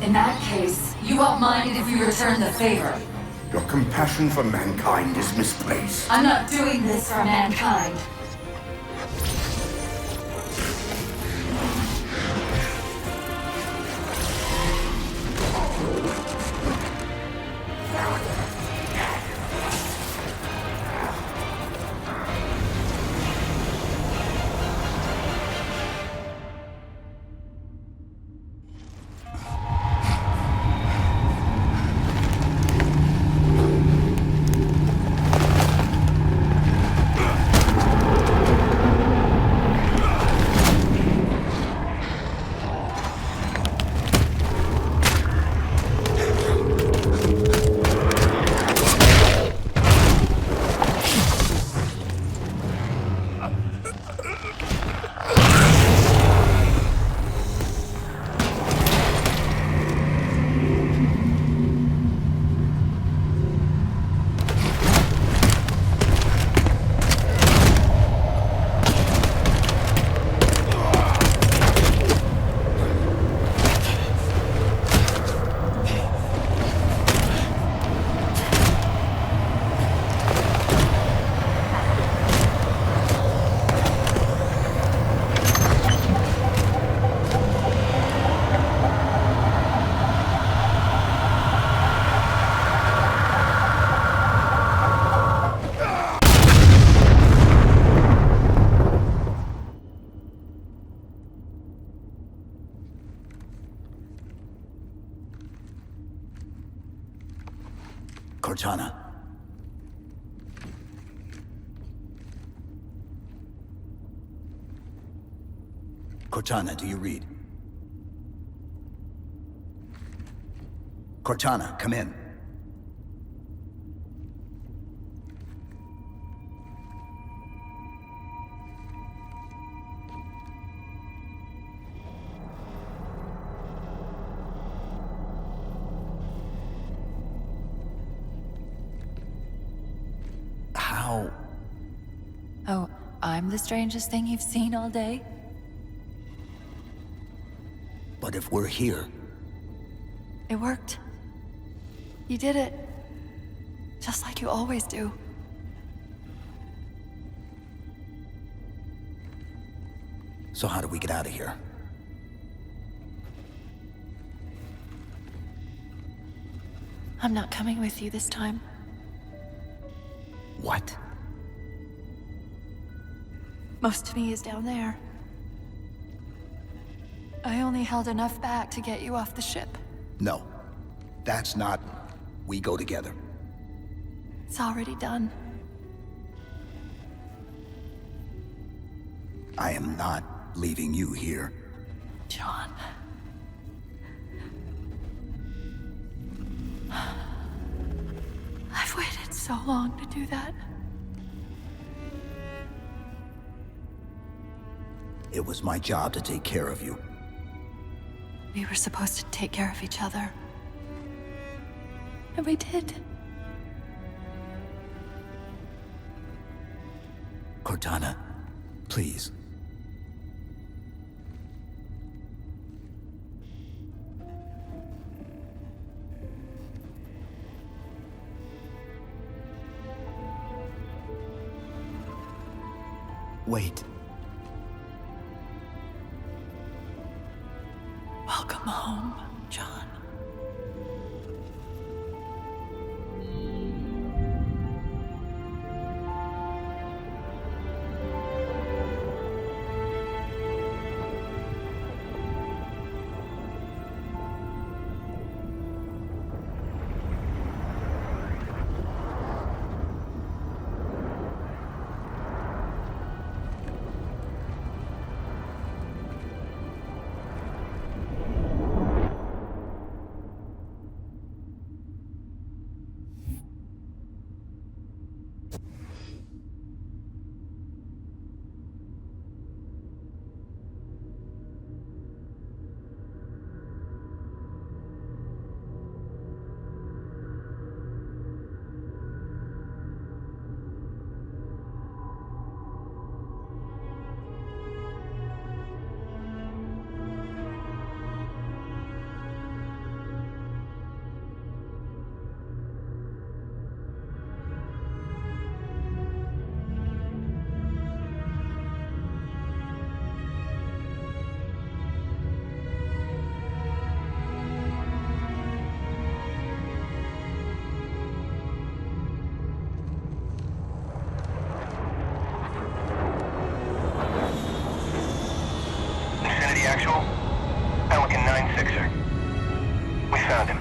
In that case, you won't mind if we return the favor. Your compassion for mankind is misplaced. I'm not doing this for mankind. Cortana. Cortana, do you read? Cortana, come in. How? Oh, I'm the strangest thing you've seen all day? But if we're here... It worked. You did it. Just like you always do. So how do we get out of here? I'm not coming with you this time. What? Most of me is down there. I only held enough back to get you off the ship. No. That's not... We go together. It's already done. I am not leaving you here. John. I've waited so long to do that. It was my job to take care of you. We were supposed to take care of each other. And we did. Cortana, please. Wait. Welcome home, John. Actual, Pelican 9-6er. We found him.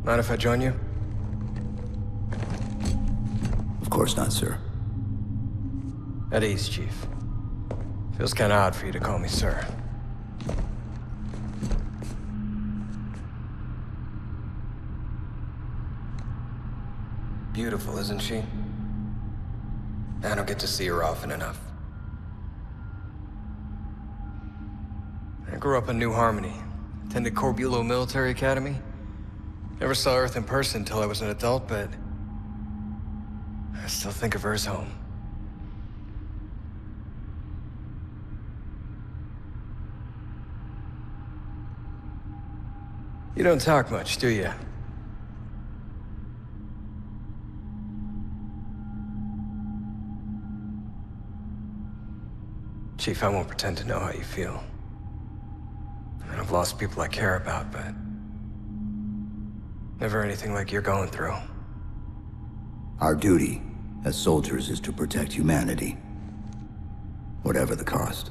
Mind if I join you? Of course not, sir. At ease, Chief. Feels kinda odd for you to call me sir. Beautiful, isn't she? I don't get to see her often enough. I grew up in New Harmony. Attended Corbulo Military Academy. Never saw Earth in person until I was an adult, but I still think of her as home. You don't talk much, do you? Chief, I won't pretend to know how you feel. I've lost people I care about, but never anything like you're going through. Our duty as soldiers is to protect humanity, whatever the cost.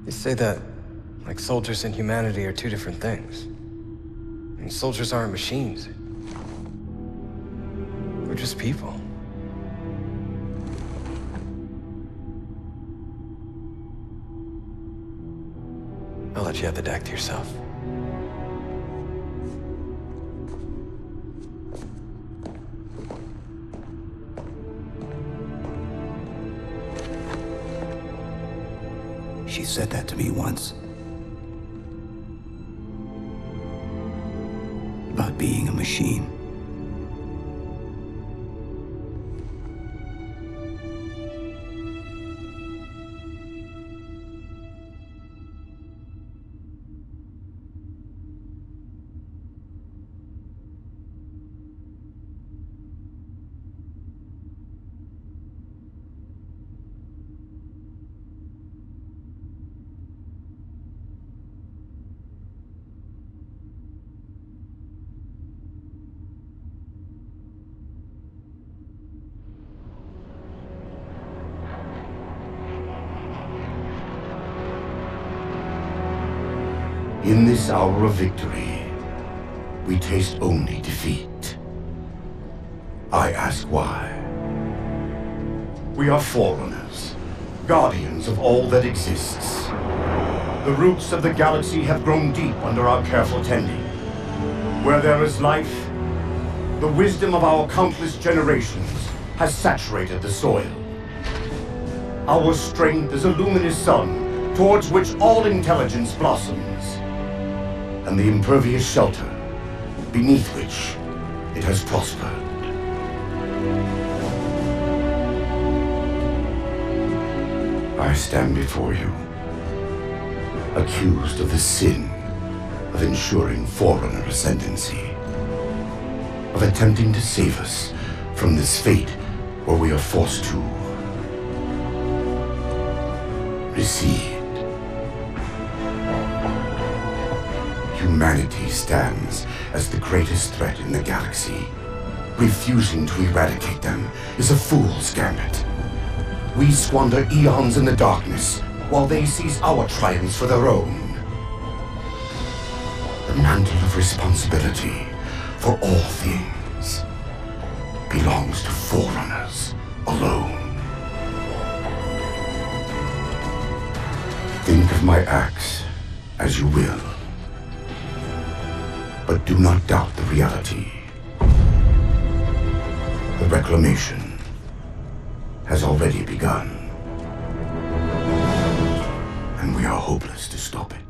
You say that like soldiers and humanity are two different things. I mean, soldiers aren't machines. We're just people. I'll let you have the deck to yourself. She said that to me once. About being a machine. In this hour of victory, we taste only defeat. I ask why. We are Forerunners, guardians of all that exists. The roots of the galaxy have grown deep under our careful tending. Where there is life, the wisdom of our countless generations has saturated the soil. Our strength is a luminous sun towards which all intelligence blossoms, and the impervious shelter beneath which it has prospered. I stand before you, accused of the sin of ensuring Forerunner ascendancy, of attempting to save us from this fate where we are forced to recede. Humanity stands as the greatest threat in the galaxy. Refusing to eradicate them is a fool's gambit. We squander eons in the darkness, while they seize our triumphs for their own. The mantle of responsibility for all things belongs to Forerunners alone. Think of my acts as you will, but do not doubt the reality. The reclamation has already begun, and we are hopeless to stop it.